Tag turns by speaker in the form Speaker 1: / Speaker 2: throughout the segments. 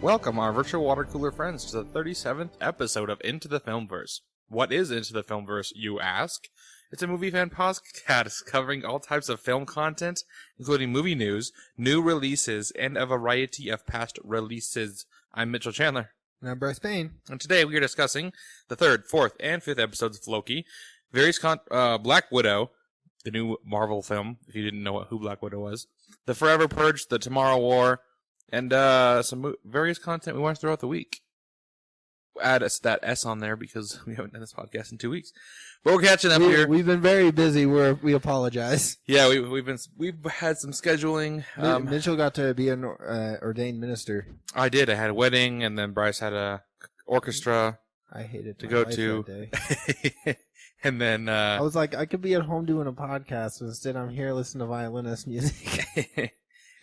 Speaker 1: Welcome, our virtual water cooler friends, to the 37th episode of Into the Filmverse. What is Into the Filmverse, you ask? It's a movie fan podcast covering all types of film content, including movie news, new releases, and a variety of past releases. I'm Mytchel Chandler.
Speaker 2: And I'm Bryce Payne.
Speaker 1: And today we are discussing the 3rd, 4th, and 5th episodes of Loki, various Black Widow, the new Marvel film, if you didn't know who Black Widow was, the Forever Purge, the Tomorrow War, and some various content we watched throughout the week. Add that S on there because we haven't done this podcast in 2 weeks. But we're catching up here.
Speaker 2: We've been very busy. We apologize.
Speaker 1: Yeah, we've had some scheduling.
Speaker 2: Mytchel got to be an ordained minister.
Speaker 1: I did. I had a wedding, and then Bryce had a orchestra.
Speaker 2: I hated
Speaker 1: to go to. That day. And then
Speaker 2: I was like, I could be at home doing a podcast, but instead I'm here listening to violinist music.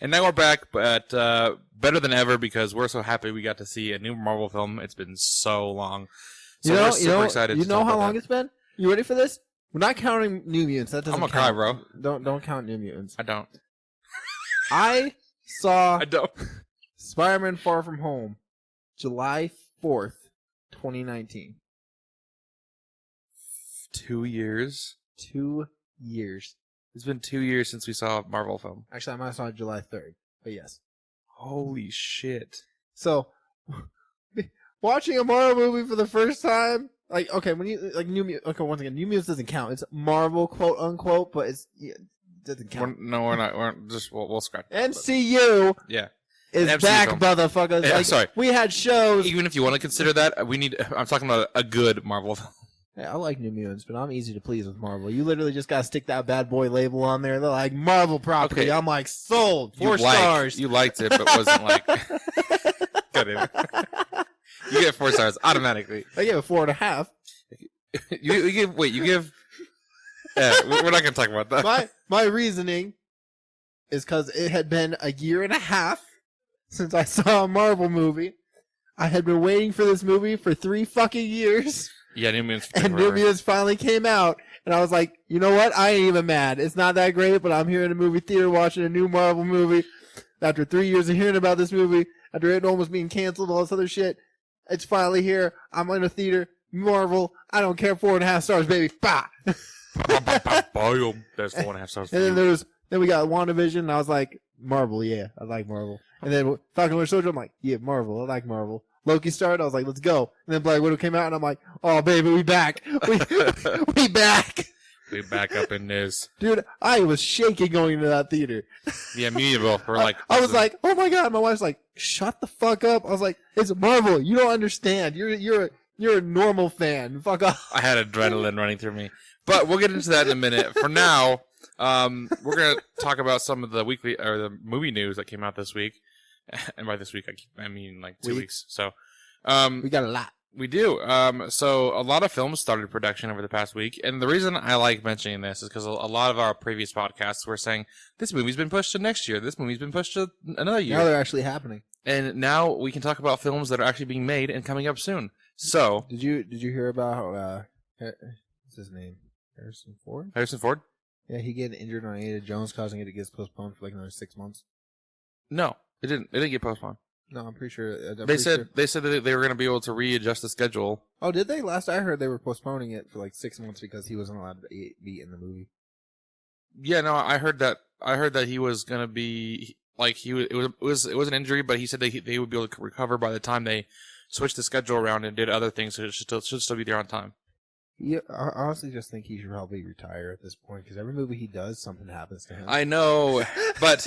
Speaker 1: And now we're back, but better than ever because we're so happy we got to see a new Marvel film. It's been so long. So we're super excited.
Speaker 2: You know how long it's been? You ready for this? We're not counting New Mutants. That doesn't
Speaker 1: count.
Speaker 2: I'm
Speaker 1: gonna cry,
Speaker 2: bro. Don't count New Mutants.
Speaker 1: I don't.
Speaker 2: I saw
Speaker 1: I don't.
Speaker 2: Spider-Man Far From Home, July 4th, 2019.
Speaker 1: 2 years?
Speaker 2: 2 years.
Speaker 1: It's been 2 years since we saw a Marvel film.
Speaker 2: Actually, I might have saw it July 3rd, but yes.
Speaker 1: Holy shit.
Speaker 2: So, watching a Marvel movie for the first time, like, okay, when you, like, once again, New Mutants doesn't count. It's Marvel, quote unquote, but it doesn't count.
Speaker 1: We're not. We'll scratch it.
Speaker 2: MCU is
Speaker 1: MCU
Speaker 2: back,
Speaker 1: film.
Speaker 2: motherfuckers.
Speaker 1: Yeah,
Speaker 2: like,
Speaker 1: sorry.
Speaker 2: We had shows.
Speaker 1: Even if you want to consider that, I'm talking about a good Marvel film.
Speaker 2: Yeah, I like New Mutants, but I'm easy to please with Marvel. You literally just gotta stick that bad boy label on there. They're like, Marvel property. Okay. I'm like, sold. 4 stars.
Speaker 1: You liked it, but wasn't like... Got it. You get 4 stars automatically.
Speaker 2: I gave it 4.5.
Speaker 1: You give... Yeah, we're not gonna talk about that.
Speaker 2: My reasoning is because it had been a year and a half since I saw a Marvel movie. I had been waiting for this movie for 3 fucking years.
Speaker 1: Yeah, New Mutants.
Speaker 2: And New Mutants finally came out, and I was like, you know what? I ain't even mad. It's not that great, but I'm here in a movie theater watching a new Marvel movie. After 3 years of hearing about this movie, after it almost being canceled, all this other shit, it's finally here. I'm in a theater. Marvel. I don't care. 4.5 stars, baby. Bah!
Speaker 1: That's 4.5 stars.
Speaker 2: And then we got WandaVision, and I was like, Marvel, yeah, I like Marvel. And then Falcon Winter Soldier, I'm like, yeah, Marvel, I like Marvel. Loki started, I was like, let's go. And then Black Widow came out, and I'm like, oh, baby, we back. We back.
Speaker 1: We back up in this.
Speaker 2: Dude, I was shaking going into that theater.
Speaker 1: Yeah, me and both. We're like,
Speaker 2: I was like, oh my God. My wife's like, shut the fuck up. I was like, it's Marvel. You don't understand. You're a normal fan. Fuck off.
Speaker 1: I had adrenaline running through me. But we'll get into that in a minute. For now, we're going to talk about some of the weekly or the movie news that came out this week. And by this week, I mean like 2 weeks. So,
Speaker 2: we got a lot.
Speaker 1: We do. So a lot of films started production over the past week. And the reason I like mentioning this is because a lot of our previous podcasts were saying, this movie's been pushed to next year. This movie's been pushed to another year.
Speaker 2: Now they're actually happening.
Speaker 1: And now we can talk about films that are actually being made and coming up soon. So.
Speaker 2: Did you hear about how, what's his name? Harrison Ford?
Speaker 1: Harrison Ford?
Speaker 2: Yeah, he get injured on Ada Jones, causing it to get postponed for like another 6 months.
Speaker 1: No, it didn't. It didn't get postponed.
Speaker 2: No, I'm pretty sure.
Speaker 1: They said that they were going to be able to readjust the schedule.
Speaker 2: Oh, did they? Last I heard, they were postponing it for like 6 months because he wasn't allowed to be in the movie.
Speaker 1: Yeah, no, I heard that. I heard that he was going to be like it was an injury, but he said they would be able to recover by the time they switched the schedule around and did other things, so it should still be there on time.
Speaker 2: Yeah, I honestly just think he should probably retire at this point because every movie he does, something happens to him.
Speaker 1: I know, but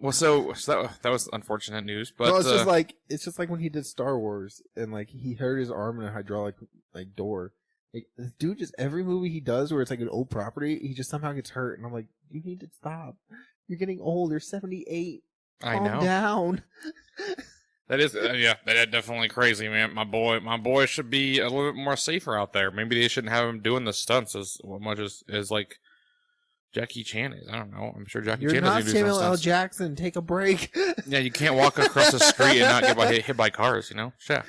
Speaker 1: well, so that was unfortunate news. But
Speaker 2: no, it's just like when he did Star Wars and like he hurt his arm in a hydraulic like door. Like, this dude, just every movie he does where it's like an old property, he just somehow gets hurt, and I'm like, you need to stop. You're getting old. You're 78. Calm down.
Speaker 1: That is, that's definitely crazy, man. My boy should be a little bit more safer out there. Maybe they shouldn't have him doing the stunts as much as like Jackie Chan is. I don't know. I'm sure Jackie Chan doesn't do stunts.
Speaker 2: You're not Samuel L. Jackson. Take a break.
Speaker 1: Yeah, you can't walk across the street and not get hit by cars, you know? Sure.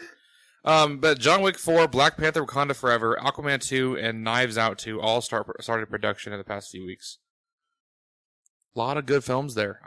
Speaker 1: But John Wick 4, Black Panther, Wakanda Forever, Aquaman 2, and Knives Out 2 all started production in the past few weeks. A lot of good films there.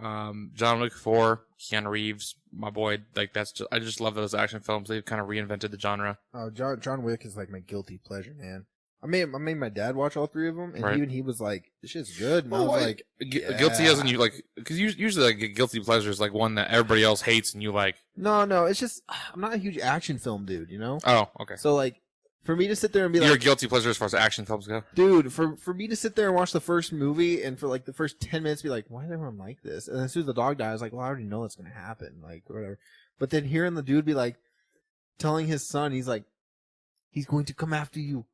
Speaker 1: John Wick 4, Keanu Reeves, my boy. Like I just love those action films. They've kind of reinvented the genre.
Speaker 2: Oh, John Wick is like my guilty pleasure, man. I made my dad watch all 3 of them, and
Speaker 1: Right.
Speaker 2: even he was like, "This shit's good." And I was like,
Speaker 1: guilty as in you like, because usually like a guilty pleasure is like one that everybody else hates and you like.
Speaker 2: No, it's just I'm not a huge action film dude, you know.
Speaker 1: Oh, okay.
Speaker 2: So like, for me to sit there and be
Speaker 1: You're
Speaker 2: like,
Speaker 1: a guilty pleasure as far as action films go.
Speaker 2: dude, for me to sit there and watch the first movie and for like the first 10 minutes be like, why is everyone like this? And as soon as the dog dies, I was like, well, I already know what's gonna happen, like whatever. But then hearing the dude be like, telling his son, he's like, he's going to come after you.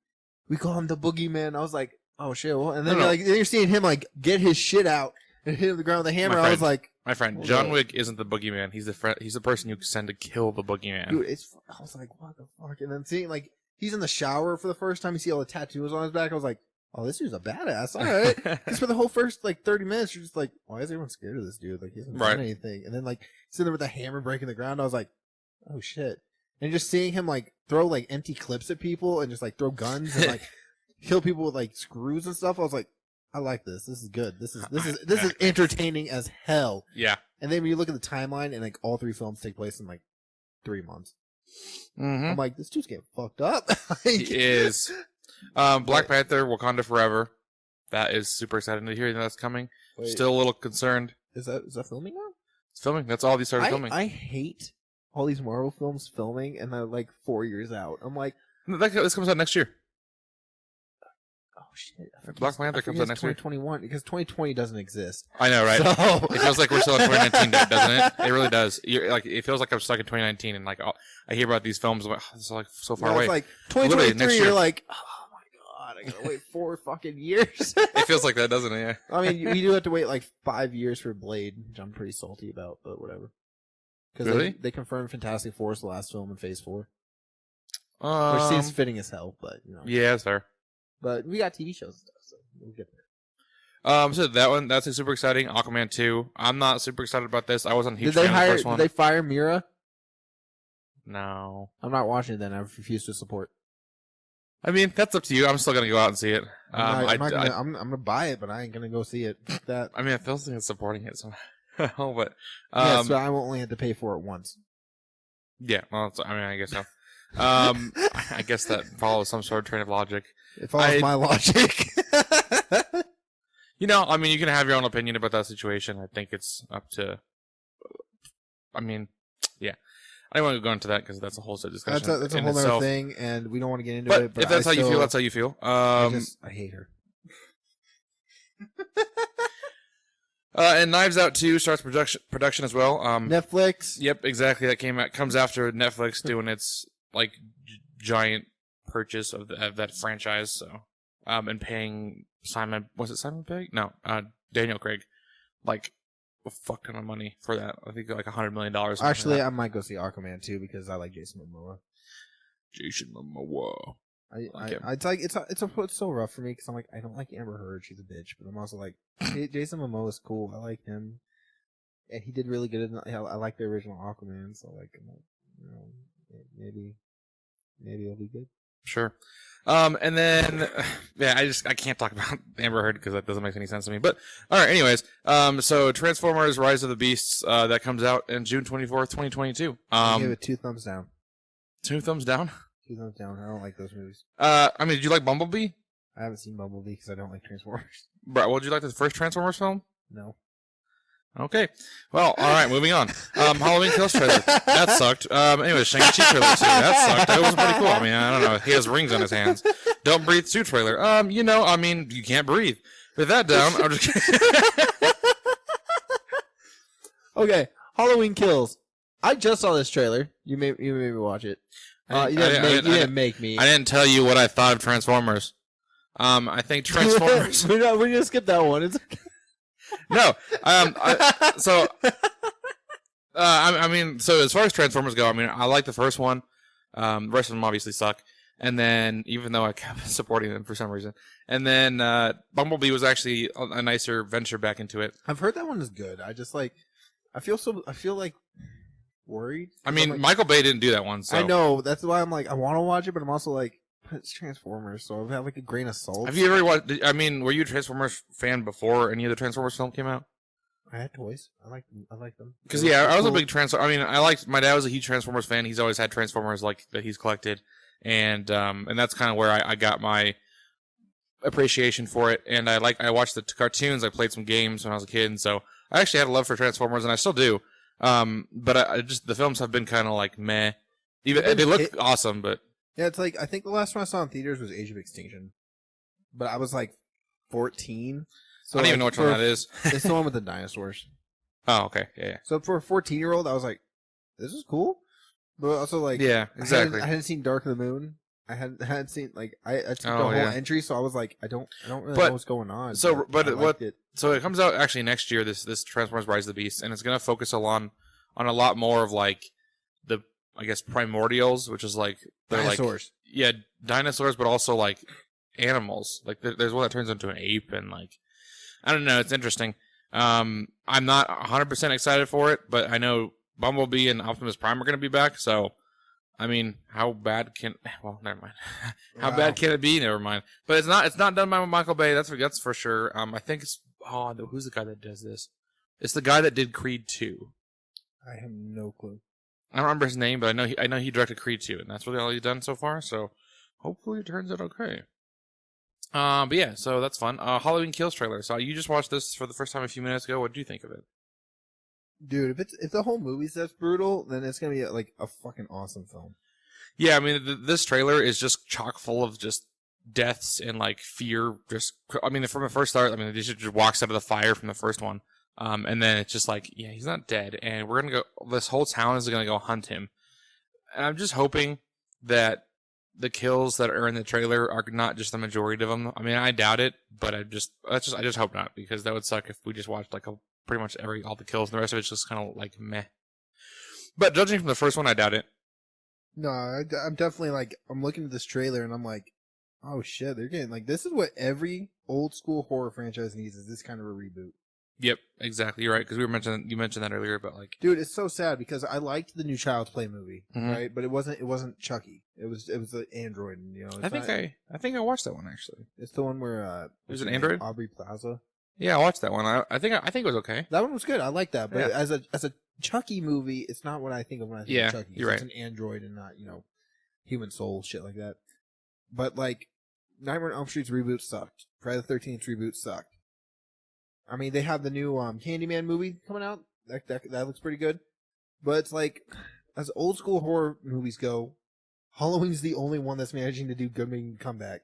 Speaker 2: We call him the boogeyman. I was like, oh shit. Well, and then
Speaker 1: No.
Speaker 2: then you're seeing him like get his shit out and hit the ground with a hammer. I was like,
Speaker 1: My friend,
Speaker 2: Hold
Speaker 1: John
Speaker 2: up.
Speaker 1: Wick isn't the boogeyman. He's the person you send to kill the boogeyman.
Speaker 2: dude, I was like, what the fuck? And then seeing like he's in the shower for the first time, you see all the tattoos on his back. I was like, oh, this dude's a badass. All right. Because for the whole first like 30 minutes, you're just like, why is everyone scared of this dude? Like he hasn't
Speaker 1: Right.
Speaker 2: done anything. And then like sitting there with a hammer breaking the ground, I was like, oh shit. And just seeing him like throw like empty clips at people and just like throw guns and like kill people with like screws and stuff. I was like, I like this. This is good. This is entertaining as hell.
Speaker 1: Yeah.
Speaker 2: And then when you look at the timeline and like all 3 films take place in like 3 months,
Speaker 1: Mm-hmm.
Speaker 2: I'm like, this dude's getting fucked up.
Speaker 1: He is. Black Panther, Wakanda Forever. That is super exciting to hear that that's coming.
Speaker 2: Wait,
Speaker 1: Still a little concerned.
Speaker 2: is that filming now?
Speaker 1: It's filming. That's all they started filming.
Speaker 2: I hate all these Marvel films filming and they're like 4 years out. I'm like,
Speaker 1: This comes out next year.
Speaker 2: oh shit. I forget-
Speaker 1: Black Panther
Speaker 2: I
Speaker 1: comes
Speaker 2: forget
Speaker 1: out
Speaker 2: it's
Speaker 1: next year.
Speaker 2: 2021 because 2020 doesn't exist.
Speaker 1: I know, right?
Speaker 2: So
Speaker 1: It feels like we're still in 2019, doesn't it? It really does. It feels like I'm stuck in 2019, and like I hear about these films, I'm like, oh, this is like so far
Speaker 2: yeah,
Speaker 1: away.
Speaker 2: it's like
Speaker 1: Literally,
Speaker 2: 2023.
Speaker 1: next
Speaker 2: You're
Speaker 1: year.
Speaker 2: like, oh my god, I gotta wait 4 fucking years.
Speaker 1: It feels like that, doesn't it? Yeah.
Speaker 2: I mean, you do have to wait like 5 years for Blade, which I'm pretty salty about, but whatever. Because
Speaker 1: Really?
Speaker 2: they confirmed Fantastic Four is the last film in Phase 4, which
Speaker 1: Um,
Speaker 2: seems fitting as hell, but you know.
Speaker 1: yeah, that's fair.
Speaker 2: But we got TV shows and stuff, so we'll get there.
Speaker 1: So that's like, super exciting. Aquaman 2. I'm not super excited about this. I wasn't a huge
Speaker 2: Did they
Speaker 1: fan of the
Speaker 2: hire?
Speaker 1: first one.
Speaker 2: Did they fire Mira?
Speaker 1: No.
Speaker 2: I'm not watching it. Then I refuse to support.
Speaker 1: I mean, that's up to you. I'm still gonna go out and see it.
Speaker 2: I'm gonna buy it, but I ain't gonna go see it. Fuck that.
Speaker 1: I mean, I feel like it's supporting it somehow, but
Speaker 2: Yeah, so I will only have to pay for it once.
Speaker 1: yeah. Well, I mean, I guess so. I guess that follows some sort of train of logic.
Speaker 2: It follows my logic.
Speaker 1: You know, I mean, you can have your own opinion about that situation. I think it's up to. I mean, yeah. I don't want to go into that because that's a whole set discussion.
Speaker 2: That's a
Speaker 1: in
Speaker 2: whole other
Speaker 1: itself.
Speaker 2: thing, and we don't want to get into
Speaker 1: But
Speaker 2: it. But
Speaker 1: if that's
Speaker 2: I
Speaker 1: how you feel, that's how you feel.
Speaker 2: I hate her.
Speaker 1: And Knives Out 2 starts production as well.
Speaker 2: Netflix.
Speaker 1: Yep, exactly. That comes after Netflix doing its like giant purchase of that franchise. So, and paying Simon Pegg? No, Daniel Craig, like a fuck ton of money for that. I think like $100 million.
Speaker 2: Actually, I might go see Aquaman too because I like Jason Momoa.
Speaker 1: Jason Momoa.
Speaker 2: It's so rough for me because I'm like I don't like Amber Heard. She's a bitch, but I'm also like Jason Momoa is cool. I like him, and he did really good. I like the original Aquaman, so like you know maybe it'll be good.
Speaker 1: Sure. And then, yeah, I can't talk about Amber Heard because that doesn't make any sense to me. But, alright, anyways. So Transformers Rise of the Beasts, that comes out in June 24th, 2022.
Speaker 2: I give it 2 thumbs down.
Speaker 1: 2 thumbs down?
Speaker 2: 2 thumbs down. I don't like those movies.
Speaker 1: I mean, did you like Bumblebee?
Speaker 2: I haven't seen Bumblebee because I don't like Transformers.
Speaker 1: Bro, well, did you like the first Transformers film?
Speaker 2: No.
Speaker 1: Okay. Well, alright, moving on. Halloween Kills trailer. That sucked. Anyways, Shang-Chi trailer too. That sucked. That was pretty cool. I mean, I don't know. He has rings on his hands. Don't Breathe 2 trailer. You know, I mean, you can't breathe. With that down, I'm just kidding.
Speaker 2: Okay, Halloween Kills. I just saw this trailer. You made me watch it. You didn't make me.
Speaker 1: I didn't tell you what I thought of Transformers. I think Transformers.
Speaker 2: we're gonna skip that one. It's okay.
Speaker 1: No. I mean, so as far as Transformers go, I mean, I like the first one. The rest of them obviously suck. And then, even though I kept supporting them for some reason, and then Bumblebee was actually a nicer venture back into it.
Speaker 2: I've heard that one is good. I just like. I feel like worried.
Speaker 1: I mean,
Speaker 2: like,
Speaker 1: Michael Bay didn't do that one. So.
Speaker 2: I know. That's why I'm like, I want to watch it, but I'm also like, but it's Transformers, so I have like a grain of salt.
Speaker 1: Have you ever watched? I mean, were you a Transformers fan before any of the Transformers film came out?
Speaker 2: I had toys. I like them.
Speaker 1: Because I was a big Transformers. I mean, my dad was a huge Transformers fan. He's always had Transformers like that he's collected, and that's kind of where I got my appreciation for it. And I watched the cartoons. I played some games when I was a kid, and so I actually had a love for Transformers, and I still do. But I just the films have been kind of like meh. Even they look awesome, but
Speaker 2: yeah, it's like I think the last one I saw in theaters was Age of Extinction, but I was like 14. So
Speaker 1: I don't even know which one that is.
Speaker 2: It's the one with the dinosaurs.
Speaker 1: Oh, okay, yeah.
Speaker 2: So for a 14-year-old, I was like, "This is cool," but also like,
Speaker 1: yeah, exactly.
Speaker 2: I hadn't seen Dark of the Moon. I hadn't seen like I took the whole entry, so I was like, I don't really know what's going on.
Speaker 1: So, So it comes out actually next year. This Transformers: Rise of the Beast, and it's gonna focus on a lot more of like the primordials, which is like they're
Speaker 2: dinosaurs.
Speaker 1: Like dinosaurs, but also like animals. Like there's one that turns into an ape, and like I don't know. It's interesting. I'm not 100% excited for it, but I know Bumblebee and Optimus Prime are going to be back. So, I mean, how bad can? Well, never mind. How bad can it be? Never mind. But it's not done by Michael Bay. That's for sure. I think it's who's the guy that does this? It's the guy that did Creed 2.
Speaker 2: I have no clue.
Speaker 1: I don't remember his name, but I know he directed Creed 2, and that's really all he's done so far. So, hopefully, it turns out okay. But yeah, so that's fun. Halloween Kills trailer. So you just watched this for the first time a few minutes ago. What do you think of it?
Speaker 2: Dude, if the whole movie's that's brutal, then it's gonna be like a fucking awesome film.
Speaker 1: Yeah, I mean, this trailer is just chock full of just deaths and like fear. I mean, from the first start, I mean, he just walks out of the fire from the first one, and then it's just like, yeah, he's not dead, and we're gonna go. This whole town is gonna go hunt him, and I'm just hoping that the kills that are in the trailer are not just the majority of them. I mean, I doubt it, but I just hope not, because that would suck if we just watched like pretty much all the kills and the rest of it's just kind of like meh. But judging from the first one, I doubt it.
Speaker 2: No, I'm definitely like, I'm looking at this trailer and I'm like, oh shit, they're getting like, this is what every old school horror franchise needs, is this kind of a reboot.
Speaker 1: Yep, exactly. You're right, because you mentioned that earlier, but like,
Speaker 2: dude, it's so sad because I liked the new Child's Play movie, right? But it wasn't Chucky. It was the android. And, you know,
Speaker 1: I think I watched that one actually.
Speaker 2: It's the one where
Speaker 1: it was an android.
Speaker 2: Aubrey Plaza.
Speaker 1: Yeah, I watched that one. I think it was okay.
Speaker 2: That one was good. I like that. But as a Chucky movie, it's not what I think of when I think of Chucky.
Speaker 1: You're right.
Speaker 2: It's an android and not, human soul shit like that. But like, Nightmare on Elm Street's reboot sucked. Friday the 13th reboot sucked. I mean, they have the new Candyman movie coming out. That looks pretty good. But it's like, as old school horror movies go, Halloween's the only one that's managing to do good making comeback.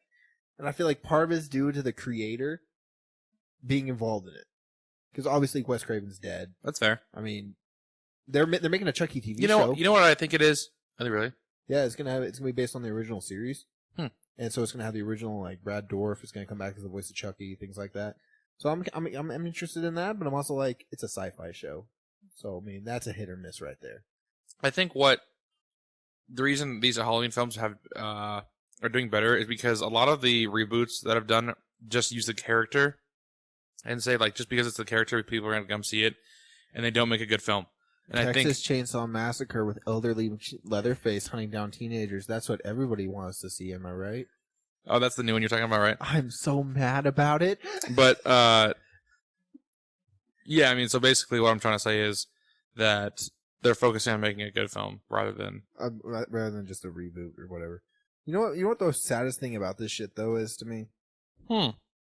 Speaker 2: And I feel like part of it's due to the creator being involved in it. Because obviously Wes Craven's dead.
Speaker 1: That's fair.
Speaker 2: I mean, they're making a Chucky TV show.
Speaker 1: You know what I think it is? Are they really?
Speaker 2: Yeah, it's gonna be based on the original series. And so it's gonna have the original, like, Brad Dourif is gonna come back as the voice of Chucky, things like that. So I'm interested in that, but I'm also like, it's a sci-fi show. So I mean, that's a hit or miss right there.
Speaker 1: I think the reason these Halloween films are doing better is because a lot of the reboots that have done just use the character and say, like, just because it's the character, people are going to come see it, and they don't make a good film. And
Speaker 2: Texas Chainsaw Massacre with elderly Leatherface hunting down teenagers. That's what everybody wants to see, am I right?
Speaker 1: Oh, that's the new one you're talking about, right?
Speaker 2: I'm so mad about it.
Speaker 1: But, yeah, I mean, so basically what I'm trying to say is that they're focusing on making a good film rather than
Speaker 2: just a reboot or whatever. You know what the saddest thing about this shit though is to me?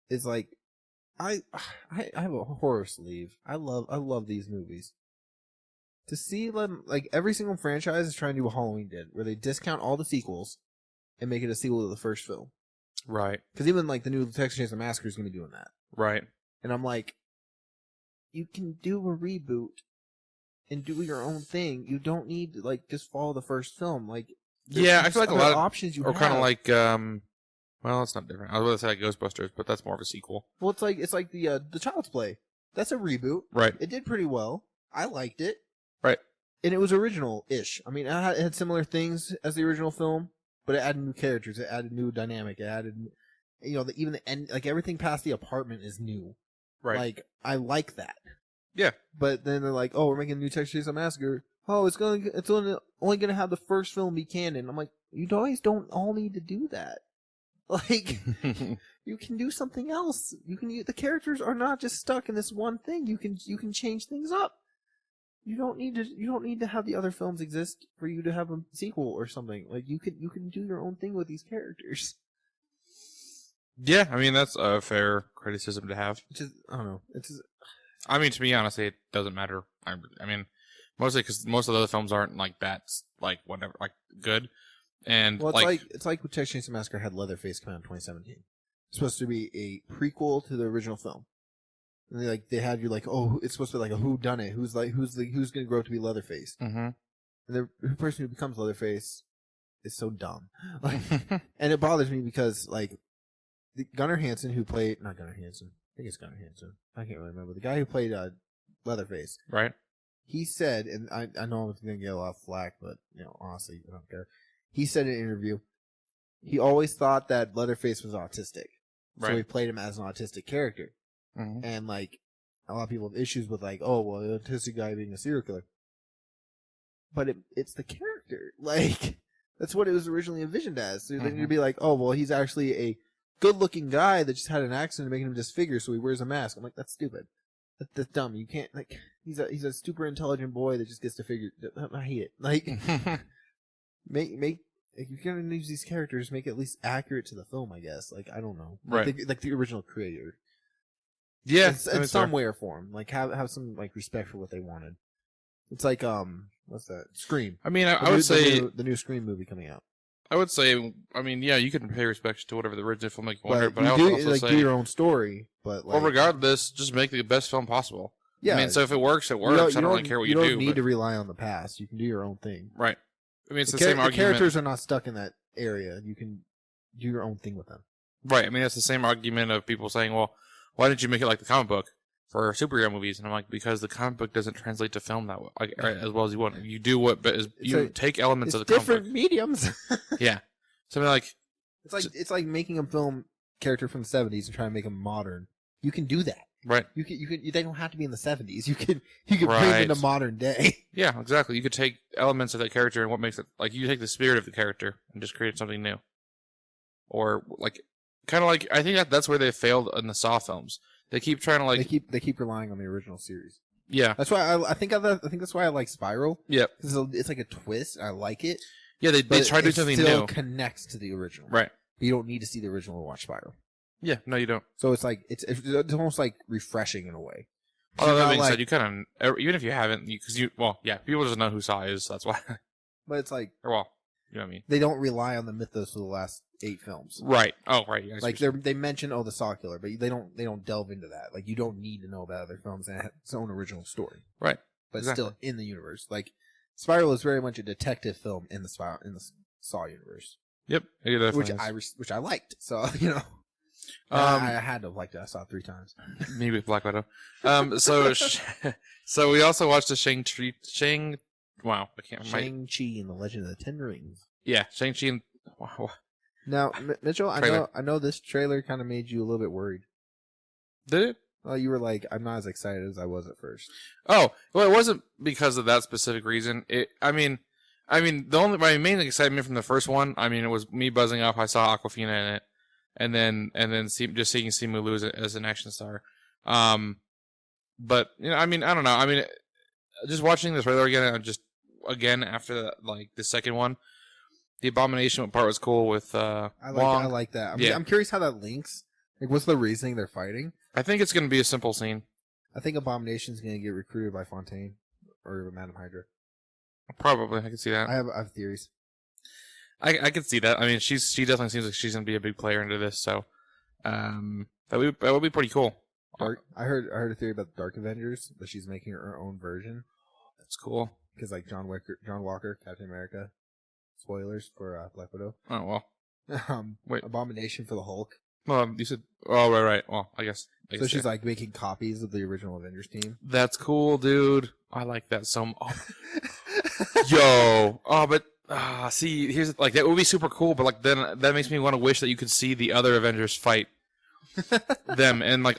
Speaker 2: Is like, I have a horror sleeve. I love these movies. To see them, like, every single franchise is trying to do what Halloween did, where they discount all the sequels and make it a sequel to the first film.
Speaker 1: Right.
Speaker 2: Because even like the new Texas Chainsaw Massacre is going to be doing that.
Speaker 1: Right.
Speaker 2: And I'm like, you can do a reboot and do your own thing. You don't need to, like, just follow the first film. Like,
Speaker 1: yeah, I feel like a lot of
Speaker 2: options you have.
Speaker 1: Or kind of like, well, it's not different. I was going to say like Ghostbusters, but that's more of a sequel.
Speaker 2: Well, it's like the Child's Play. That's a reboot.
Speaker 1: Right.
Speaker 2: It did pretty well. I liked it.
Speaker 1: Right.
Speaker 2: And it was original-ish. I mean, it had similar things as the original film, but it added new characters. It added new dynamic. It added, even the end, like, everything past the apartment is new.
Speaker 1: Right.
Speaker 2: Like, I like that.
Speaker 1: Yeah.
Speaker 2: But then they're like, oh, we're making a new Texas Chainsaw Massacre. Oh, it's only gonna have the first film be canon. I'm like, you guys don't all need to do that. Like, you can do something else. The characters are not just stuck in this one thing. You can change things up. You don't need to have the other films exist for you to have a sequel or something. Like, you can do your own thing with these characters.
Speaker 1: Yeah, I mean, that's a fair criticism to have.
Speaker 2: I don't know.
Speaker 1: I mean, to be honest, it doesn't matter. I mean, mostly because most of the other films aren't like that, like whatever, like good. And
Speaker 2: well, it's like when Texas Chainsaw Massacre had Leatherface come out in 2017. It's supposed to be a prequel to the original film. And they had you like, oh, it's supposed to be like a whodunit. Who's going to grow up to be Leatherface?
Speaker 1: Mm-hmm.
Speaker 2: And the person who becomes Leatherface is so dumb. Like, and it bothers me because like Gunnar Hansen, who played not Gunnar Hansen, I think it's Gunnar Hansen. I can't really remember the guy who played Leatherface.
Speaker 1: Right. He
Speaker 2: said, and I know I'm going to get a lot of flack, but honestly, I don't care. He said in an interview, he always thought that Leatherface was autistic, so he played him as an autistic character. Mm-hmm. And like a lot of people have issues with like, oh well, the autistic guy being a serial killer. But it's the character. Like that's what it was originally envisioned as. So then you'd be like, oh well, he's actually a good-looking guy that just had an accident making him disfigure, so he wears a mask. I'm like, that's stupid. That's dumb. You can't like. He's a super intelligent boy that just gets disfigured. I hate it. Like make. If you're gonna use these characters, make it at least accurate to the film, I guess. Like I don't know, like the original creator.
Speaker 1: Yeah,
Speaker 2: in some way or form. Like have some like respect for what they wanted. It's like what's that? Scream.
Speaker 1: I mean, I would say
Speaker 2: the new Scream movie coming out.
Speaker 1: I would say, I mean, yeah, you can pay respect to whatever the original filmmaker wanted, but
Speaker 2: I
Speaker 1: also
Speaker 2: like
Speaker 1: say,
Speaker 2: do your own story. But like,
Speaker 1: well, regardless, just make the best film possible.
Speaker 2: Yeah,
Speaker 1: I mean, so if it works, it works. I don't really care what you do.
Speaker 2: You don't need to rely on the past. You can do your own thing.
Speaker 1: Right. I mean, it's the same argument.
Speaker 2: The characters are not stuck in that area. You can do your own thing with them.
Speaker 1: Right. I mean, that's the same argument of people saying, well, why didn't you make it like the comic book for superhero movies? And I'm like, because the comic book doesn't translate to film that way, like, as well as you want. You do take elements of the comic book.
Speaker 2: Different mediums.
Speaker 1: Yeah. Something like
Speaker 2: it's like making a film character from the 70s and trying to make them modern. You can do that.
Speaker 1: Right.
Speaker 2: You can. They don't have to be in the 70s. You can bring them into modern day.
Speaker 1: Yeah, exactly. You could take elements of that character and what makes it like you take the spirit of the character and just create something new. Or like kind of like I think that's where they failed in the Saw films. They keep trying to like
Speaker 2: they keep relying on the original series.
Speaker 1: Yeah.
Speaker 2: That's why I think that's why I like Spiral.
Speaker 1: Yeah.
Speaker 2: It's like a twist. I like it.
Speaker 1: Yeah, they try to do something new. It
Speaker 2: still connects to the original.
Speaker 1: Right.
Speaker 2: But you don't need to see the original to watch Spiral.
Speaker 1: Yeah, no, you don't.
Speaker 2: So it's like it's almost like refreshing in a way.
Speaker 1: Although that being said, you kind of even if you haven't, because people just know who Saw is. That's why.
Speaker 2: But it's like,
Speaker 1: or well, you know what I mean.
Speaker 2: They don't rely on the mythos of the last 8 films.
Speaker 1: Right. Oh, right. Yeah,
Speaker 2: like they mention the Saw killer, but they don't delve into that. Like you don't need to know about other films and have its own original story.
Speaker 1: Right.
Speaker 2: But exactly. It's still in the universe. Like Spiral is very much a detective film in the Saw universe.
Speaker 1: Yep.
Speaker 2: Which I liked. So I had to have liked it. I saw it 3 times.
Speaker 1: Me with Black Widow. So we also watched the Shang-Chi. Wow, I can't remember.
Speaker 2: Shang-Chi and the Legend of the Ten Rings.
Speaker 1: Yeah, Shang-Chi and wow.
Speaker 2: Now, Mytchel, I know this trailer kind of made you a little bit worried.
Speaker 1: Did it?
Speaker 2: Well, you were like, I'm not as excited as I was at first.
Speaker 1: Oh, well, it wasn't because of that specific reason. My main excitement from the first one, it was me buzzing up. I saw Aquafina in it. And then just seeing Simu Liu as an action star. But I don't know. Just watching this trailer again after the second one, the Abomination part was cool with I
Speaker 2: like that. I'm curious how that links. Like, what's the reasoning they're fighting?
Speaker 1: I think it's going to be a simple scene.
Speaker 2: I think Abomination's going to get recruited by Fontaine or Madame Hydra.
Speaker 1: Probably, I can see that.
Speaker 2: I have theories.
Speaker 1: I could see that. She definitely seems like she's gonna be a big player into this, so that would be pretty cool.
Speaker 2: I heard a theory about the Dark Avengers that she's making her own version.
Speaker 1: That's cool
Speaker 2: because like John Walker, Captain America. Spoilers for Black Widow.
Speaker 1: Oh well. Wait.
Speaker 2: Abomination for the Hulk.
Speaker 1: Well, you said. Oh right. Well, I guess
Speaker 2: so she's like making copies of the original Avengers team.
Speaker 1: That's cool, dude. I like that so much. Yo. Oh, but. See, here's like that would be super cool, but like then that makes me want to wish that you could see the other Avengers fight them, and like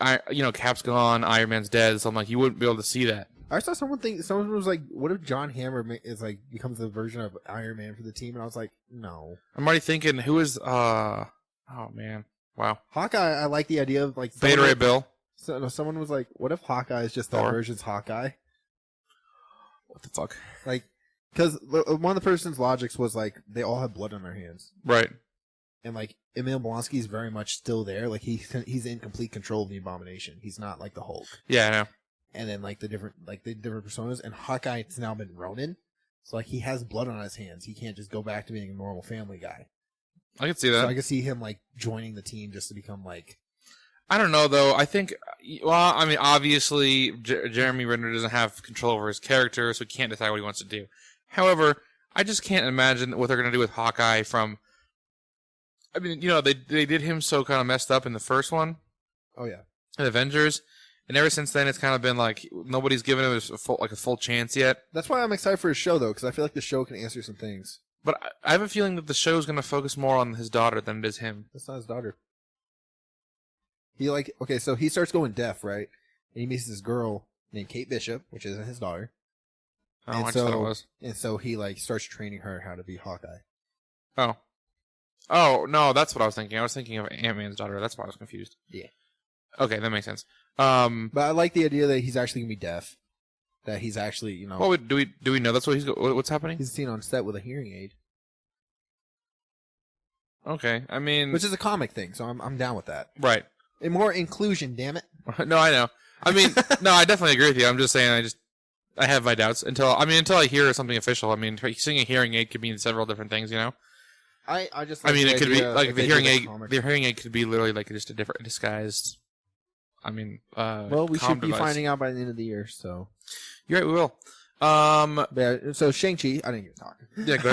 Speaker 1: Cap's gone, Iron Man's dead, so I'm like you wouldn't be able to see that.
Speaker 2: I saw someone was like, what if John Hammer becomes the version of Iron Man for the team? And I was like, no.
Speaker 1: I'm already thinking who is Oh man, wow.
Speaker 2: Hawkeye, I like the idea of like
Speaker 1: Beta Ray Bill.
Speaker 2: So no, someone was like, "What if Hawkeye is just that
Speaker 1: Thor.
Speaker 2: version's Hawkeye?"
Speaker 1: What the fuck?
Speaker 2: Like, because one of the person's logics was like they all have blood on their hands,
Speaker 1: Right.
Speaker 2: and like Emil Blonsky is very much still there. Like he's in complete control of the Abomination. He's not like the Hulk.
Speaker 1: Yeah, I know.
Speaker 2: And then like the different personas, and Hawkeye has now been Ronin, so like he has blood on his hands. He can't just go back to being a normal family guy.
Speaker 1: I can see that.
Speaker 2: So I can see him like joining the team just to become like.
Speaker 1: I don't know though. I think, well, I mean, obviously Jeremy Renner doesn't have control over his character, so he can't decide what he wants to do. However, I just can't imagine what they're going to do with Hawkeye from. I mean, you know, they did him so kind of messed up in the first one.
Speaker 2: Oh yeah.
Speaker 1: In Avengers, and ever since then, it's kind of been like nobody's given him a full chance yet.
Speaker 2: That's why I'm excited for his show though, because I feel like the show can answer some things.
Speaker 1: But I have a feeling that the show's going to focus more on his daughter than it is him.
Speaker 2: That's not his daughter. So he starts going deaf, right? And he meets this girl named Kate Bishop, which isn't his daughter.
Speaker 1: Oh, I just thought it was.
Speaker 2: And so he like starts training her how to be Hawkeye.
Speaker 1: Oh, no, that's what I was thinking. I was thinking of Ant-Man's daughter. That's why I was confused.
Speaker 2: Yeah.
Speaker 1: Okay, that makes sense.
Speaker 2: But I like the idea that he's actually gonna be deaf. That he's actually, you know.
Speaker 1: Well, do we know that's what's happening?
Speaker 2: He's seen on set with a hearing aid.
Speaker 1: Okay, I mean,
Speaker 2: Which is a comic thing, so I'm down with that.
Speaker 1: right.
Speaker 2: And more inclusion, damn it.
Speaker 1: No, I know. I mean, no, I definitely agree with you. I'm just saying, I have my doubts until I hear something official. I mean, seeing a hearing aid could mean several different things, you know.
Speaker 2: I just.
Speaker 1: I
Speaker 2: Like
Speaker 1: mean,
Speaker 2: the
Speaker 1: it could be
Speaker 2: idea
Speaker 1: like
Speaker 2: if
Speaker 1: the
Speaker 2: they
Speaker 1: hearing
Speaker 2: did
Speaker 1: aid.
Speaker 2: comic.
Speaker 1: The hearing aid could be literally like just a different disguised. I mean,
Speaker 2: Well, we should be
Speaker 1: device.
Speaker 2: finding out by the end of the year. So.
Speaker 1: You're right. We will.
Speaker 2: Yeah, so Shang-Chi, I didn't get to talk.
Speaker 1: Yeah, go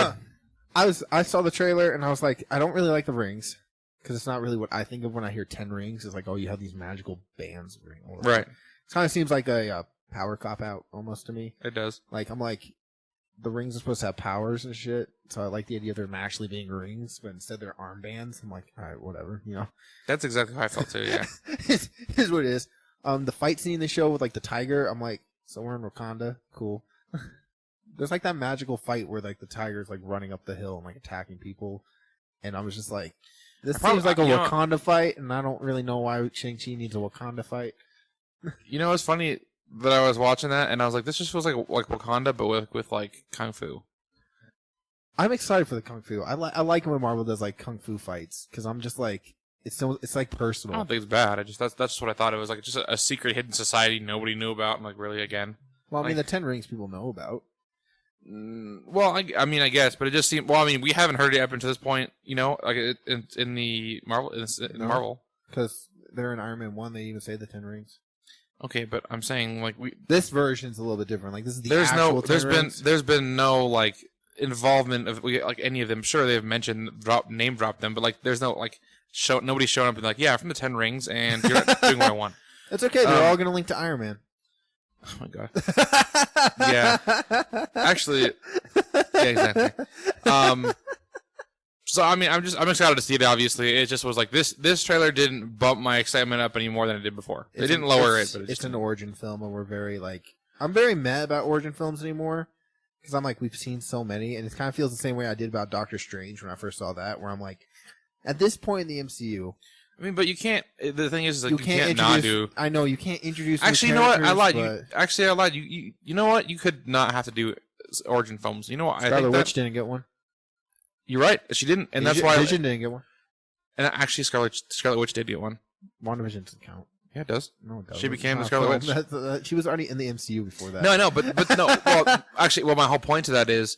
Speaker 1: ahead.
Speaker 2: I saw the trailer and I was like, I don't really like the rings because it's not really what I think of when I hear 10 rings. It's like, oh, you have these magical bands.
Speaker 1: Right.
Speaker 2: It kind of seems like a power cop out almost to me.
Speaker 1: It does.
Speaker 2: Like I'm like, the rings are supposed to have powers and shit. So I like the idea of them actually being rings, but instead they're armbands. I'm like, all right, whatever, you know.
Speaker 1: That's exactly how I felt too. Yeah.
Speaker 2: Here's what it is. The fight scene they show with like the tiger. I'm like, somewhere in Wakanda, cool. There's like that magical fight where like the tiger's like running up the hill and like attacking people, and I was just like, this seems like a Wakanda fight, and I don't really know why Shang-Chi needs a Wakanda fight.
Speaker 1: You know, it's funny that I was watching that and I was like, this just feels like Wakanda, but with like kung fu.
Speaker 2: I'm excited for the kung fu. I like when Marvel does like kung fu fights because I'm just like, it's like personal.
Speaker 1: I don't think it's bad. That's just what I thought it was like. Just a secret hidden society nobody knew about. And like, really, again.
Speaker 2: Well, I mean, the 10 rings people know about.
Speaker 1: Well, I mean, I guess, but it just seemed. Well, I mean, we haven't heard it up until this point, you know, like in the Marvel, Marvel,
Speaker 2: because they're in Iron Man 1. They even say the 10 rings.
Speaker 1: Okay, but I'm saying like
Speaker 2: this version's a little bit different. Like this is the
Speaker 1: there's been no like involvement of like any of them. Sure, they've mentioned name drop them, but like there's no like nobody's showing up and like, yeah, I'm from the 10 rings and you're not doing what I want.
Speaker 2: It's okay. They're all gonna link to Iron Man.
Speaker 1: Oh my god. Yeah. Actually, yeah, exactly. So I mean, I'm excited to see it. Obviously, it just was like this trailer didn't bump my excitement up any more than it did before. It didn't lower it, but
Speaker 2: it's an origin film, and we're very like, I'm very mad about origin films anymore because I'm like, we've seen so many, and it kind of feels the same way I did about Doctor Strange when I first saw that, where I'm like, at this point in the MCU.
Speaker 1: I mean, but you can't. The thing is like,
Speaker 2: you
Speaker 1: can't not do.
Speaker 2: I know you can't introduce.
Speaker 1: Actually, you know what? I lied. I lied. You know what? You could not have to do origin films. You know what?
Speaker 2: Scarlet Witch didn't get one.
Speaker 1: You're right. She didn't, and that's why
Speaker 2: Vision didn't get one.
Speaker 1: And actually, Scarlet Witch did get one.
Speaker 2: WandaVision doesn't count.
Speaker 1: Yeah, it does.
Speaker 2: No, it doesn't.
Speaker 1: She became the Scarlet Witch.
Speaker 2: She was already in the MCU before that.
Speaker 1: No, I know, but no. Well, actually, my whole point to that is,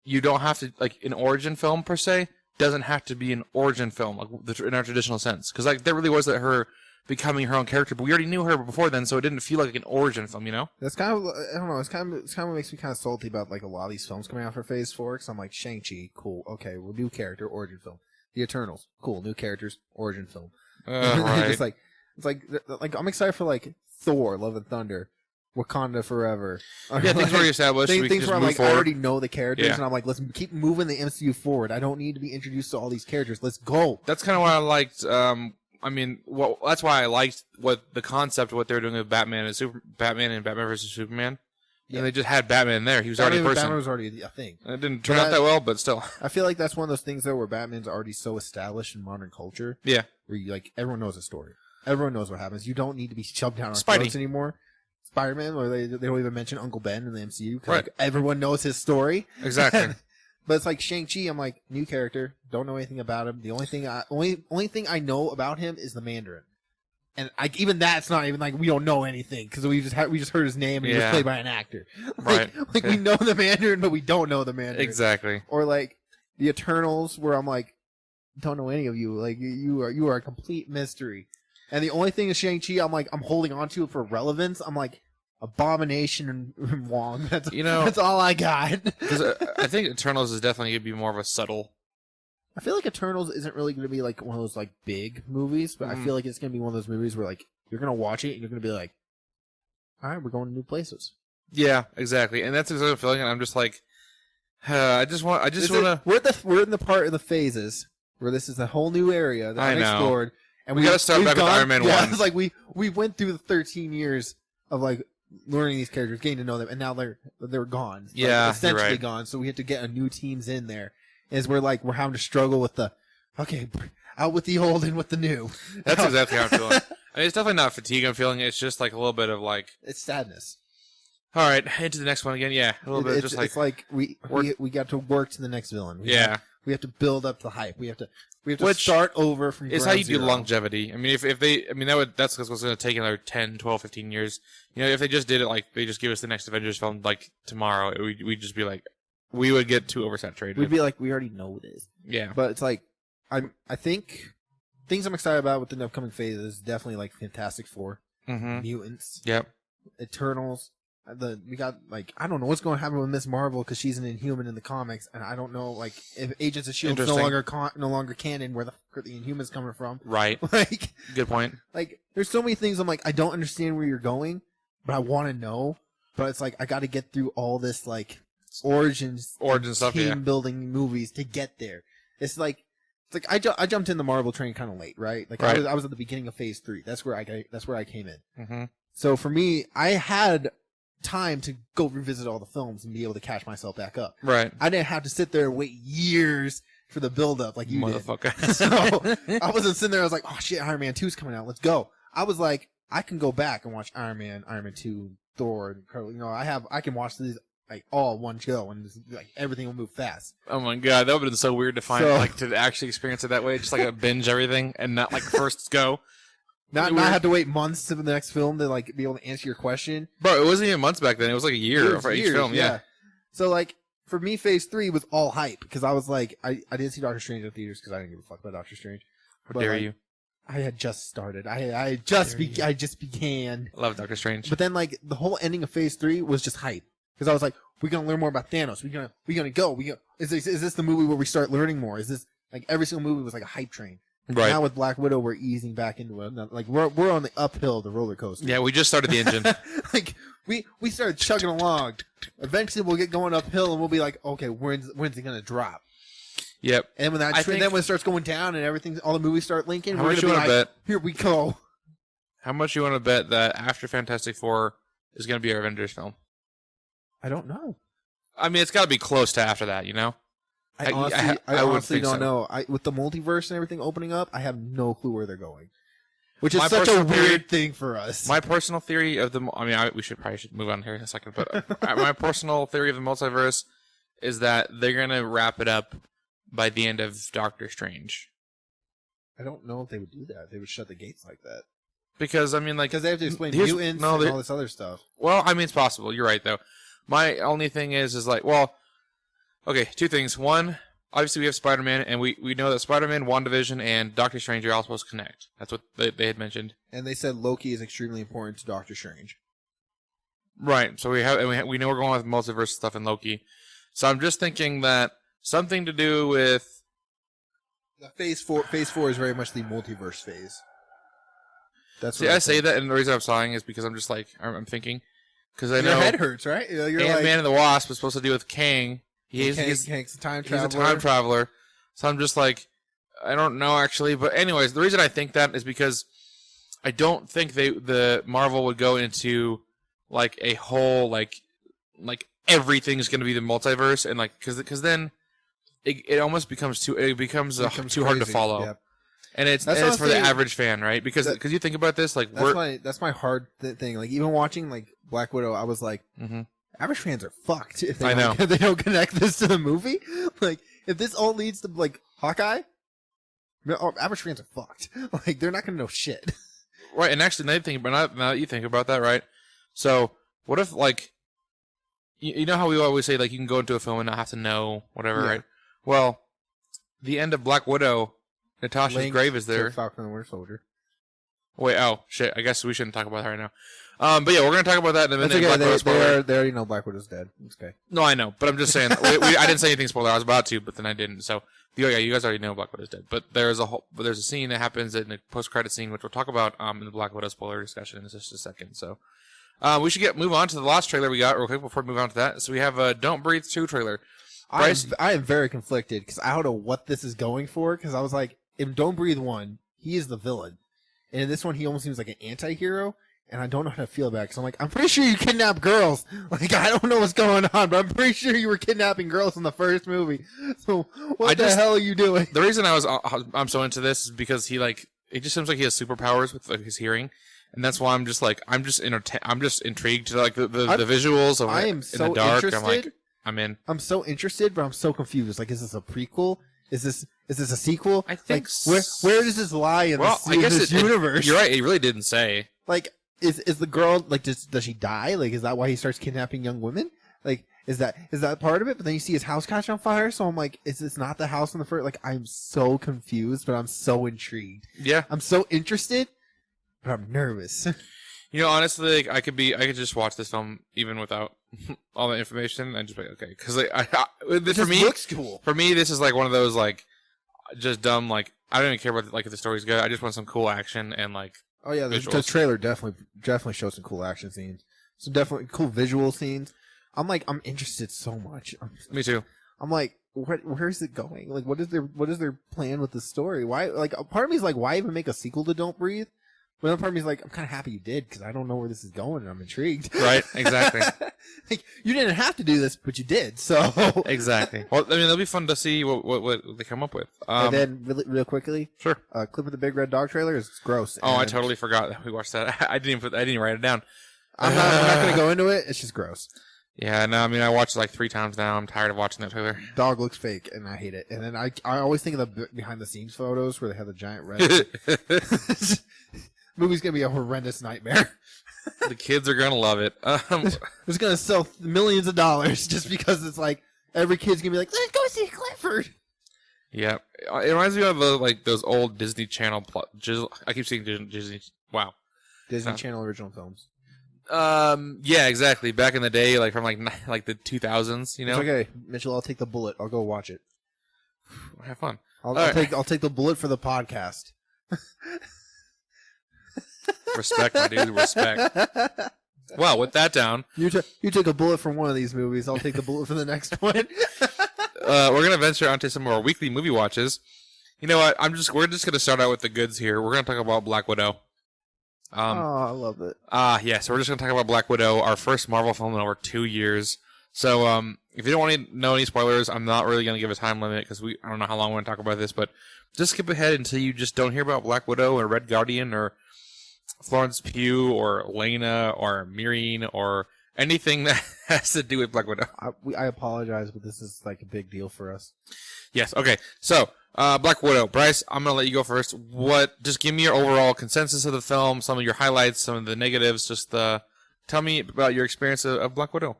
Speaker 1: you don't have to like an origin film per se. Doesn't have to be an origin film like in our traditional sense, because like there really was that her becoming her own character, but we already knew her before then, so it didn't feel like an origin film, you know.
Speaker 2: That's kind of, I don't know. It's kind of what makes me kind of salty about like a lot of these films coming out for Phase 4. Because I'm like, Shang-Chi, cool, okay, well, new character, origin film. The Eternals, cool, new characters, origin film.
Speaker 1: Right.
Speaker 2: Just like it's like I'm excited for like Thor, Love and Thunder. Wakanda Forever.
Speaker 1: Yeah, things already established.
Speaker 2: Things where I'm like, I already know the characters,
Speaker 1: yeah.
Speaker 2: And I'm like, let's keep moving the MCU forward. I don't need to be introduced to all these characters. Let's go.
Speaker 1: That's kind of why I liked. I mean, well, that's why I liked what the concept of what they were doing with Batman and Batman vs Superman, And they just had Batman in there. He was already a person.
Speaker 2: Batman was already a thing.
Speaker 1: It didn't turn out that well, but still.
Speaker 2: I feel like that's one of those things though where Batman's already so established in modern culture.
Speaker 1: Yeah.
Speaker 2: Where you like everyone knows the story. Everyone knows what happens. You don't need to be shoved down our
Speaker 1: Spidey.
Speaker 2: throats anymore. Spider-Man, or they don't even mention Uncle Ben in the MCU because
Speaker 1: Right.
Speaker 2: like, everyone knows his story.
Speaker 1: Exactly.
Speaker 2: But it's like Shang-Chi. I'm like new character. Don't know anything about him. The only thing I know about him is the Mandarin. And even that's not even like we don't know anything because we just heard his name and he was played by an actor.
Speaker 1: Right.
Speaker 2: Like we know the Mandarin, but we don't know the Mandarin.
Speaker 1: Exactly.
Speaker 2: Or like the Eternals, where I'm like, don't know any of you. Like you are a complete mystery. And the only thing is Shang-Chi. I'm holding on to it for relevance. I'm like Abomination and Wong. That's all I got.
Speaker 1: Because I think Eternals is definitely going to be more of a subtle.
Speaker 2: I feel like Eternals isn't really going to be like one of those like big movies, but I feel like it's going to be one of those movies where like you're going to watch it and you're going to be like, all right, we're going to new places.
Speaker 1: Yeah, exactly. And that's exactly what I'm feeling. And I'm just like, I just want to.
Speaker 2: We're in the part of the phases where this is a whole new area that I've explored, and
Speaker 1: we got to start back with Iron Man 1.
Speaker 2: It's like we went through the 13 years of like learning these characters, getting to know them, and now they're gone.
Speaker 1: Yeah,
Speaker 2: like, essentially
Speaker 1: you're right.
Speaker 2: gone. So we have to get a new teams in there. Is we're having to struggle with out with the old and with the new.
Speaker 1: That's exactly how I'm feeling. I mean, it's definitely not fatigue I'm feeling. It's just like a little bit of like
Speaker 2: it's sadness.
Speaker 1: All right, into the next one again. Yeah, a little bit. Just like
Speaker 2: it's like we got to work to the next villain. We have to build up the hype. We have to start over from.
Speaker 1: It's how you do longevity. I mean, that's what's going to take another 10, 12, 15 years. You know, if they just did it like they just give us the next Avengers film like tomorrow, we'd just be like, we would get too oversaturated.
Speaker 2: We'd be like, we already know this.
Speaker 1: Yeah,
Speaker 2: but it's like I think things I'm excited about with the upcoming phases is definitely like Fantastic Four, Mutants, Eternals. We got like I don't know what's going to happen with Miss Marvel because she's an Inhuman in the comics, and I don't know like if Agents of Shield is no longer canon, where the Inhumans coming from.
Speaker 1: Right.
Speaker 2: Like
Speaker 1: good point.
Speaker 2: Like there's so many things I'm like I don't understand where you're going, but I want to know. But it's like I got to get through all this like origin stuff, team building movies to get there. It's like I jumped in the Marvel train kind of late, right? Like I was at the beginning of Phase 3. That's where I came in. Mm-hmm. So for me, I had time to go revisit all the films and be able to catch myself back up.
Speaker 1: Right.
Speaker 2: I didn't have to sit there and wait years for the build up like you
Speaker 1: motherfucker.
Speaker 2: Did. So I wasn't sitting there. I was like, oh shit, Iron Man 2's coming out. Let's go. I was like, I can go back and watch Iron Man 2, Thor, and you know, I can watch these like all one go and like everything will move fast.
Speaker 1: Oh my god, that would have been so weird to find like to actually experience it that way, just like a binge everything and not like first go.
Speaker 2: Not have to wait months to the next film to like be able to answer your question.
Speaker 1: Bro, it wasn't even months back then. It was like a year for each film. Yeah.
Speaker 2: So like for me, Phase 3 was all hype because I was like, I didn't see Doctor Strange in theaters because I didn't give a fuck about Doctor Strange.
Speaker 1: How dare you?
Speaker 2: I had just started. I just began.
Speaker 1: I love Doctor Strange.
Speaker 2: But then like the whole ending of Phase 3 was just hype because I was like, we're gonna learn more about Thanos. We're gonna go. Is this the movie where we start learning more? Is this like every single movie was like a hype train?
Speaker 1: Right.
Speaker 2: Now with Black Widow, we're easing back into it. Like we're on the uphill of the roller coaster.
Speaker 1: Yeah, we just started the engine.
Speaker 2: Like we started chugging along. Eventually, we'll get going uphill, and we'll be like, okay, when's it gonna drop?
Speaker 1: Yep.
Speaker 2: And when then when it starts going down and everything, all the movies start linking.
Speaker 1: How much you want to bet?
Speaker 2: Here we go.
Speaker 1: How much you want to bet that after Fantastic Four is going to be our Avengers film?
Speaker 2: I don't know.
Speaker 1: I mean, it's got to be close to after that, you know.
Speaker 2: I honestly don't know. With the multiverse and everything opening up, I have no clue where they're going. Which is such a weird thing for us.
Speaker 1: My personal theory of the... I mean, we should move on here in a second. But my personal theory of the multiverse is that they're going to wrap it up by the end of Doctor Strange.
Speaker 2: I don't know if they would do that. They would shut the gates like that.
Speaker 1: Because, I mean, like...
Speaker 2: Because they have to explain mutants and all this other stuff.
Speaker 1: Well, I mean, it's possible. You're right, though. My only thing is like, well... Okay, two things. One, obviously we have Spider-Man, and we know that Spider-Man, WandaVision, and Doctor Strange are all supposed to connect. That's what they had mentioned.
Speaker 2: And they said Loki is extremely important to Doctor Strange.
Speaker 1: Right. So we know we're going with multiverse stuff in Loki. So I'm just thinking that something to do with
Speaker 2: the Phase 4 is very much the multiverse phase. That's what
Speaker 1: I say that, and the reason I'm sighing is because I'm just like I'm thinking because I know
Speaker 2: your head hurts, right? You're
Speaker 1: Ant-Man and the Wasp is supposed to do with Kang. He's
Speaker 2: a time traveler.
Speaker 1: He's a time traveler. So I'm just like, I don't know actually. But anyways, the reason I think that is because I don't think the Marvel would go into like a whole like like everything's going to be the multiverse, and like because then it almost becomes too too hard to follow.
Speaker 2: Yeah.
Speaker 1: And it's for the average fan, right? Because you think about this, like
Speaker 2: that's my hard thing. Like even watching like Black Widow, I was like, average fans are fucked if they if they don't connect this to the movie. Like if this all leads to like Hawkeye, average fans are fucked. Like they're not gonna know shit.
Speaker 1: Right, and actually, now that you think about that, right? So what if like you know how we always say like you can go into a film and not have to know whatever, right? Well, the end of Black Widow. Natasha's grave is there.
Speaker 2: Falcon and Winter Soldier.
Speaker 1: Wait, oh shit! I guess we shouldn't talk about that right now. But yeah, we're gonna talk about that in a minute.
Speaker 2: That's okay. They already know Black Widow's dead. It's okay.
Speaker 1: No, I know, but I'm just saying. I didn't say anything spoiler. I was about to, but then I didn't. So you guys already know Black Widow's dead. But there's a scene that happens in the post-credit scene, which we'll talk about in the Black Widow spoiler discussion in just a second. So we should move on to the last trailer we got real quick before we move on to that. So we have a Don't Breathe 2 trailer. Bryce,
Speaker 2: I am very conflicted because I don't know what this is going for. Because I was like. In Don't Breathe 1, he is the villain. And in this one, he almost seems like an anti-hero. And I don't know how to feel about it. Because I'm like, I'm pretty sure you kidnapped girls. Like, I don't know what's going on, but I'm pretty sure you were kidnapping girls in the first movie. So, what the hell are you doing?
Speaker 1: The reason I'm so into this is because it just seems like he has superpowers with like, his hearing. And that's why I'm just intrigued to like the visuals of
Speaker 2: I am so in the dark.
Speaker 1: Interested. I'm in.
Speaker 2: I'm so interested, but I'm so confused. Like, is this a prequel? Is this a sequel?
Speaker 1: I think
Speaker 2: where does this lie in this universe?
Speaker 1: You're right. He really didn't say.
Speaker 2: Like, is the girl like does she die? Like, is that why he starts kidnapping young women? Like, is that part of it? But then you see his house catch on fire. So I'm like, is this not the house in the first? Like, I'm so confused, but I'm so intrigued.
Speaker 1: Yeah,
Speaker 2: I'm so interested, but I'm nervous.
Speaker 1: You know, honestly, like, I could just watch this film even without all the information and just be okay. Because for me,
Speaker 2: looks cool.
Speaker 1: For me, this is like one of those like just dumb like I don't even care about like if the story's good. I just want some cool action and like.
Speaker 2: Oh yeah, the trailer definitely shows some cool action scenes, some definitely cool visual scenes. I'm interested so much.
Speaker 1: Me too.
Speaker 2: I'm like, where is it going? Like, what is their plan with the story? Why? Like, a part of me is like, why even make a sequel to Don't Breathe? But another part of me is like, I'm kind of happy you did because I don't know where this is going and I'm intrigued.
Speaker 1: Right, exactly.
Speaker 2: Like, you didn't have to do this, but you did. So
Speaker 1: exactly. Well, I mean, it'll be fun to see what they come up with.
Speaker 2: And then, real quickly,
Speaker 1: sure.
Speaker 2: Clip of the Big Red Dog trailer is gross.
Speaker 1: Oh, I totally forgot that we watched that. I didn't write it down.
Speaker 2: I'm not going to go into it. It's just gross.
Speaker 1: Yeah, no, I mean, I watched it like 3 times now. I'm tired of watching that trailer.
Speaker 2: Dog looks fake, and I hate it. And then I always think of the behind-the-scenes photos where they have the giant red. Movie's gonna be a horrendous nightmare.
Speaker 1: The kids are gonna love it.
Speaker 2: It's gonna sell millions of dollars just because it's like every kid's gonna be like, "Let's go see Clifford."
Speaker 1: Yeah, it reminds me of those old Disney Channel. I keep saying Disney. Wow,
Speaker 2: Disney Channel original films.
Speaker 1: Yeah, exactly. Back in the day, like from like the 2000s. You know.
Speaker 2: It's okay, Mytchel. I'll take the bullet. I'll go watch it.
Speaker 1: Have fun.
Speaker 2: I'll take the bullet for the podcast.
Speaker 1: Respect, my dude. Respect. Well, with that down,
Speaker 2: you take a bullet from one of these movies. I'll take the bullet for the next one.
Speaker 1: We're gonna venture onto some more weekly movie watches. You know what? We're just gonna start out with the goods here. We're gonna talk about Black Widow.
Speaker 2: I love it.
Speaker 1: Yeah. So we're just gonna talk about Black Widow, our first Marvel film in over 2 years. So, if you don't want to know any spoilers, I'm not really gonna give a time limit because I don't know how long we're gonna talk about this, but just skip ahead until you just don't hear about Black Widow or Red Guardian or Florence Pugh or Lena or Myrine or anything that has to do with Black Widow.
Speaker 2: I apologize, but this is like a big deal for us.
Speaker 1: Yes. Okay. So, Black Widow. Bryce, I'm going to let you go first. Just give me your overall consensus of the film, some of your highlights, some of the negatives. Just tell me about your experience of Black Widow.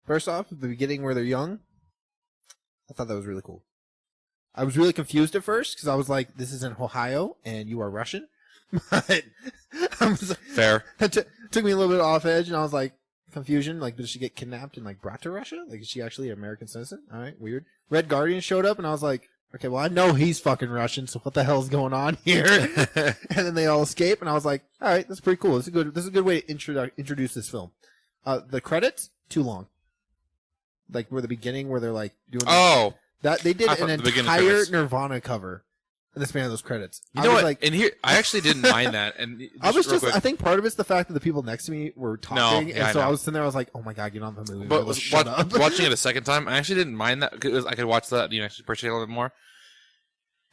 Speaker 2: First off, at the beginning where they're young, I thought that was really cool. I was really confused at first because I was like, this is in Ohio and you are Russian. But
Speaker 1: fair.
Speaker 2: It took me a little bit off edge, and I was like, confusion. Like, did she get kidnapped and like brought to Russia? Like, is she actually an American citizen? All right, weird. Red Guardian showed up, and I was like, okay, well, I know he's fucking Russian, so what the hell's going on here? And then they all escape, and I was like, all right, that's pretty cool. This is a good way to introduce this film. The credits too long. Like, where the beginning where they're like doing.
Speaker 1: Oh.
Speaker 2: That they did an entire Nirvana cover. in the span of those credits.
Speaker 1: You know what?
Speaker 2: Like,
Speaker 1: and here, I actually didn't mind that. And
Speaker 2: I was
Speaker 1: real quick,
Speaker 2: I think part of it's the fact that the people next to me were talking,
Speaker 1: yeah,
Speaker 2: and so
Speaker 1: I
Speaker 2: I
Speaker 1: know.
Speaker 2: was sitting there. I was like, "Oh my god, get on the movie!"
Speaker 1: but
Speaker 2: Shut up.
Speaker 1: watching it a second time, I actually didn't mind that because I could watch that. You know, actually appreciate it a little bit more.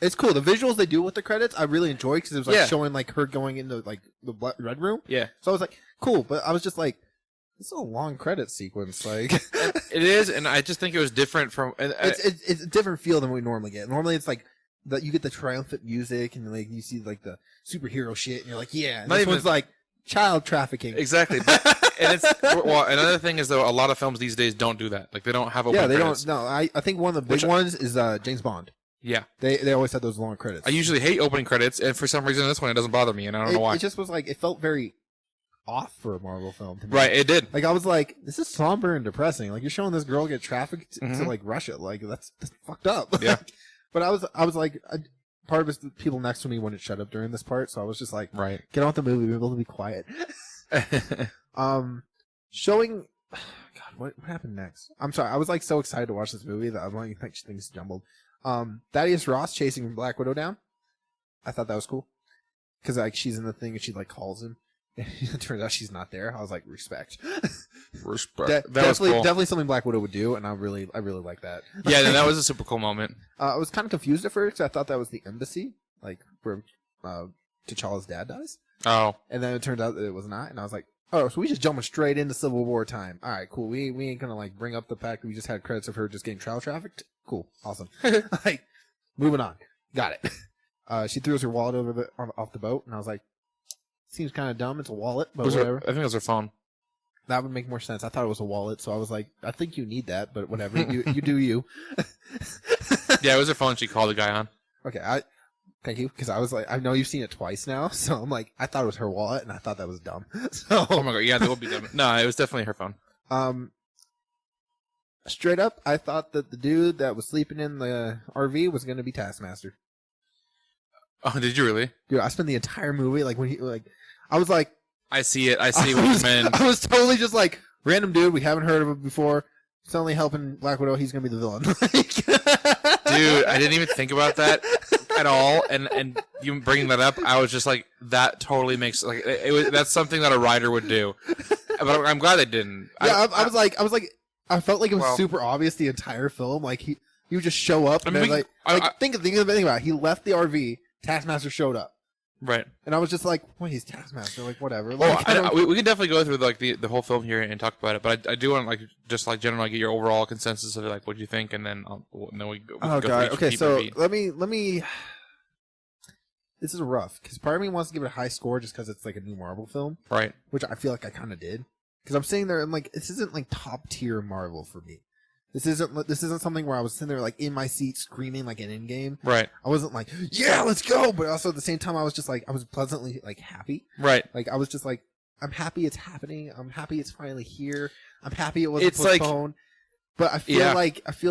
Speaker 2: It's cool. The visuals they do with the credits, I really enjoy because it was like
Speaker 1: Yeah.
Speaker 2: showing like her going into like the red room.
Speaker 1: Yeah,
Speaker 2: So I was like, cool. But I was just like, this is a long credit sequence. Like,
Speaker 1: it is, and I just think it was different from.
Speaker 2: it's a different feel than we normally get. Normally, it's like that you get the triumphant music and like you see like the superhero shit, and you're like, yeah. And
Speaker 1: Not
Speaker 2: this
Speaker 1: even-
Speaker 2: one's like child trafficking.
Speaker 1: Exactly. And it's another thing is though a lot of films these days don't do that. Like they don't have open
Speaker 2: Yeah, they
Speaker 1: credits.
Speaker 2: don't. No, I think one of the big ones is James Bond.
Speaker 1: Yeah.
Speaker 2: They always had those long credits.
Speaker 1: I usually hate opening credits, and for some reason this one it doesn't bother me, and I don't know why.
Speaker 2: It just was like it felt very off for a Marvel film to me.
Speaker 1: Right, it did.
Speaker 2: Like I was like, this is somber and depressing. Like you're showing this girl get trafficked to
Speaker 1: Mhm.
Speaker 2: like Russia. Like that's fucked up.
Speaker 1: Yeah.
Speaker 2: But I was like, part of it's the people next to me wouldn't shut up during this part, so I was just like,
Speaker 1: Right.
Speaker 2: get on with the movie. We're able to be quiet. Showing. God, what happened next? I'm sorry. I was like so excited to watch this movie that I'm like things jumbled. Thaddeus Ross chasing Black Widow down. I thought that was cool because like she's in the thing and she like calls him. It turns out she's not there. I was like, respect.
Speaker 1: Respect. That was
Speaker 2: definitely,
Speaker 1: cool.
Speaker 2: definitely something Black Widow would do, and I really like that.
Speaker 1: Yeah, no, that was a super cool moment.
Speaker 2: I was kind of confused at first. 'Cause I thought that was the embassy, like where T'Challa's dad dies,
Speaker 1: Oh,
Speaker 2: and then it turned out that it was not. And I was like, oh, so we just jumping straight into Civil War time. All right, cool. We ain't gonna like bring up the fact that we just had credits of her just getting child trafficked. Cool, awesome. Like, moving on. Got it. She throws her wallet over off the boat, and I was like, seems kind of dumb. It's a wallet, but whatever.
Speaker 1: I think it was her phone.
Speaker 2: That would make more sense. I thought it was a wallet, so I was like, I think you need that, but whatever. You do you.
Speaker 1: Yeah, it was her phone. She called the guy on.
Speaker 2: Okay, thank you, because I was like, I know you've seen it twice now, so I'm like, I thought it was her wallet, and I thought that was dumb. So,
Speaker 1: Oh my god, yeah, that would be dumb. No, it was definitely her phone.
Speaker 2: Straight up, I thought that the dude that was sleeping in the RV was going to be Taskmaster.
Speaker 1: Oh, did you really?
Speaker 2: Dude, I spent the entire movie, like, when he, like, I was like,
Speaker 1: I see it. I see what you meant.
Speaker 2: I was totally just like, random dude, we haven't heard of him before, suddenly helping Black Widow, he's going to be the villain.
Speaker 1: Dude, I didn't even think about that at all, and you bringing that up, I was just like, that totally makes like that's something that a writer would do. But I'm glad they didn't.
Speaker 2: Yeah, I was like, I felt like it was
Speaker 1: Well-
Speaker 2: super obvious the entire film. Like he would just show up and
Speaker 1: I mean,
Speaker 2: then think about it. He left the RV. Taskmaster showed up,
Speaker 1: right.
Speaker 2: and I was just like, "Well, he's Taskmaster. Like whatever."
Speaker 1: Well,
Speaker 2: Like,
Speaker 1: we can definitely go through like the whole film here and talk about it, but I do want to like just like generally get your overall consensus of like what you think, and then we go.
Speaker 2: oh
Speaker 1: go
Speaker 2: god.
Speaker 1: through
Speaker 2: Okay,
Speaker 1: each
Speaker 2: so
Speaker 1: beat.
Speaker 2: let me. This is rough because part of me wants to give it a high score just because it's like a new Marvel film,
Speaker 1: Right.
Speaker 2: which I feel like I kind of did. Because I'm sitting there and like this isn't like top tier Marvel for me. This isn't something where I was sitting there like in my seat screaming like an Endgame.
Speaker 1: Right.
Speaker 2: I wasn't like, yeah, let's go, but also at the same time I was just like I was pleasantly like happy.
Speaker 1: Right.
Speaker 2: Like I was just like, I'm happy it's happening. I'm happy it's finally here. I'm happy it wasn't
Speaker 1: It's like-
Speaker 2: postponed. But I feel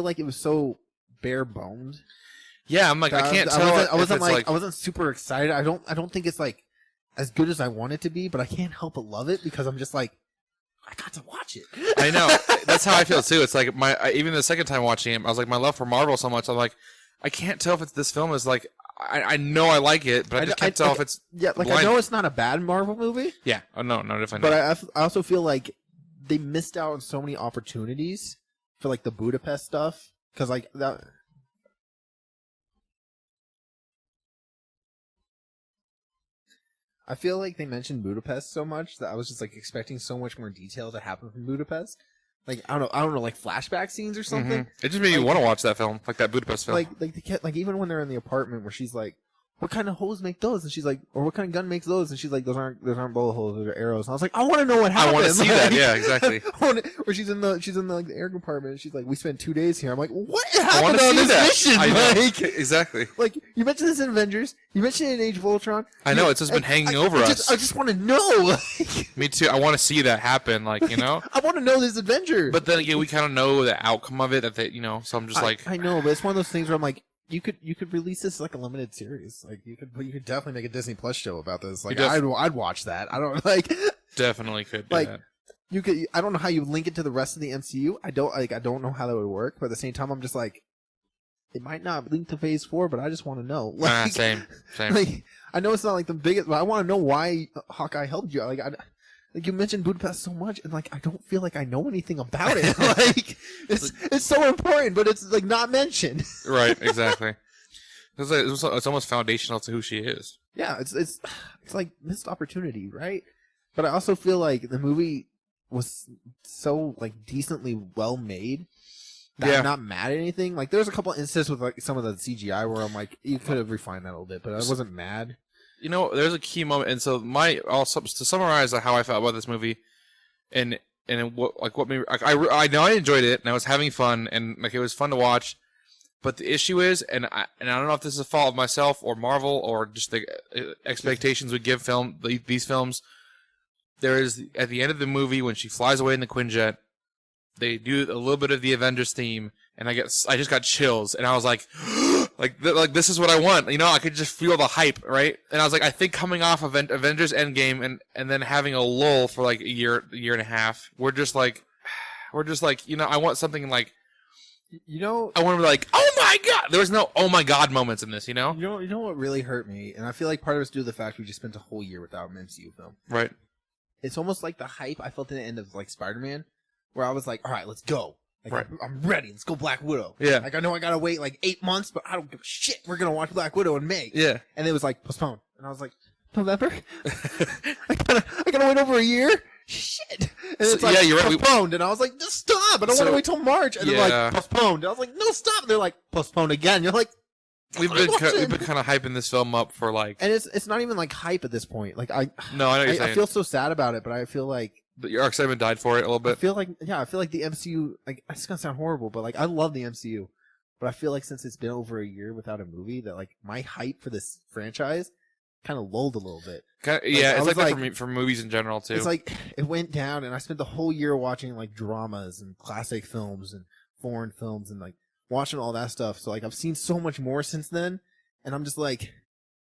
Speaker 2: like it was so bare boned.
Speaker 1: Yeah, I'm like I can't tell.
Speaker 2: I wasn't
Speaker 1: if it's
Speaker 2: like I wasn't super excited. I don't think it's like as good as I want it to be, but I can't help but love it because I'm just like I got to watch it.
Speaker 1: I know. That's how I feel too. It's like even the second time watching it, I was like, my love for Marvel so much. I'm like, I can't tell if it's this film is like. I know I like it, but I just can't tell if it's.
Speaker 2: Yeah, like
Speaker 1: blind.
Speaker 2: I know it's not a bad Marvel movie.
Speaker 1: Yeah. Oh no, definitely
Speaker 2: But
Speaker 1: not.
Speaker 2: I also feel like they missed out on so many opportunities for like the Budapest stuff because like that. I feel like they mentioned Budapest so much that I was just like expecting so much more detail to happen from Budapest. Like I don't know, like flashback scenes or something.
Speaker 1: It just made me
Speaker 2: like-
Speaker 1: want to watch that film, like that Budapest film.
Speaker 2: Like they kept, like even when they're in the apartment where she's like, "What kind of holes make those?" and she's like, "Or what kind of gun makes those?" and she's like, "Those aren't bullet holes, those are arrows." And I was like, "I want to know what happened."
Speaker 1: I want to see that. Yeah, exactly.
Speaker 2: Where she's in the like the air compartment and she's like, "We spent 2 days here." I'm like, "What
Speaker 1: I want
Speaker 2: happened
Speaker 1: to
Speaker 2: on
Speaker 1: see
Speaker 2: this
Speaker 1: that.
Speaker 2: mission?"
Speaker 1: I know.
Speaker 2: Like,
Speaker 1: Exactly.
Speaker 2: like you mentioned this in Avengers, you mentioned it in Age of Ultron.
Speaker 1: I know, it's just been hanging over us.
Speaker 2: I just want to know.
Speaker 1: Me too. I want to see that happen. Like you know.
Speaker 2: I want to know this adventure.
Speaker 1: But then again, we kind of know the outcome of it. That they, so I'm just like,
Speaker 2: I know, but it's one of those things where I'm like, you could release this as like a limited series. Like you could definitely make a Disney Plus show about this. Like I'd watch that. I don't like
Speaker 1: definitely could do
Speaker 2: like
Speaker 1: that.
Speaker 2: you could. I don't know how you link it to the rest of the MCU. I don't know how that would work. But at the same time, I'm just like, it might not link to Phase 4, but I just want to know.
Speaker 1: Same.
Speaker 2: Like, I know it's not like the biggest, but I want to know why Hawkeye helped you. Like you mentioned Budapest so much, and like I don't feel like I know anything about it. Like it's so important, but it's like not mentioned.
Speaker 1: Right, exactly. It's almost foundational to who she is.
Speaker 2: Yeah, it's like missed opportunity, right? But I also feel like the movie was so like decently well made that I'm not mad at anything. Like there's a couple instances with like some of the CGI where I'm like, you could have refined that a little bit, but I wasn't mad. You know,
Speaker 1: there's a key moment, and so to summarize how I felt about this movie, and what made I know I enjoyed it and I was having fun and like it was fun to watch, but the issue is, and I don't know if this is a fault of myself or Marvel or just the expectations we give these films. There is at the end of the movie when she flies away in the Quinjet, they do a little bit of the Avengers theme, and I just got chills, and I was like. Like this is what I want, you know. I could just feel the hype, right? And I was like, I think coming off of Avengers Endgame and then having a lull for like a year and a half, we're just like, you know, I want something like,
Speaker 2: you know,
Speaker 1: I want to be like, oh my god. There was no oh my god moments in this, you know.
Speaker 2: You know what really hurt me, and I feel like part of it's due to the fact we just spent a whole year without an MCU film.
Speaker 1: Right.
Speaker 2: It's almost like the hype I felt at the end of like Spider-Man, where I was like, all right, let's go. Like,
Speaker 1: right.
Speaker 2: I'm ready. Let's go Black Widow.
Speaker 1: Yeah.
Speaker 2: Like, I know I gotta wait like 8 months, but I don't give a shit. We're gonna watch Black Widow in May.
Speaker 1: Yeah.
Speaker 2: And it was like postponed. And I was like, November? I gotta wait over a year? Shit. And it's like
Speaker 1: you're right.
Speaker 2: Postponed. And I was like, just stop. I don't want to wait till March. And they're like, postponed. And I was like, no, stop. And they're like, postponed again. You're like,
Speaker 1: we've been kind of hyping this film up for like,
Speaker 2: and it's not even like hype at this point. Like I
Speaker 1: know what you're saying.
Speaker 2: I feel so sad about it, but I feel like
Speaker 1: your excitement died for it a little bit.
Speaker 2: I feel like the MCU, like, it's gonna sound horrible, but like I love the MCU, but I feel like since it's been over a year without a movie, that like my hype for this franchise kind of lulled a little bit.
Speaker 1: Yeah, it's like that for movies in general too.
Speaker 2: It's like it went down, and I spent the whole year watching like dramas and classic films and foreign films and like watching all that stuff. So like I've seen so much more since then, and I'm just like,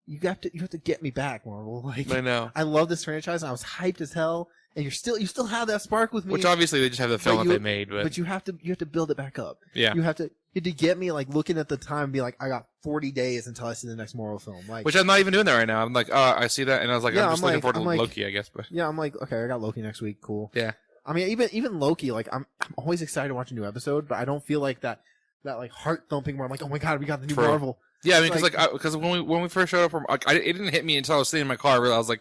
Speaker 2: you have to get me back, Marvel. Like
Speaker 1: I know.
Speaker 2: I love this franchise, and I was hyped as hell. And you still have that spark with me.
Speaker 1: Which obviously they just have the film that they made, but
Speaker 2: you have to build it back up.
Speaker 1: Yeah.
Speaker 2: You have to get me like looking at the time and be like, I got 40 days until I see the next Marvel film. Like,
Speaker 1: which I'm not even doing that right now. I'm like, oh, I see that, and I was like,
Speaker 2: yeah,
Speaker 1: I'm just looking forward to Loki, I guess. But
Speaker 2: yeah, I'm like, okay, I got Loki next week, cool.
Speaker 1: Yeah.
Speaker 2: I mean, even Loki, like I'm always excited to watch a new episode, but I don't feel like that like heart thumping where I'm like, oh my god, we got the new Marvel.
Speaker 1: Yeah, I mean, because when we first showed up from, it didn't hit me until I was sitting in my car. I was like,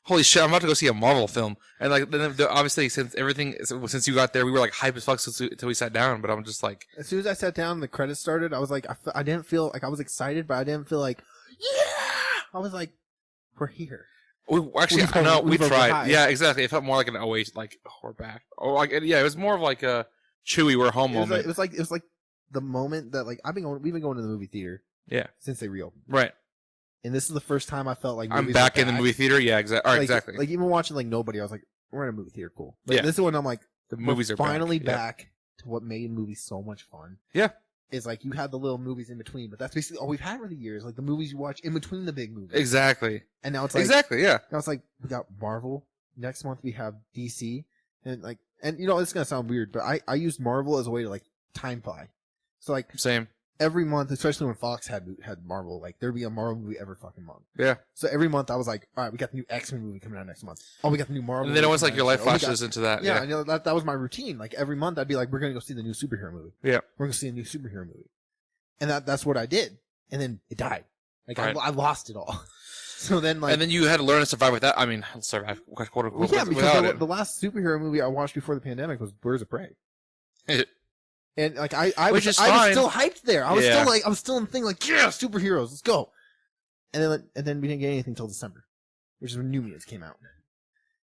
Speaker 1: holy shit, I'm about to go see a Marvel film. And like, then obviously since you got there, we were like hype as fuck until we sat down. But I'm just like,
Speaker 2: as soon as I sat down, and the credits started. I was like, I didn't feel like I was excited, but I didn't feel like, yeah. I was like, we're here.
Speaker 1: We tried. Yeah, exactly. It felt more like an oasis, like, oh, we're back. Or like, yeah, it was more of like a Chewie, we're home moment.
Speaker 2: It was like the moment that like we've been going to the movie theater.
Speaker 1: Yeah.
Speaker 2: Since they reopened.
Speaker 1: Right.
Speaker 2: And this is the first time I felt like
Speaker 1: I'm back in the movie theater. Yeah, exactly. Exactly.
Speaker 2: Like even watching like Nobody, I was like, we're in a movie theater, cool. But yeah. This one, I'm like,
Speaker 1: the movies are
Speaker 2: finally back to what made movies so much fun.
Speaker 1: Yeah.
Speaker 2: Is like you had the little movies in between, but that's basically all we've had for the years. Like the movies you watch in between the big movies.
Speaker 1: Exactly.
Speaker 2: And now it's like
Speaker 1: exactly, yeah.
Speaker 2: Now it's like we got Marvel. Next month we have DC, and you know it's gonna sound weird, but I used Marvel as a way to like time buy. So like
Speaker 1: same.
Speaker 2: Every month, especially when Fox had Marvel, like there'd be a Marvel movie every fucking month.
Speaker 1: Yeah.
Speaker 2: So every month I was like, all right, we got the new X-Men movie coming out next month. Oh, we got the new Marvel.
Speaker 1: And then it was like your life flashes into that.
Speaker 2: Yeah, I know that was my routine. Like every month I'd be like, we're gonna go see the new superhero movie.
Speaker 1: Yeah.
Speaker 2: We're gonna see a new superhero movie, and that's what I did. And then it died. Like
Speaker 1: right.
Speaker 2: I lost it all. So then like,
Speaker 1: and then you had to learn to survive with that. I mean, survive.
Speaker 2: Yeah, because the last superhero movie I watched before the pandemic was Birds of Prey. And like I was still hyped there. I was still in the thing like, yeah, superheroes, let's go. And then we didn't get anything until December, which is when New Mutants came out.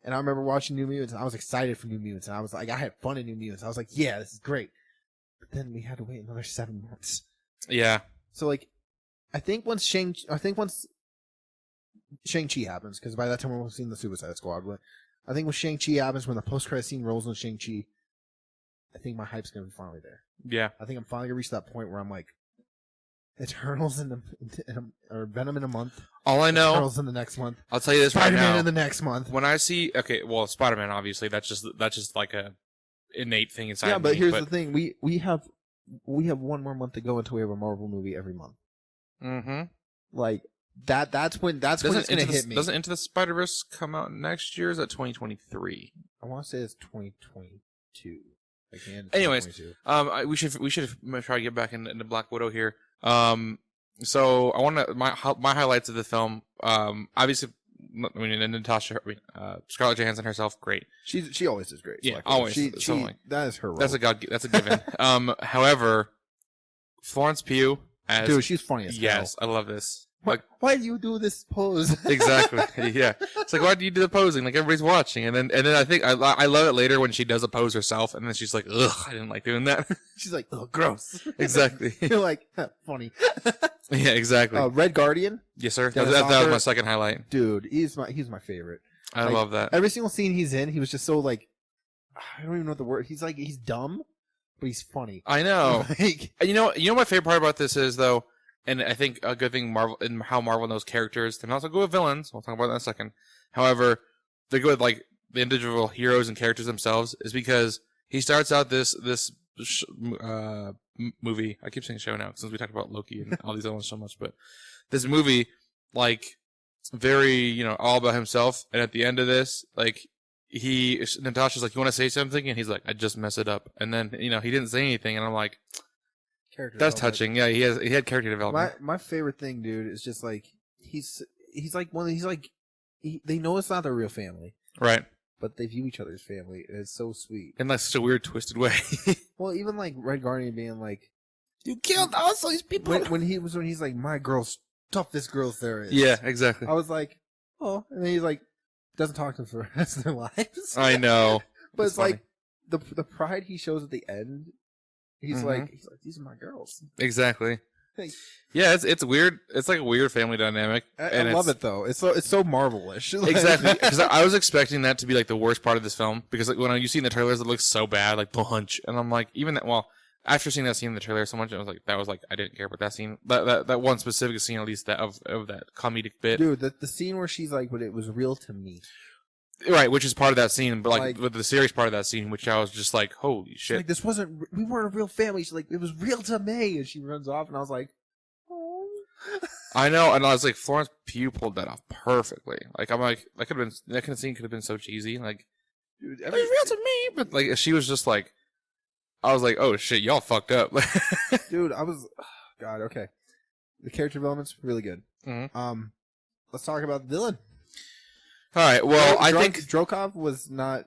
Speaker 2: And I remember watching New Mutants, and I was excited for New Mutants, and I was like, I had fun in New Mutants. I was like, yeah, this is great. But then we had to wait another 7 months.
Speaker 1: Yeah.
Speaker 2: So like, I think once Shang-Chi happens, because by that time we'll have seen the Suicide Squad. But I think when Shang-Chi happens, when the post-credit scene rolls on Shang-Chi, I think my hype's gonna be finally there.
Speaker 1: Yeah.
Speaker 2: I think I'm finally gonna reach that point where I'm like, Eternals or Venom in a month.
Speaker 1: All I know,
Speaker 2: Eternals in the next month.
Speaker 1: I'll tell you this right now.
Speaker 2: Spider-Man in the next month.
Speaker 1: When I see, Spider-Man, obviously that's just like a innate thing inside.
Speaker 2: Yeah, but
Speaker 1: me,
Speaker 2: here's the thing: we have we have one more month to go until we have a Marvel movie every month.
Speaker 1: Mm-hmm.
Speaker 2: Like that's when it's gonna hit me.
Speaker 1: Doesn't Into the Spider-Verse come out next year? Or is that 2023?
Speaker 2: I want to say it's 2022.
Speaker 1: Anyways, we should try to get back into Black Widow here. So I want to my highlights of the film. Obviously, I mean, Natasha, Scarlett Johansson herself, great.
Speaker 2: She always is great.
Speaker 1: Yeah, always.
Speaker 2: That is her role.
Speaker 1: That's a given. However, Florence Pugh as
Speaker 2: dude, she's funny as hell.
Speaker 1: Yes, I love this. Like,
Speaker 2: why do you do this pose?
Speaker 1: Exactly. Yeah. It's like, why do you do the posing? Like, everybody's watching. And then I think I love it later when she does a pose herself, and then she's like, ugh, I didn't like doing that.
Speaker 2: She's like, ugh, gross.
Speaker 1: Exactly.
Speaker 2: You're like, funny.
Speaker 1: Yeah, exactly.
Speaker 2: Red Guardian.
Speaker 1: Yes, sir. That was my second highlight.
Speaker 2: Dude, he's my favorite.
Speaker 1: I love that.
Speaker 2: Every single scene he's in, he was just so like, I don't even know what the word. He's like, he's dumb, but he's funny.
Speaker 1: I know.
Speaker 2: Like,
Speaker 1: you know my favorite part about this is, though, and I think a good thing how Marvel knows characters, they're not so good with villains. We'll talk about that in a second. However, they're good with like the individual heroes and characters themselves, is because he starts out this movie. I keep saying show now since we talked about Loki and all these other ones so much, but this movie, like, very, all about himself. And at the end of this, like, Natasha's like, you want to say something? And he's like, I just mess it up. And then, he didn't say anything. And I'm like, that's touching. Yeah, he had character development.
Speaker 2: My favorite thing, dude, is just like, he's like they know it's not their real family.
Speaker 1: Right.
Speaker 2: But they view each other as family, and it's so sweet.
Speaker 1: In like such a weird, twisted way.
Speaker 2: Well, even like Red Guardian being like,
Speaker 1: you killed all these people.
Speaker 2: When he's like, my girl's toughest girls there is.
Speaker 1: Yeah, exactly.
Speaker 2: I was like, oh, and then he's like, doesn't talk to them for the rest of their lives.
Speaker 1: I know.
Speaker 2: But it's like the pride he shows at the end. He's like, these are my girls.
Speaker 1: Exactly. Yeah, it's weird. It's like a weird family dynamic.
Speaker 2: I love it though. It's so Marvel-ish.
Speaker 1: Exactly. Because I was expecting that to be like the worst part of this film, because like when you see in the trailers, it looks so bad, like punch, and I'm like, even that. Well, after seeing that scene in the trailer so much, I was like, I didn't care about that scene. That one specific scene, at least, that of that comedic bit.
Speaker 2: Dude, the scene where she's like, but it was real to me.
Speaker 1: Right, which is part of that scene, but like with the serious part of that scene, which I was just like, holy shit!
Speaker 2: Like, we weren't a real family. She's like, it was real to me, and she runs off, and I was like, oh.
Speaker 1: I know, and I was like, Florence Pugh pulled that off perfectly. Like, I'm like, that kind of scene could have been so cheesy. Like, dude, it was real to me, but like, she was just like, I was like, oh shit, y'all fucked up.
Speaker 2: Dude, God, okay. The character development's really good.
Speaker 1: Mm-hmm.
Speaker 2: Let's talk about the villain.
Speaker 1: All right. Well, I think
Speaker 2: Drokov was not.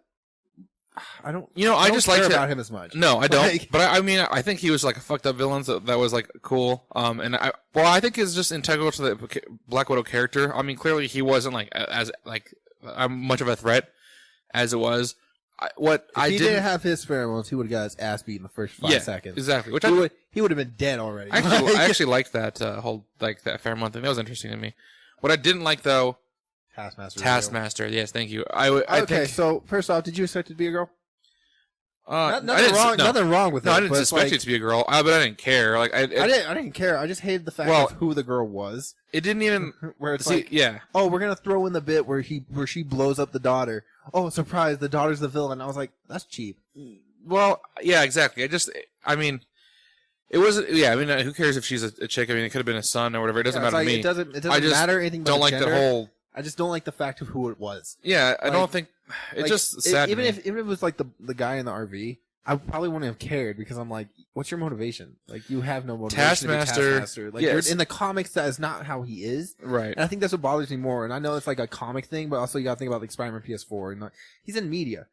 Speaker 2: I don't.
Speaker 1: I just
Speaker 2: care
Speaker 1: liked
Speaker 2: about him as much.
Speaker 1: No, I don't. But I mean, I think he was like a fucked up villain that was like cool. And I think it's just integral to the Black Widow character. I mean, clearly he wasn't like as like much of a threat as it was. If he didn't have his pheromones,
Speaker 2: he would have got his ass beat in the first 5 seconds.
Speaker 1: Exactly. Which
Speaker 2: he would have been dead already.
Speaker 1: I actually liked that whole that pheromone thing. That was interesting to me. What I didn't like though. Taskmaster. Yes, thank you.
Speaker 2: So first off, did you expect it to be a girl?
Speaker 1: Nothing
Speaker 2: wrong with it.
Speaker 1: No, I didn't suspect it to be a girl, but I didn't care. Like I
Speaker 2: didn't care. I just hated the fact of who the girl was.
Speaker 1: It didn't even
Speaker 2: where it's oh, we're gonna throw in the bit where she blows up the daughter. Oh, surprise! The daughter's the villain. I was like, that's cheap.
Speaker 1: Well, yeah, exactly. I mean, it wasn't. Yeah, I mean, who cares if she's a chick? I mean, it could have been a son or whatever. It doesn't matter to me.
Speaker 2: It doesn't matter anything. But
Speaker 1: don't like
Speaker 2: gender.
Speaker 1: the whole.
Speaker 2: I just don't like the fact of who it was.
Speaker 1: Yeah, I don't think it's just sad.
Speaker 2: Even if it was like the guy in the RV, I probably wouldn't have cared because I'm like, what's your motivation? Like, you have no motivation. Taskmaster. Like, in the comics, that is not how he is.
Speaker 1: Right.
Speaker 2: And I think that's what bothers me more. And I know it's like a comic thing, but also you got to think about like Spider-Man PS4 and he's in media.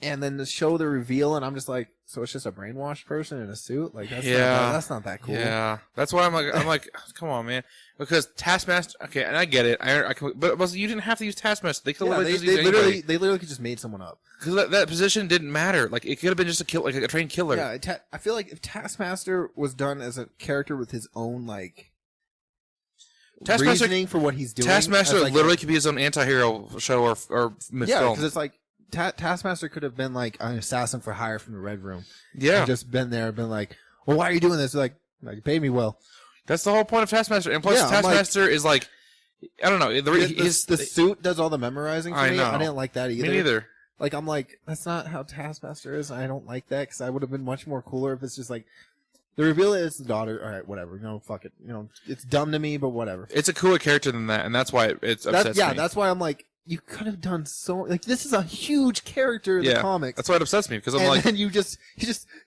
Speaker 2: And then to show the reveal, and I'm just like, so it's just a brainwashed person in a suit? Like, that's not that cool.
Speaker 1: Yeah, that's why I'm like, come on, man. Because Taskmaster, okay, and I get it. But you didn't have to use Taskmaster. They could
Speaker 2: they literally could just made someone up.
Speaker 1: Because that position didn't matter. Like, it could have been just a trained killer.
Speaker 2: Yeah, I feel like if Taskmaster was done as a character with his own like reasoning for what he's doing,
Speaker 1: Taskmaster literally could be his own anti-hero show or film.
Speaker 2: Because it's like. Taskmaster could have been like an assassin for hire from the Red Room.
Speaker 1: Yeah.
Speaker 2: And just been there and been like, well, why are you doing this? Like pay me well.
Speaker 1: That's the whole point of Taskmaster. And plus, Taskmaster is like, I don't know.
Speaker 2: The suit does all the memorizing for me.
Speaker 1: Know.
Speaker 2: I didn't like that either.
Speaker 1: Me neither.
Speaker 2: Like, I'm like, that's not how Taskmaster is. I don't like that because I would have been much more cooler if it's just like, The reveal is the daughter. All right, whatever. Fuck it. It's dumb to me, but whatever.
Speaker 1: It's a cooler character than that, and that's why it's upsets me.
Speaker 2: That's why I'm like, you could have done so. Like, this is a huge character in the comics.
Speaker 1: That's why it upsets me because I'm like,
Speaker 2: and you just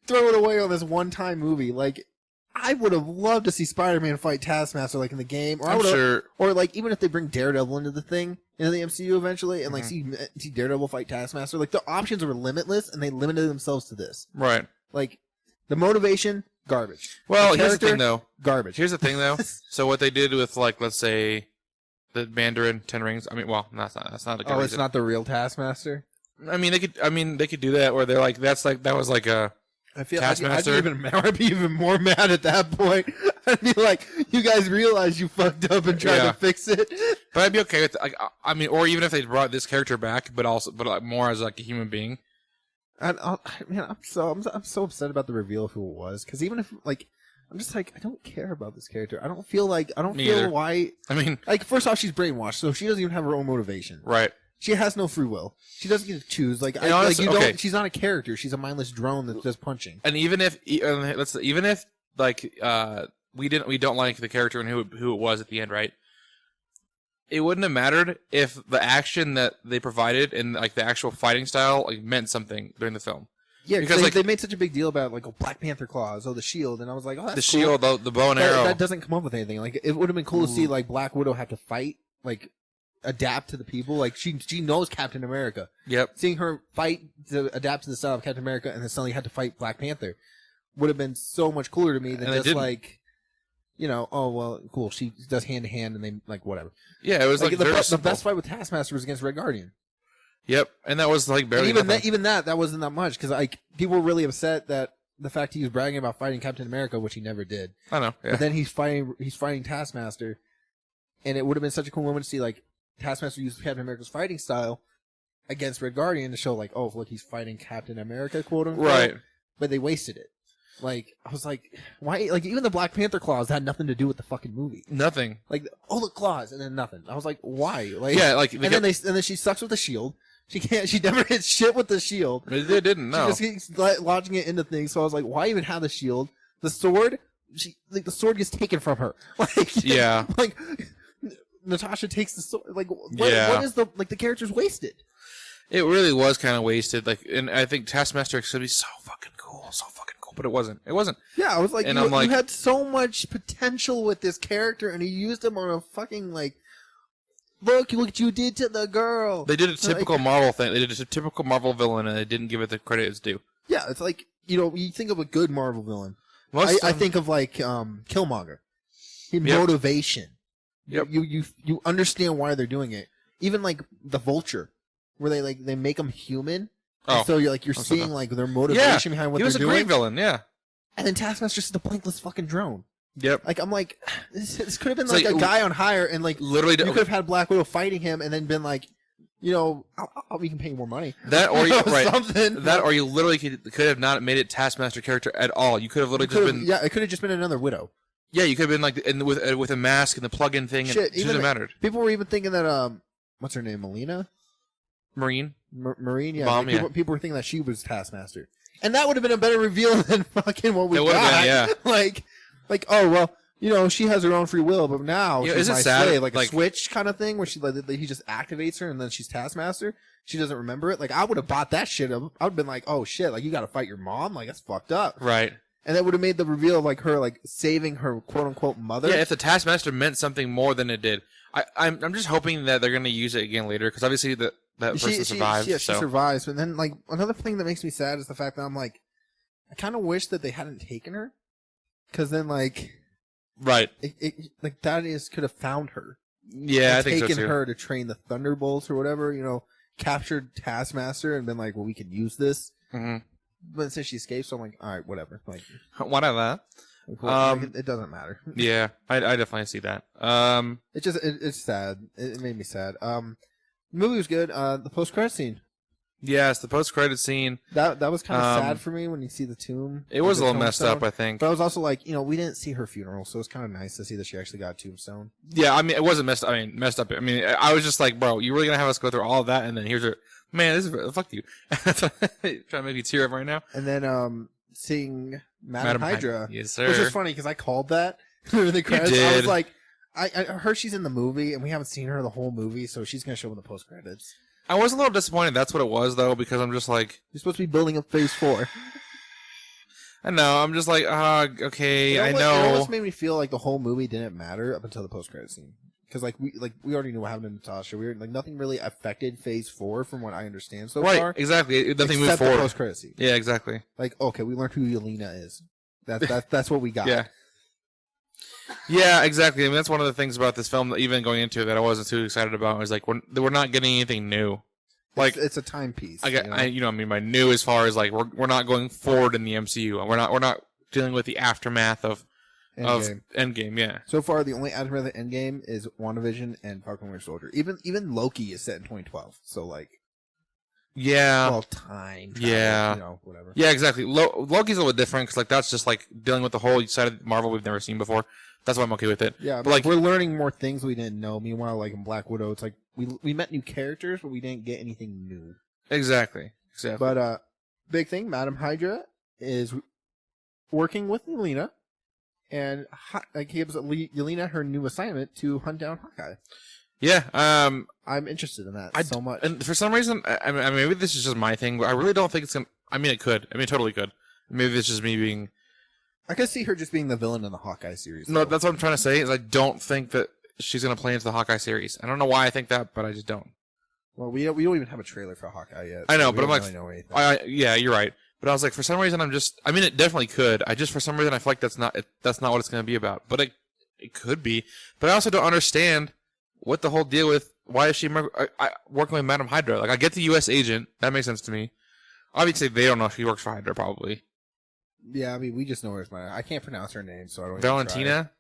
Speaker 2: throw it away on this one-time movie. Like, I would have loved to see Spider-Man fight Taskmaster like in the game, or or like even if they bring Daredevil into the MCU eventually, and like see Daredevil fight Taskmaster. Like the options were limitless, and they limited themselves to this.
Speaker 1: Right.
Speaker 2: Like the motivation. Garbage.
Speaker 1: Well, here's the thing, though.
Speaker 2: Garbage.
Speaker 1: Here's the thing, though. So what they did with, like, let's say, the Mandarin 10 Rings. I mean, well, that's not a good reason.
Speaker 2: It's not the real Taskmaster.
Speaker 1: I mean, they could do that, where they're like, that was like a Taskmaster.
Speaker 2: I'd be even more mad at that point. I'd be like, you guys realize you fucked up and tried to fix it.
Speaker 1: But I'd be okay with it. Like, I mean, or even if they brought this character back, but like more as like a human being.
Speaker 2: I'm so upset about the reveal of who it was, because even if like I'm just like I don't care about this character. I don't feel why.
Speaker 1: I mean,
Speaker 2: like first off, she's brainwashed, so she doesn't even have her own motivation.
Speaker 1: Right.
Speaker 2: She has no free will. She doesn't get to choose. Like she's not a character. She's a mindless drone that's just punching.
Speaker 1: And even if like we don't like the character and who it was at the end, right? It wouldn't have mattered if the action that they provided and like the actual fighting style like meant something during the film.
Speaker 2: Yeah, because they made such a big deal about like Black Panther claws, the shield, and I was like, oh, that's cool.
Speaker 1: Shield, the bow and arrow.
Speaker 2: That doesn't come up with anything. Like it would have been cool to see like Black Widow have to fight, like adapt to the people. Like she knows Captain America.
Speaker 1: Yep.
Speaker 2: Seeing her fight to adapt to the style of Captain America, and then suddenly had to fight Black Panther, would have been so much cooler to me than just like. Oh, well, cool. She does hand-to-hand, and they, like, whatever.
Speaker 1: Yeah, it was like
Speaker 2: the best fight with Taskmaster was against Red Guardian.
Speaker 1: Yep, and that was, like, barely
Speaker 2: even that wasn't that much, because, like, people were really upset that the fact he was bragging about fighting Captain America, which he never did.
Speaker 1: I know, yeah.
Speaker 2: But then he's fighting Taskmaster, and it would have been such a cool moment to see, like, Taskmaster use Captain America's fighting style against Red Guardian to show, like, oh, look, he's fighting Captain America, quote-unquote.
Speaker 1: Right.
Speaker 2: But they wasted it. Like, I was like, why? Like, even the Black Panther claws had nothing to do with the fucking movie.
Speaker 1: Nothing.
Speaker 2: Like, the claws, and then nothing. I was like, why? Like,
Speaker 1: yeah, like,
Speaker 2: and then she sucks with the shield. She never hits shit with the shield.
Speaker 1: It didn't, no.
Speaker 2: She just keeps launching it into things, so I was like, why even have the shield? The sword, the sword gets taken from her. Like,
Speaker 1: yeah.
Speaker 2: Like, Natasha takes the sword. Like, what is the character's wasted?
Speaker 1: It really was kind of wasted. Like, and I think Taskmaster could be so fucking cool, but it wasn't.
Speaker 2: Yeah, I was like,
Speaker 1: and
Speaker 2: you had so much potential with this character, and he used him on a fucking like, look what you did to the girl.
Speaker 1: They did a typical Marvel thing. They did a typical Marvel villain, and they didn't give it the credit it's due.
Speaker 2: Yeah, it's like you think of a good Marvel villain. I think of like Killmonger. Motivation.
Speaker 1: Yep.
Speaker 2: You understand why they're doing it. Even like the Vulture, where they make them human.
Speaker 1: Oh,
Speaker 2: so you're seeing like their motivation behind what they're doing.
Speaker 1: He was a great villain, yeah.
Speaker 2: And then Taskmaster's just a blankless fucking drone.
Speaker 1: Yep.
Speaker 2: Like I'm like, this could have been like a guy on hire, and like
Speaker 1: literally
Speaker 2: you could have had Black Widow fighting him, and then been like, we can pay you more money.
Speaker 1: That or you
Speaker 2: something.
Speaker 1: That or you literally could have not made it Taskmaster character at all. You could have literally been.
Speaker 2: Yeah, it could have just been another Widow.
Speaker 1: Yeah, you could have been like with a mask and the plug-in thing.
Speaker 2: Shit,
Speaker 1: and it doesn't matter.
Speaker 2: People were even thinking that what's her name, Melina?
Speaker 1: Marine,
Speaker 2: yeah.
Speaker 1: Bomb,
Speaker 2: people were thinking that she was Taskmaster, and that would have been a better reveal than fucking what we got.
Speaker 1: Been, yeah.
Speaker 2: like oh well, she has her own free will, but now she's my slave, like a switch kind of thing where he just activates her and then she's Taskmaster. She doesn't remember it. Like I would have bought that shit up. I would have been like, oh shit, like you got to fight your mom. Like that's fucked up.
Speaker 1: Right.
Speaker 2: And that would have made the reveal of like her like saving her quote unquote mother.
Speaker 1: Yeah, if the Taskmaster meant something more than it did. I'm just hoping that they're going to use it again later because obviously that person survives.
Speaker 2: She survives. But then like another thing that makes me sad is the fact that I'm like, I kind of wish that they hadn't taken her, because then like,
Speaker 1: right,
Speaker 2: it like that could have found her.
Speaker 1: Yeah, I think so too.
Speaker 2: Taken her to train the Thunderbolts or whatever, captured Taskmaster and been like, well, we can use this.
Speaker 1: Mm-hmm.
Speaker 2: But since she escaped, so I'm like, all right, whatever. Like,
Speaker 1: whatever.
Speaker 2: It doesn't matter.
Speaker 1: Yeah, I definitely see that.
Speaker 2: It's sad. It made me sad. The movie was good. The post-credit scene.
Speaker 1: Yes, the post-credit scene.
Speaker 2: That was kind of sad for me when you see the tomb.
Speaker 1: It was a little messed up, I think.
Speaker 2: But I was also like, we didn't see her funeral, so it's kind of nice to see that she actually got a tombstone.
Speaker 1: Yeah, I mean, it wasn't messed up. I mean, I was just like, bro, you really gonna have us go through all of that, and then here's her. Man, this is fuck you. Trying to make me tear up right now.
Speaker 2: And then seeing Madam Hydra.
Speaker 1: Yes, sir.
Speaker 2: Which is funny because I called that during the credits. I
Speaker 1: did.
Speaker 2: was like, I heard she's in the movie, and we haven't seen her the whole movie, so she's gonna show up in the post credits.
Speaker 1: I was a little disappointed. That's what it was, though, because I'm just like,
Speaker 2: You're supposed to be building up Phase 4.
Speaker 1: I know. I'm just like, okay, I
Speaker 2: It
Speaker 1: know.
Speaker 2: almost made me feel like the whole movie didn't matter up until the post credit scene. Because we already knew what happened to Natasha. We were like nothing really affected Phase 4 from what I understand so far.
Speaker 1: Right, exactly. Nothing moved
Speaker 2: Except
Speaker 1: forward.
Speaker 2: the post credit scene.
Speaker 1: Yeah, exactly.
Speaker 2: Like, okay, we learned who Yelena is. That's what we got.
Speaker 1: Yeah. Yeah, exactly. I mean, that's one of the things about this film that even going into it that I wasn't too excited about was like we're not getting anything new. Like
Speaker 2: it's a timepiece.
Speaker 1: I mean by new as far as like we're not going forward in the MCU. We're not dealing with the aftermath of Endgame. Yeah.
Speaker 2: So far, the only aftermath of Endgame is WandaVision and Falcon Winter Soldier. Even Loki is set in 2012. So like,
Speaker 1: yeah.
Speaker 2: well, time. Travel,
Speaker 1: Yeah.
Speaker 2: Whatever.
Speaker 1: Yeah, exactly. Loki's a little different because like that's just like dealing with the whole side of Marvel we've never seen before. That's why I'm okay with it.
Speaker 2: Yeah,
Speaker 1: but like
Speaker 2: we're learning more things we didn't know. Meanwhile, like in Black Widow, it's like we met new characters, but we didn't get anything new.
Speaker 1: Exactly.
Speaker 2: But big thing, Madam Hydra is working with Yelena, and gives Yelena her new assignment to hunt down Hawkeye.
Speaker 1: Yeah.
Speaker 2: I'm interested in that so much.
Speaker 1: And for some reason, I mean, maybe this is just my thing, but I really don't think it's gonna. I mean, it could. I mean, it totally could. Maybe it's just me being.
Speaker 2: I could see her just being the villain in the Hawkeye series.
Speaker 1: No, that's what I'm trying to say. Is I don't think that she's gonna play into the Hawkeye series. I don't know why I think that, but I just don't.
Speaker 2: Well, we don't even have a trailer for Hawkeye yet.
Speaker 1: I know,
Speaker 2: so
Speaker 1: but I'm like,
Speaker 2: really know anything.
Speaker 1: yeah, you're right. But I was like, for some reason, I mean, it definitely could. For some reason, I feel like that's not what it's gonna be about. But it could be. But I also don't understand what the whole deal with. Why is she working with Madam Hydra? Like, I get the U.S. agent. That makes sense to me. Obviously, they don't know if she works for Hydra, probably.
Speaker 2: Yeah, I mean, we just know her as I can't pronounce her name, so I don't.
Speaker 1: Valentina.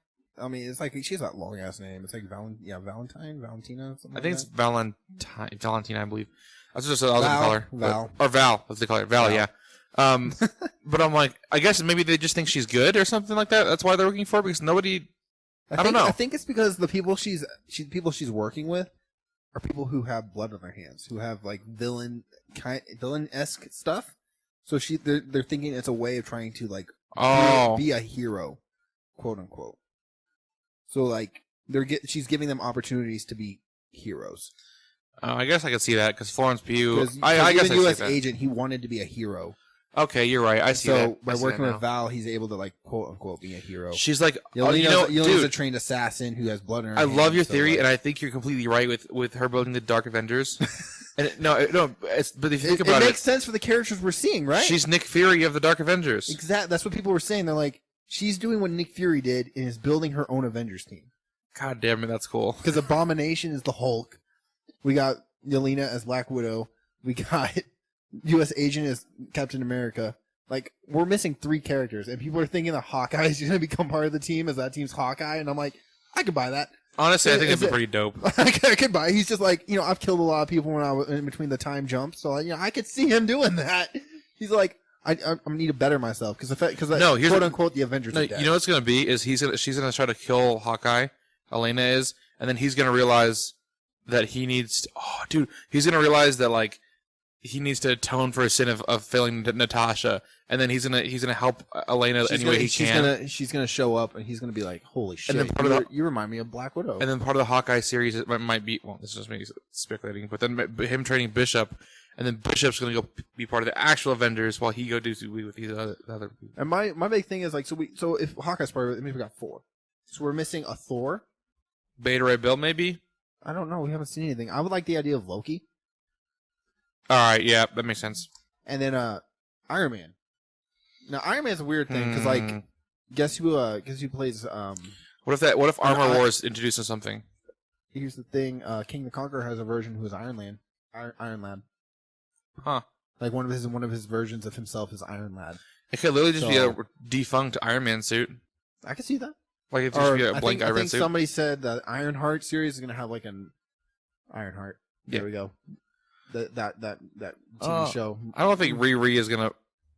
Speaker 2: I mean, it's like she has that long ass name. It's like Valentina.
Speaker 1: I think it's Valentina, I believe. I was gonna call her
Speaker 2: Val.
Speaker 1: Or Val. Let's call her Val. Yeah. But I'm like, I guess maybe they just think she's good or something like that. That's why they're looking for her because nobody. I don't know.
Speaker 2: I think it's because the people she's working with are people who have blood on their hands, who have like villain-esque stuff. So they're thinking it's a way of trying to like be a hero, quote unquote. So like she's giving them opportunities to be heroes.
Speaker 1: I guess I could see that because Florence Pugh.
Speaker 2: I guess the U.S. agent, he wanted to be a hero.
Speaker 1: Okay, you're right. I see that.
Speaker 2: So by working with Val, he's able to like quote unquote be a hero.
Speaker 1: She's like,
Speaker 2: Yelena's a trained assassin who has blood in her.
Speaker 1: I love your theory, and I think you're completely right with her building the Dark Avengers. And but if you think about it,
Speaker 2: it makes sense for the characters we're seeing, right?
Speaker 1: She's Nick Fury of the Dark Avengers.
Speaker 2: Exactly. That's what people were saying. They're like, she's doing what Nick Fury did and is building her own Avengers team.
Speaker 1: God damn it, that's cool.
Speaker 2: Because Abomination is the Hulk. We got Yelena as Black Widow. We got U.S. Agent as Captain America. Like, we're missing 3 characters, and people are thinking that Hawkeye is going to become part of the team as that team's Hawkeye, and I'm like, I could buy that.
Speaker 1: Honestly, I think it'd be pretty dope.
Speaker 2: I could buy. He's just like, I've killed a lot of people when I was in between the time jumps, so I could see him doing that. He's like, I need to better myself because quote unquote the Avengers. are dead.
Speaker 1: You know what's gonna be is she's gonna try to kill Hawkeye. Elena is, and then he's gonna realize that he needs. He's gonna realize that like he needs to atone for his sin of failing Natasha, and then he's gonna help Elena any way he can.
Speaker 2: She's gonna show up, and he's gonna be like, "Holy shit!"
Speaker 1: And then
Speaker 2: you remind me of Black Widow.
Speaker 1: And then part of the Hawkeye series it might be. Well, this is just me speculating, but then him training Bishop, and then Bishop's gonna go be part of the actual Avengers while he go do with these other people.
Speaker 2: And my big thing is like, so if Hawkeye's part of it, maybe we got 4. So we're missing a Thor.
Speaker 1: Beta Ray Bill, maybe.
Speaker 2: I don't know. We haven't seen anything. I would like the idea of Loki.
Speaker 1: All right, yeah, that makes sense.
Speaker 2: And then Iron Man. Now Iron Man's a weird thing because like, guess who plays
Speaker 1: What if Armor Wars introduces something?
Speaker 2: Here's the thing: King the Conqueror has a version who is Iron Lad.
Speaker 1: Huh?
Speaker 2: Like one of his versions of himself is Iron Lad.
Speaker 1: It could literally just be a defunct Iron Man suit.
Speaker 2: I could see that.
Speaker 1: Like it just be a blank Iron Man suit.
Speaker 2: Somebody said that Ironheart series is gonna have like an Ironheart. There we go. That TV show.
Speaker 1: I don't think Riri is gonna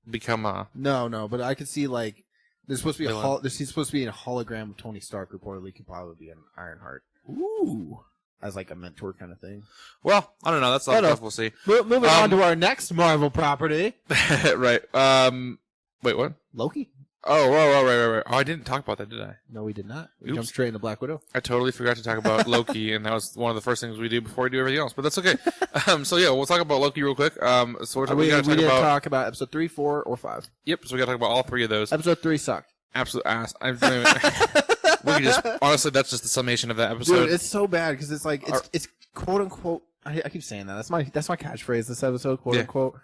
Speaker 1: become a.
Speaker 2: No, but I could see like there's supposed to be there's supposed to be a hologram of Tony Stark reportedly could probably be an Ironheart.
Speaker 1: Ooh.
Speaker 2: As like a mentor kind of thing.
Speaker 1: Well, I don't know. That's all stuff we'll see.
Speaker 2: Moving on to our next Marvel property.
Speaker 1: Right. Wait, what?
Speaker 2: Loki.
Speaker 1: Oh, right. Oh, I didn't talk about that, did I?
Speaker 2: No, we did not. We
Speaker 1: Oops.
Speaker 2: jumped straight into Black Widow.
Speaker 1: I totally forgot to talk about Loki, and that was one of the first things we do before we do everything else. But that's okay. So yeah, we'll talk about Loki real quick. So we didn't
Speaker 2: talk about episode 3, 4, or 5.
Speaker 1: Yep. So we got to talk about all 3 of those.
Speaker 2: Episode 3 sucked.
Speaker 1: Absolute ass. We can just honestly, that's just the summation of that episode.
Speaker 2: Dude, it's so bad because it's like it's quote unquote. I keep saying that. That's my catchphrase. This episode, quote unquote.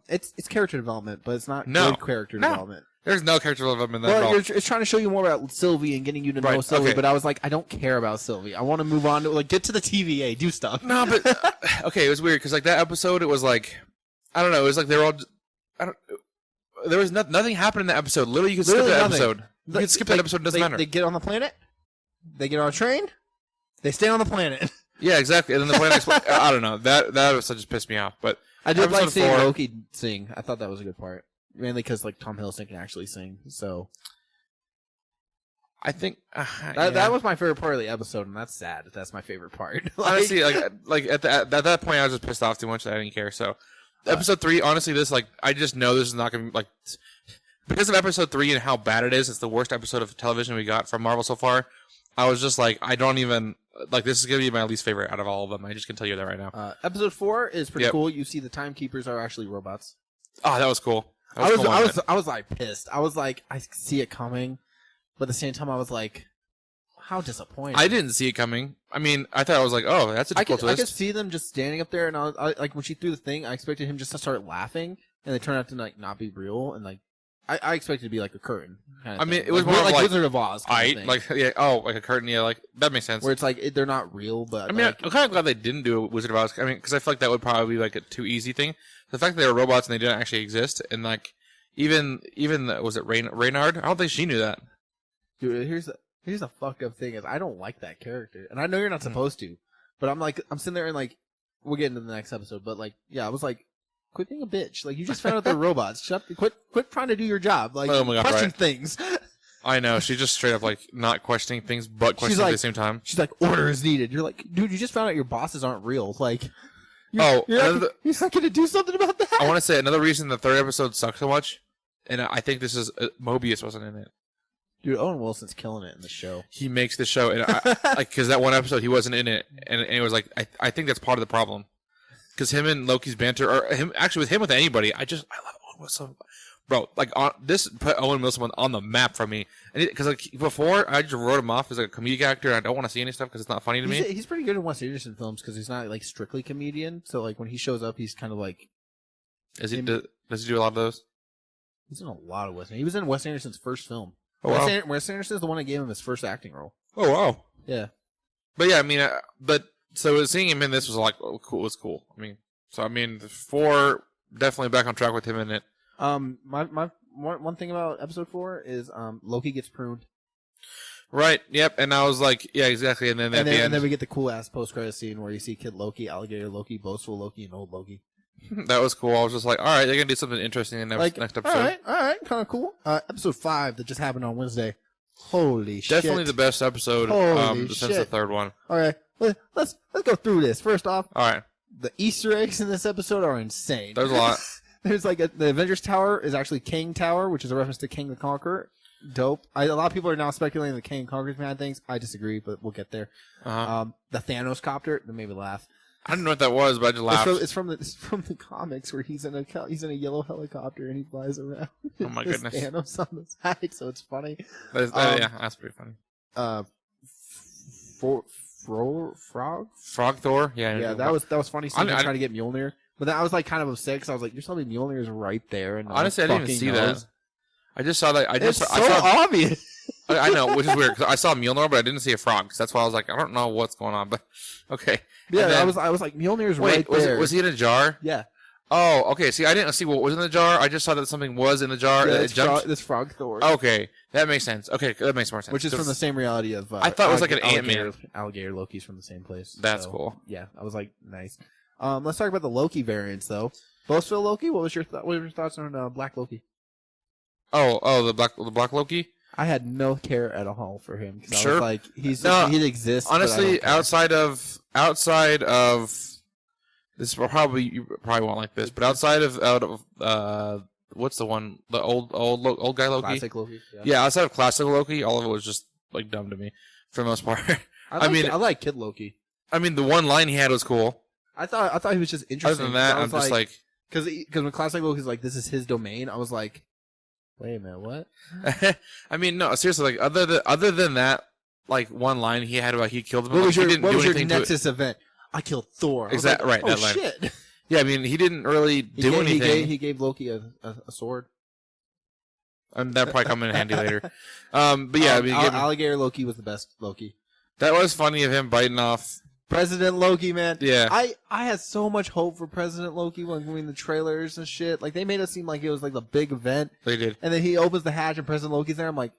Speaker 2: It's character development, but it's not good character development.
Speaker 1: There's no character development in that at all.
Speaker 2: It's trying to show you more about Sylvie and getting you to know Sylvie, okay. But I was like, I don't care about Sylvie. I want to move on to get to the TVA, do stuff.
Speaker 1: No, but okay, it was weird because like that episode, it was like I don't know, it was like they're all. There was nothing happened in that episode. Literally, you could skip that episode. You could skip that episode. It doesn't matter.
Speaker 2: They get on the planet. They get on a train. They stay on the planet.
Speaker 1: Yeah, exactly. And then the planet. I don't know. That episode just pissed me off. But
Speaker 2: I did like seeing Loki sing. I thought that was a good part. Mainly because like Tom Hiddleston can actually sing, so
Speaker 1: I think
Speaker 2: that was my favorite part of the episode, and that's sad. That's my favorite part.
Speaker 1: Honestly, like at that point, I was just pissed off too much that I didn't care. So, episode 3, honestly, this I just know this is not gonna be like because of episode 3 and how bad it is. It's the worst episode of television we got from Marvel so far. I was just like, I don't even like this is gonna be my least favorite out of all of them. I just can tell you that right now.
Speaker 2: Episode 4 is pretty cool. You see the timekeepers are actually robots.
Speaker 1: Oh, that was cool.
Speaker 2: I was like pissed. I was like, I see it coming, but at the same time, I was like, how disappointing.
Speaker 1: I didn't see it coming. I mean, I thought I was like, oh, that's a cool twist.
Speaker 2: I could see them just standing up there, and I like when she threw the thing, I expected him just to start laughing, and they turned out to like not be real, and like I expected it to be like a curtain. Kind of
Speaker 1: I mean,
Speaker 2: thing.
Speaker 1: it was more like
Speaker 2: Wizard of Oz. Like
Speaker 1: a curtain. Yeah, like that makes sense.
Speaker 2: Where it's like they're not real, but
Speaker 1: I mean, I'm kind of glad they didn't do a Wizard of Oz. I mean, because I feel like that would probably be like a too easy thing. The fact that they were robots and they didn't actually exist, and like. Even was it Reynard? I don't think she knew that.
Speaker 2: Dude, here's the fucked up thing is I don't like that character, and I know you're not supposed to, but I'm sitting there and like we'll get into the next episode, but like I was like, quit being a bitch. Like you just found out they're robots. Quit trying to do your job. Like
Speaker 1: oh my God,
Speaker 2: question things.
Speaker 1: I know she's just straight up like not questioning things, but questioning at the same time.
Speaker 2: She's like, order is needed. You're like, dude, you just found out your bosses aren't real. Like. You're not going to do something about that?
Speaker 1: I want to say another reason the 3rd episode sucked so much, and I think this is Mobius wasn't in it.
Speaker 2: Dude, Owen Wilson's killing it in the show.
Speaker 1: He makes the show, and like because that one episode he wasn't in it, and it was like I think that's part of the problem, because him and Loki's banter, or him actually with anybody, I love Owen Wilson. Bro, like this put Owen Wilson on the map for me, and because like before I just wrote him off as like a comedic actor, and I don't want to see any stuff because it's not funny to me.
Speaker 2: He's pretty good in Wes Anderson films because he's not like strictly comedian. So like when he shows up, he's kind of like. Does he do
Speaker 1: a lot of those?
Speaker 2: He's in a lot of Wes Anderson. He was in Wes Anderson's first film.
Speaker 1: Oh wow.
Speaker 2: Wes Anderson's the one that gave him his first acting role.
Speaker 1: Oh wow.
Speaker 2: Yeah.
Speaker 1: But yeah, I mean, so seeing him in this was like was cool. I mean, so I mean, 4 definitely back on track with him in it.
Speaker 2: My one thing about episode 4 is Loki gets pruned.
Speaker 1: Right. Yep. And I was like, yeah, exactly. And then at the end,
Speaker 2: and then we get the cool ass post credit scene where you see Kid Loki, Alligator Loki, Boastful Loki, and Old Loki.
Speaker 1: That was cool. I was just like, all right, they're gonna do something interesting in the next episode.
Speaker 2: All right, kind of cool. Episode 5 that just happened on Wednesday. Holy shit!
Speaker 1: Definitely the best episode since the 3rd one.
Speaker 2: All right, let's go through this. First off,
Speaker 1: all right,
Speaker 2: the Easter eggs in this episode are insane.
Speaker 1: There's a lot.
Speaker 2: There's like the Avengers Tower is actually Kang Tower, which is a reference to King the Conqueror. Dope. A lot of people are now speculating that King conquers behind things. I disagree, but we'll get there.
Speaker 1: Uh-huh.
Speaker 2: The Thanos copter that made me laugh.
Speaker 1: I didn't know what that was, but I just laughed.
Speaker 2: It's from the comics where he's in a yellow helicopter and he flies around.
Speaker 1: Oh my goodness!
Speaker 2: Thanos on the side, so it's funny.
Speaker 1: Yeah, that's pretty funny. Frog Thor.
Speaker 2: Yeah, that was funny. So trying to get Mjolnir, but then I was like kind of upset because I was like, "You're telling me Mjolnir is right there." And
Speaker 1: honestly, I didn't even see that. I just saw that.
Speaker 2: It's so obvious.
Speaker 1: I know, which is weird because I saw Mjolnir, but I didn't see a frog. So that's why I was like, I don't know what's going on, but okay.
Speaker 2: Yeah, then, I was like, Mjolnir's right there.
Speaker 1: Was he in a jar?
Speaker 2: Yeah.
Speaker 1: Oh, okay. See, I didn't see what was in the jar. I just saw that something was in the jar.
Speaker 2: Yeah, this Frog Thor.
Speaker 1: Okay, that makes sense. Okay, that makes more sense.
Speaker 2: Which is from the same reality of.
Speaker 1: I thought it was like an Ant-Man.
Speaker 2: Alligator Loki's from the same place.
Speaker 1: That's cool.
Speaker 2: Yeah, I was like, nice. Let's talk about the Loki variants, though. Boastful Loki. What was your thoughts on Black Loki?
Speaker 1: Oh, the black Loki.
Speaker 2: I had no care at all for him because
Speaker 1: sure.
Speaker 2: I was like, he exists.
Speaker 1: Honestly, outside of this, you probably won't like this, but outside of what's the one? The old guy Loki.
Speaker 2: Classic Loki.
Speaker 1: Yeah, outside of classic Loki, all of it was just like dumb to me for the most part.
Speaker 2: I like Kid Loki.
Speaker 1: I mean, the one line he had was cool.
Speaker 2: I thought he was just interesting.
Speaker 1: Other than that, I'm just like,
Speaker 2: because when classic Loki's like, this is his domain. I was like, wait a minute, what?
Speaker 1: I mean, no, seriously, like other than that, like one line he had about he killed him.
Speaker 2: What was
Speaker 1: like,
Speaker 2: your Nexus event? I killed Thor.
Speaker 1: Exactly
Speaker 2: like,
Speaker 1: right.
Speaker 2: Oh
Speaker 1: that line.
Speaker 2: shit!
Speaker 1: Yeah, I mean, he didn't really do anything.
Speaker 2: He gave Loki a sword.
Speaker 1: That'll probably come in handy later. But yeah, I mean,
Speaker 2: alligator Loki was the best Loki.
Speaker 1: That was funny of him biting off
Speaker 2: President Loki, man.
Speaker 1: Yeah.
Speaker 2: I had so much hope for President Loki when the trailers and shit. Like, they made it seem like it was like the big event.
Speaker 1: They did.
Speaker 2: And then he opens the hatch and President Loki's there. I'm like,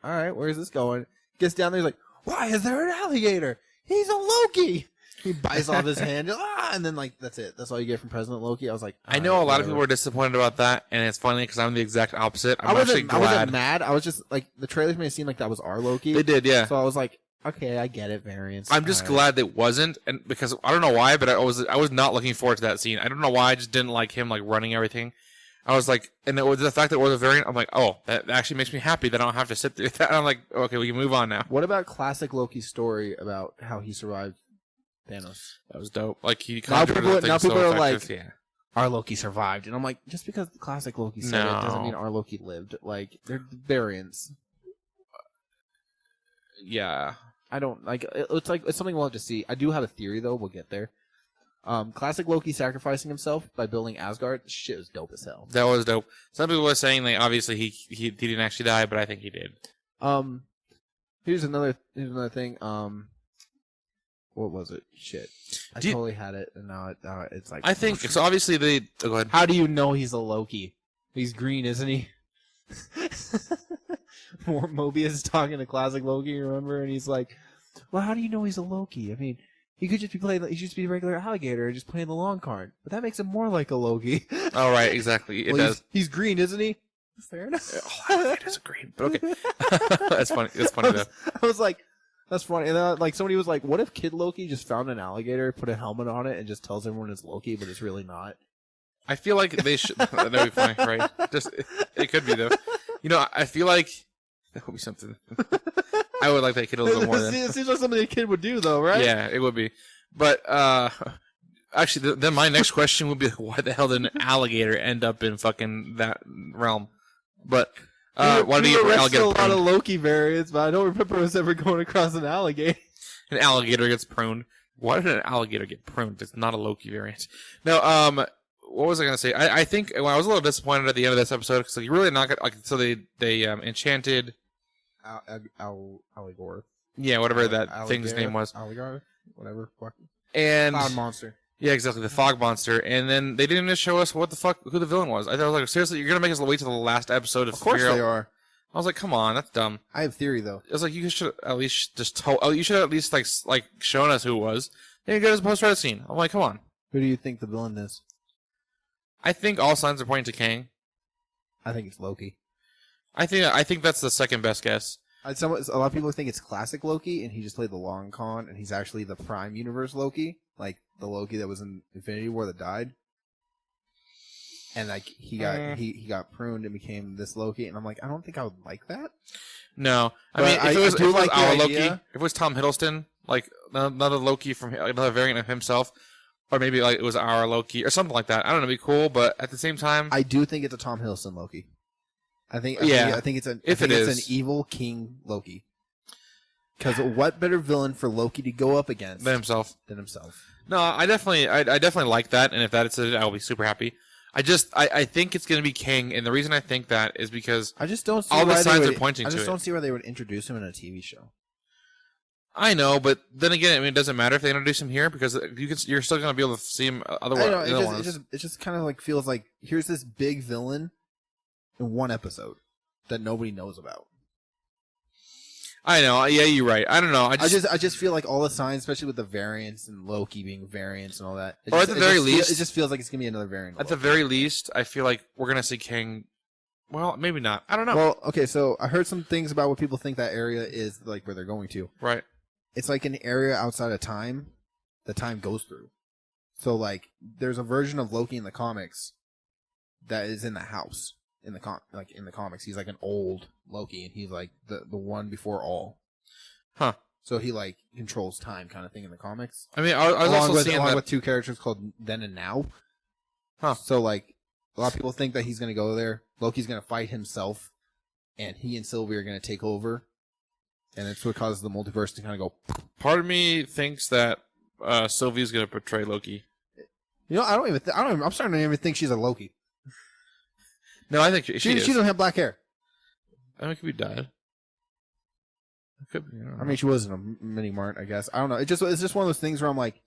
Speaker 2: all right, where's this going? Gets down there, he's like, why is there an alligator? He's a Loki. He bites off his hand. And then, like, that's it. That's all you get from President Loki. I was like,
Speaker 1: I know a lot of people were disappointed about that, and it's funny because I'm the exact opposite. I wasn't
Speaker 2: mad. I was just, like, the trailers made it seem like that was our Loki.
Speaker 1: They did, yeah.
Speaker 2: So I was like, okay, I get it, variants.
Speaker 1: I'm just glad it wasn't, and because I don't know why, but I was not looking forward to that scene. I don't know why. I just didn't like him like running everything. I was like, and it was the fact that it was a variant. I'm like, oh, that actually makes me happy that I don't have to sit through that. I'm like, okay, we can move on now.
Speaker 2: What about classic Loki's story about how he survived Thanos?
Speaker 1: That was dope. Like he
Speaker 2: now people are like,
Speaker 1: yeah.
Speaker 2: Our Loki survived, and I'm like, just because the classic Loki said it doesn't mean our Loki lived. Like, they're variants.
Speaker 1: Yeah.
Speaker 2: I don't like. It's something we'll have to see. I do have a theory though. We'll get there. Classic Loki sacrificing himself by building Asgard. Shit was dope as hell.
Speaker 1: That was dope. Some people were saying like obviously he didn't actually die, but I think he did.
Speaker 2: Here's another thing. What was it? Shit, I totally had it, and now it's like.
Speaker 1: I think so. Obviously they. Oh, go ahead.
Speaker 2: How do you know he's a Loki? He's green, isn't he? Mobius is talking to classic Loki, remember? And he's like, well, how do you know he's a Loki? I mean, he could just be playing, he should just be a regular alligator, just playing the long card. But that makes him more like a Loki.
Speaker 1: Oh, right, exactly. It does.
Speaker 2: He's green, isn't he? Fair enough.
Speaker 1: Oh, alligators are green, but okay. That's funny. That's funny, though.
Speaker 2: I was like, that's funny. And then, like, somebody was like, what if Kid Loki just found an alligator, put a helmet on it, and just tells everyone it's Loki, but it's really not?
Speaker 1: I feel like they should. That would be funny, right? Just it could be, though. You know, I feel like that would be something. I would like that kid a little bit more.
Speaker 2: It seems like something a kid would do, though, right?
Speaker 1: Yeah, it would be. But actually, then my next question would be, why the hell did an alligator end up in fucking that realm? But why did he get
Speaker 2: a lot of Loki variants? But I don't remember us ever going across an alligator.
Speaker 1: An alligator gets pruned. Why did an alligator get pruned? It's not a Loki variant. No. What was I gonna say? I think I was a little disappointed at the end of this episode because you really not like. So they enchanted
Speaker 2: Alligor.
Speaker 1: Yeah, whatever that thing's name was.
Speaker 2: Alligor, whatever.
Speaker 1: And
Speaker 2: Cloud monster.
Speaker 1: Yeah, exactly, the fog monster. And then they didn't even show us what the fuck who the villain was. I was like, seriously, you're gonna make us wait till the last episode?
Speaker 2: Of course they are.
Speaker 1: I was like, come on, that's dumb.
Speaker 2: I have theory though.
Speaker 1: It was like you should at least just told. Oh, you should at least like shown us who it was. Then you go to the post-credit scene. I'm like, come on.
Speaker 2: Who do you think the villain is?
Speaker 1: I think all signs are pointing to Kang.
Speaker 2: I think it's Loki.
Speaker 1: I think that's the second best guess.
Speaker 2: A lot of people think it's classic Loki, and he just played the long con, and he's actually the Prime Universe Loki, like the Loki that was in Infinity War that died. And like he got pruned and became this Loki, and I'm like, I don't think I would like that.
Speaker 1: No, I mean, if it was our Loki, if it was Tom Hiddleston, like another Loki from another variant of himself. Or maybe like it was our Loki or something like that. I don't know, it'd be cool, but at the same time,
Speaker 2: I do think it's a Tom Hiddleston Loki. I think it's an evil King Loki. Because what better villain for Loki to go up against
Speaker 1: than himself? No, I definitely like that, and if that is it, I'll be super happy. I think it's going to be King, and the reason I think that is because
Speaker 2: I just don't see
Speaker 1: all the signs are pointing to it.
Speaker 2: I just don't see where they would introduce him in a TV show.
Speaker 1: I know, but then again, I mean, it doesn't matter if they introduce him here because you're still going to be able to see him otherwise.
Speaker 2: It just kind of like feels like here's this big villain in one episode that nobody knows about.
Speaker 1: I know, yeah, you're right. I don't know. I
Speaker 2: just feel like all the signs, especially with the variants and Loki being variants and all that.
Speaker 1: Or at the very least,
Speaker 2: it just feels like it's gonna be another variant.
Speaker 1: At the very least, I feel like we're gonna see King. Well, maybe not. I don't know.
Speaker 2: Well, okay, so I heard some things about what people think that area is like where they're going to.
Speaker 1: Right.
Speaker 2: It's like an area outside of time that time goes through. So, like, there's a version of Loki in the comics that is in the house in the in the comics. He's like an old Loki, and he's like the one before all.
Speaker 1: Huh.
Speaker 2: So he like controls time, kind of thing in the comics.
Speaker 1: I mean, I was also seeing
Speaker 2: along
Speaker 1: that
Speaker 2: with two characters called Then and Now.
Speaker 1: Huh.
Speaker 2: So like a lot of people think that he's gonna go there. Loki's gonna fight himself, and he and Sylvie are gonna take over, and it's what causes the multiverse to kind of go.
Speaker 1: Part of me thinks that Sylvie's gonna portray Loki.
Speaker 2: You know, I'm starting to even think she's a Loki.
Speaker 1: No, I think she is.
Speaker 2: She doesn't have black hair.
Speaker 1: I mean, it could be dyed. It could be.
Speaker 2: I mean, she was in a mini mart, I guess. I don't know. It's just one of those things where I'm like,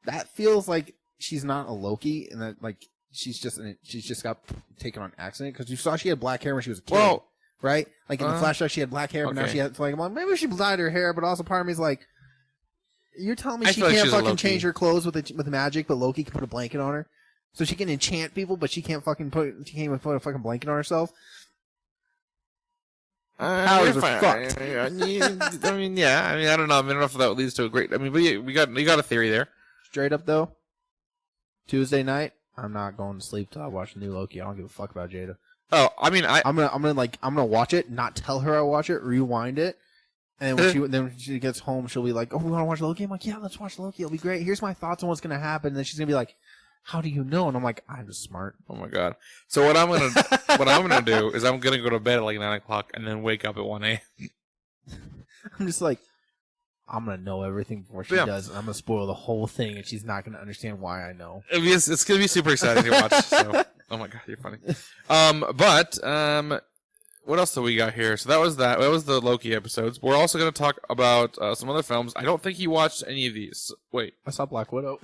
Speaker 2: that feels like she's not a Loki, and that like she's just got taken on accident because you saw she had black hair when she was a kid,
Speaker 1: well,
Speaker 2: right? Like in the flashback, she had black hair, but now
Speaker 1: okay.
Speaker 2: she had like, well, maybe she dyed her hair, but also part of me is like, you're telling me
Speaker 1: I
Speaker 2: she
Speaker 1: feel like
Speaker 2: can't
Speaker 1: she's a
Speaker 2: fucking
Speaker 1: Loki.
Speaker 2: change her clothes with magic, but Loki can put a blanket on her, so she can enchant people, but she can't even put a fucking blanket on herself. Powers are fucked.
Speaker 1: I mean, yeah. I mean, I don't know. I don't know if that leads to a great. I mean, but yeah, you got a theory there.
Speaker 2: Straight up though, Tuesday night, I'm not going to sleep till I watch the new Loki. I don't give a fuck about Jada.
Speaker 1: Oh, I mean,
Speaker 2: I'm gonna watch it, not tell her I watch it, rewind it, and when she gets home, she'll be like, "Oh, we want to watch Loki." I'm like, "Yeah, let's watch Loki. It'll be great. Here's my thoughts on what's gonna happen." And then she's gonna be like, "How do you know?" And I'm like, "I'm just smart."
Speaker 1: Oh my god. So what I'm gonna do is I'm gonna go to bed at like 9:00 and then wake up at 1 a.m.
Speaker 2: I'm just like, I'm gonna know everything before she does, and I'm gonna spoil the whole thing, and she's not gonna understand why I know.
Speaker 1: It's gonna be super exciting to watch. So, oh my god, you're funny. What else do we got here? So that was the Loki episodes. We're also gonna talk about some other films. I don't think you watched any of these. Wait,
Speaker 2: I saw Black Widow.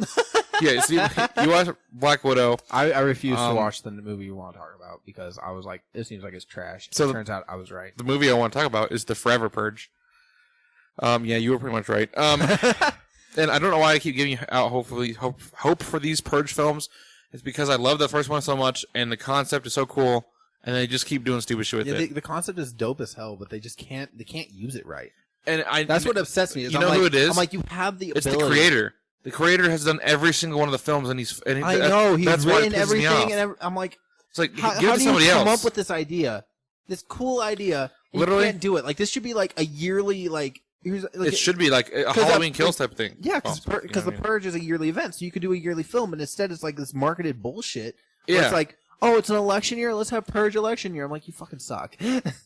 Speaker 1: yeah, see, you watched Black Widow.
Speaker 2: I refused to watch the movie you want to talk about because I was like, it seems like it's trash. So it turns out I was right.
Speaker 1: The movie I want to talk about is the Forever Purge. Yeah, you were pretty much right. And I don't know why I keep giving out hope for these Purge films. It's because I love the first one so much, and the concept is so cool, and they just keep doing stupid shit with it.
Speaker 2: The concept is dope as hell, but they can't use it right.
Speaker 1: And
Speaker 2: that's what upsets me.
Speaker 1: You know who it is?
Speaker 2: I'm like, you have the ability.
Speaker 1: It's the creator. The creator has done every single one of the films, and he's
Speaker 2: he's written everything, and I'm like,
Speaker 1: it's like
Speaker 2: how
Speaker 1: give it to somebody
Speaker 2: do you
Speaker 1: else.
Speaker 2: come up with this idea, this cool idea?
Speaker 1: Literally,
Speaker 2: you can't do it. Like this should be like a yearly
Speaker 1: it should be like a Halloween Kills type of thing.
Speaker 2: Yeah, because the Purge is a yearly event, so you could do a yearly film, and instead it's like this marketed bullshit.
Speaker 1: Yeah,
Speaker 2: it's like, oh, it's an election year. Let's have Purge election year. I'm like, you fucking suck.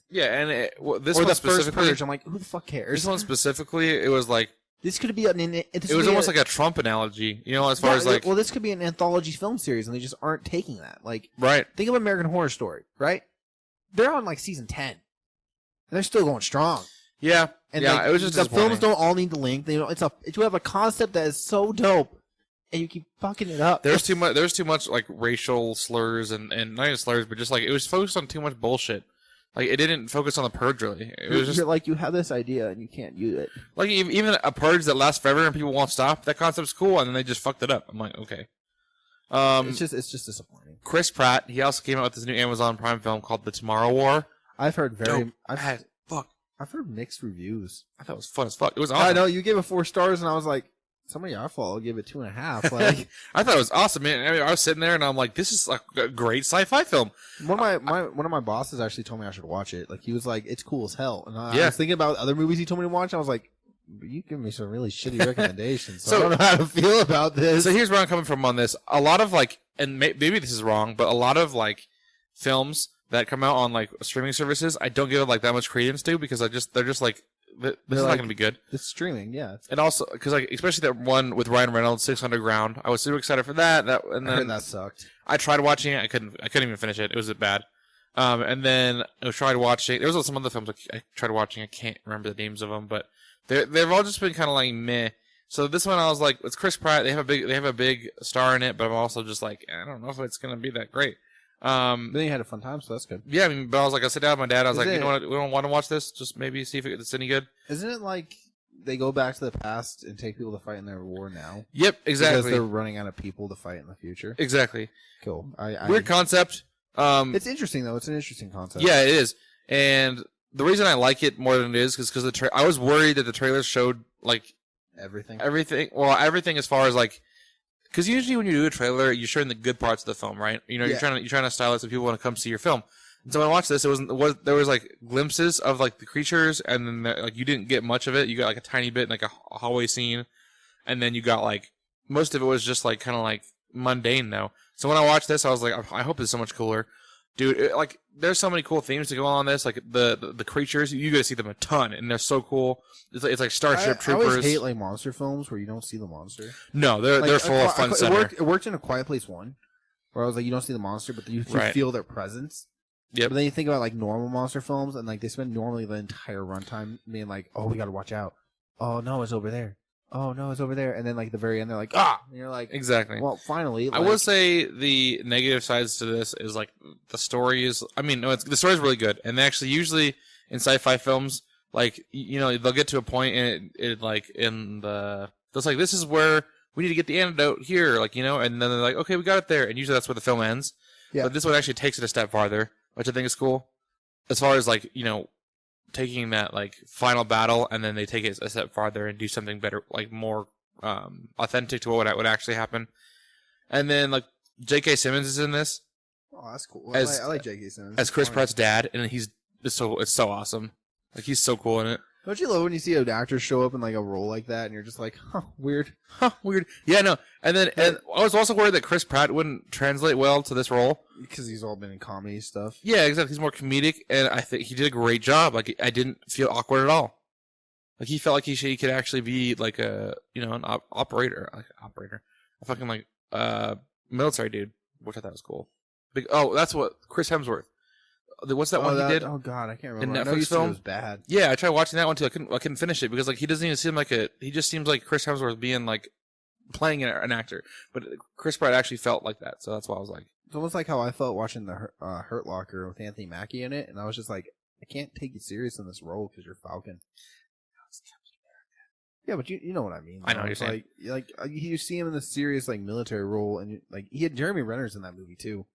Speaker 1: Yeah, and this
Speaker 2: or
Speaker 1: one
Speaker 2: the
Speaker 1: specifically,
Speaker 2: first Purge. I'm like, who the fuck cares?
Speaker 1: This one specifically, it was like
Speaker 2: this could be
Speaker 1: it was almost like a Trump analogy, you know, as far as like.
Speaker 2: Well, this could be an anthology film series, and they just aren't taking that. Like,
Speaker 1: right?
Speaker 2: Think of American Horror Story, right? They're on like season 10, and they're still going strong.
Speaker 1: Yeah,
Speaker 2: and
Speaker 1: yeah,
Speaker 2: like,
Speaker 1: it was just
Speaker 2: the films don't all need to link. You have a concept that is so dope, and you keep fucking it up.
Speaker 1: There's too much like racial slurs and not even slurs, but just like it was focused on too much bullshit. Like it didn't focus on the Purge really. It was just
Speaker 2: you're like, you have this idea and you can't use it.
Speaker 1: Like even a Purge that lasts forever and people won't stop. That concept's cool, and then they just fucked it up. I'm like, okay.
Speaker 2: It's just disappointing.
Speaker 1: Chris Pratt, he also came out with this new Amazon Prime film called The Tomorrow War.
Speaker 2: I've heard
Speaker 1: I've
Speaker 2: heard mixed reviews.
Speaker 1: I thought it was fun as fuck. It was awesome.
Speaker 2: I know you gave it 4 stars, and I was like, somebody I follow gave it 2.5. Like,
Speaker 1: I thought it was awesome, man. I mean, I was sitting there and I'm like, this is like a great sci-fi film.
Speaker 2: One of my bosses actually told me I should watch it. Like he was like, it's cool as hell. And I was thinking about other movies he told me to watch. I was like, you give me some really shitty recommendations. So I don't know how to feel about this.
Speaker 1: So here's where I'm coming from on this. A lot of like, and maybe this is wrong, but a lot of like films that come out on like streaming services, I don't give it like that much credence to because they're just like, this is not going to be good.
Speaker 2: It's streaming, yeah.
Speaker 1: And also, because like, especially that one with Ryan Reynolds, 6 Underground, I was super excited for that. And
Speaker 2: I
Speaker 1: then
Speaker 2: heard that sucked.
Speaker 1: I tried watching it. I couldn't even finish it. It was bad. And then I tried watching. There was some other films I tried watching. I can't remember the names of them, but they've all just been kind of like meh. So this one, I was like, it's Chris Pratt. They have a big star in it, but I'm also just like, I don't know if it's going to be that great.
Speaker 2: Then you had a fun time, so that's good.
Speaker 1: Yeah, I mean, but I was like, I sat down with my dad. I was like, you know what? We don't want to watch this. Just maybe see if it's any good.
Speaker 2: Isn't it like they go back to the past and take people to fight in their war now?
Speaker 1: Yep, exactly.
Speaker 2: Because they're running out of people to fight in the future.
Speaker 1: Exactly.
Speaker 2: Cool.
Speaker 1: Weird concept.
Speaker 2: It's interesting though. It's an interesting concept.
Speaker 1: Yeah, it is. And the reason I like it more than it is because I was worried that the trailers showed like
Speaker 2: everything.
Speaker 1: Well, everything as far as like Because usually when you do a trailer, you're showing the good parts of the film, right? You know, you're trying to style it so people want to come see your film. And so when I watched this, there was like glimpses of like the creatures, and then like you didn't get much of it. You got like a tiny bit, like a hallway scene, and then you got like most of it was just like kind of like mundane though. So when I watched this, I was like, I hope it's so much cooler, dude. Like there's so many cool themes to go on this. Like the creatures, you get to see them a ton, and they're so cool. It's like Starship Troopers.
Speaker 2: I always hate like monster films where you don't see the monster.
Speaker 1: No, they're full of fun center.
Speaker 2: It worked in A Quiet Place 1, where I was like, you don't see the monster, but you feel their presence.
Speaker 1: Yep.
Speaker 2: But then you think about like normal monster films, and like they spend normally the entire runtime being like, oh, we got to watch out. Oh no, it's over there. Oh no, it's over there. And then like at the very end, they're like, ah, and you're like,
Speaker 1: exactly.
Speaker 2: Well, finally.
Speaker 1: I will say the negative sides to this is like the story is. I mean, no, the story is really good, and they actually usually in sci-fi films, like you know, they'll get to a point and it like in the it's like this is where we need to get the antidote here, like you know, and then they're like, okay, we got it there, and usually that's where the film ends. Yeah. But this one actually takes it a step farther, which I think is cool. As far as like, you know, taking that like final battle and then they take it a step farther and do something better, like more authentic to what would actually happen. And then like J.K. Simmons is in this.
Speaker 2: Oh, that's cool. I like J.K. Simmons.
Speaker 1: As Chris Pratt's dad, and it's so awesome. Like he's so cool in it.
Speaker 2: Don't you love when you see an actor show up in like a role like that and you're just like, huh, weird.
Speaker 1: Huh, weird. Yeah, no. And I was also worried that Chris Pratt wouldn't translate well to this role.
Speaker 2: Because he's all been in comedy stuff.
Speaker 1: Yeah, exactly. He's more comedic, and I think he did a great job. Like, I didn't feel awkward at all. Like, he felt like he could actually be like an operator. A fucking like, military dude, which I thought was cool. That's what Chris Hemsworth. What's that one he did?
Speaker 2: Oh God, I can't remember.
Speaker 1: The Netflix film.
Speaker 2: It was bad.
Speaker 1: Yeah, I tried watching that one too. I couldn't finish it because like he doesn't even seem like he just seems like Chris Hemsworth being like playing an actor. But Chris Pratt actually felt like that, so that's why I was like.
Speaker 2: It's almost like how I felt watching the Hurt Locker with Anthony Mackie in it, and I was just like, I can't take you serious in this role because you're Falcon. Yeah, but you know what I mean.
Speaker 1: I know what you're saying.
Speaker 2: Like you see him in this serious like military role, and like he had Jeremy Renner's in that movie too.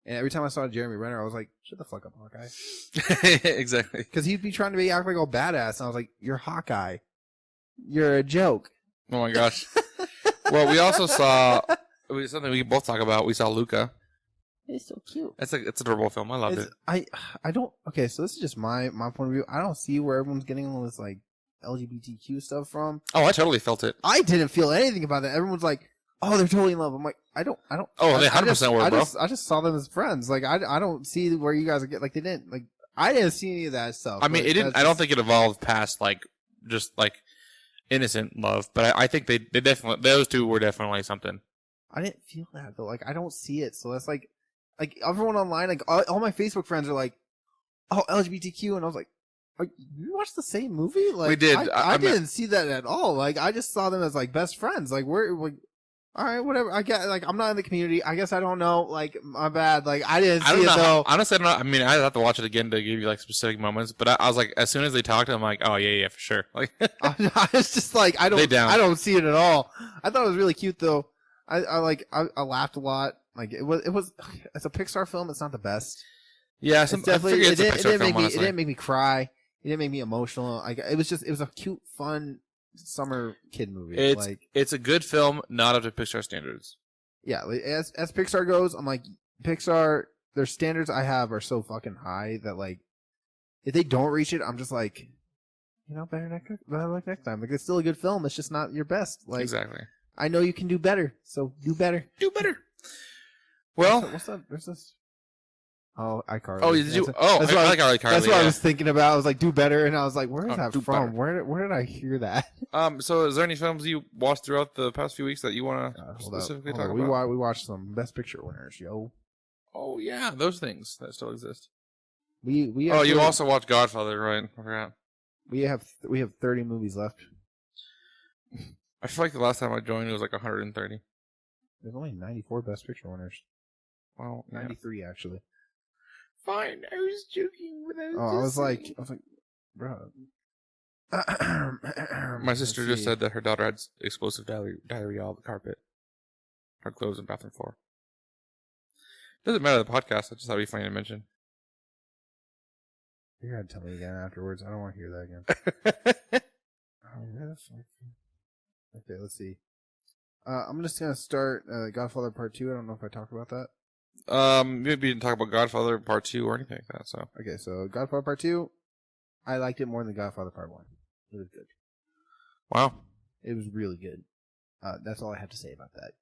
Speaker 2: And every time I saw Jeremy Renner, I was like, shut the fuck up, Hawkeye.
Speaker 1: Exactly.
Speaker 2: Because he'd be trying to act like all badass, and I was like, you're Hawkeye. You're a joke.
Speaker 1: Oh my gosh. Well, we also saw something we can both talk about. We saw Luca.
Speaker 2: It's so cute.
Speaker 1: It's an adorable film. I loved it.
Speaker 2: I don't. Okay, so this is just my point of view. I don't see where everyone's getting all this like LGBTQ stuff from.
Speaker 1: Oh, I totally felt it.
Speaker 2: I didn't feel anything about that. Everyone's like, oh, they're totally in love. I'm like, I don't.
Speaker 1: Oh, they 100% were, bro.
Speaker 2: I just saw them as friends. Like, I don't see where you guys are getting. Like, they didn't. Like, I didn't see any of that stuff.
Speaker 1: I mean,
Speaker 2: like,
Speaker 1: it didn't. I don't think it evolved past like just like innocent love, but I think they definitely those two were definitely something.
Speaker 2: I didn't feel that though. Like, I don't see it. So that's like everyone online, like all my Facebook friends are like, oh, LGBTQ, and I was like, you watched the same movie? Like,
Speaker 1: we did.
Speaker 2: I didn't see that at all. Like, I just saw them as like best friends. Like, we're like. All right, whatever. I get like I'm not in the community. I guess I don't know. Like my bad. Like I didn't see it though.
Speaker 1: Honestly, I don't know. I mean, I'd have to watch it again to give you like specific moments. But I was like, as soon as they talked, I'm like, oh yeah, for sure. Like
Speaker 2: I was just like, I don't see it at all. I thought it was really cute though. I laughed a lot. Like it was. It's a Pixar film. It's not the best.
Speaker 1: Yeah,
Speaker 2: definitely. It didn't make me cry. It didn't make me emotional. Like it was a cute, fun summer kid movie.
Speaker 1: It's a good film, not up to Pixar standards.
Speaker 2: Yeah, as Pixar goes, I'm like Pixar. Their standards I have are so fucking high that like if they don't reach it, I'm just like, better next time. Like it's still a good film. It's just not your best. Like
Speaker 1: exactly.
Speaker 2: I know you can do better, so do better.
Speaker 1: Do better. Well,
Speaker 2: what's that? There's this. Oh, iCarly.
Speaker 1: Oh, did you? I like iCarly.
Speaker 2: That's what I was thinking about. I was like, do better, and I was like, where is that from? Where did I hear that?
Speaker 1: So is there any films you watched throughout the past few weeks that you want to specifically talk about?
Speaker 2: We watched some Best Picture winners, yo.
Speaker 1: Oh yeah, those things that still exist.
Speaker 2: We
Speaker 1: you also watched Godfather, right? I forgot.
Speaker 2: We have 30 movies left.
Speaker 1: I feel like the last time I joined it was like 130.
Speaker 2: There's only 94 Best Picture winners.
Speaker 1: Well,
Speaker 2: 93 actually.
Speaker 1: Fine, I was joking.
Speaker 2: I was like, bro.
Speaker 1: My sister just said that her daughter had explosive diarrhea all over the carpet, her clothes, and bathroom floor. Doesn't matter the podcast. I just thought it'd be funny to mention.
Speaker 2: You're gonna tell me again afterwards. I don't want to hear that again. Okay, let's see. I'm just gonna start Godfather Part 2. I don't know if I talked about that.
Speaker 1: Maybe you didn't talk about Godfather Part 2 or anything like that. So
Speaker 2: Okay, so Godfather Part 2, I liked it more than Godfather Part 1. It was good.
Speaker 1: wow.
Speaker 2: It was really good. That's all I have to say about that.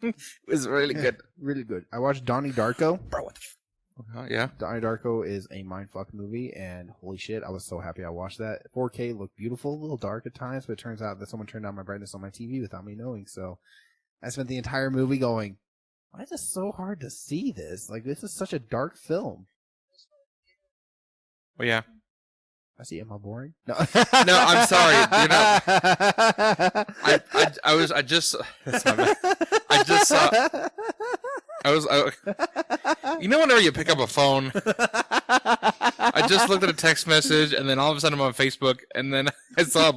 Speaker 1: It was really good.
Speaker 2: Really good. I watched Donnie Darko.
Speaker 1: Bro, what the yeah.
Speaker 2: Donnie Darko is a mindfuck movie, and holy shit, I was so happy I watched that. 4K looked beautiful, a little dark at times, but it turns out that someone turned down my brightness on my TV without me knowing, so I spent the entire movie going, why is it so hard to see this? Like, this is such a dark film.
Speaker 1: Well, yeah.
Speaker 2: I see. Am I boring? No,
Speaker 1: No, I'm sorry. You're not. I just. That's my bad. I just saw. You know, whenever you pick up a phone, I just looked at a text message, and then all of a sudden I'm on Facebook, and then I saw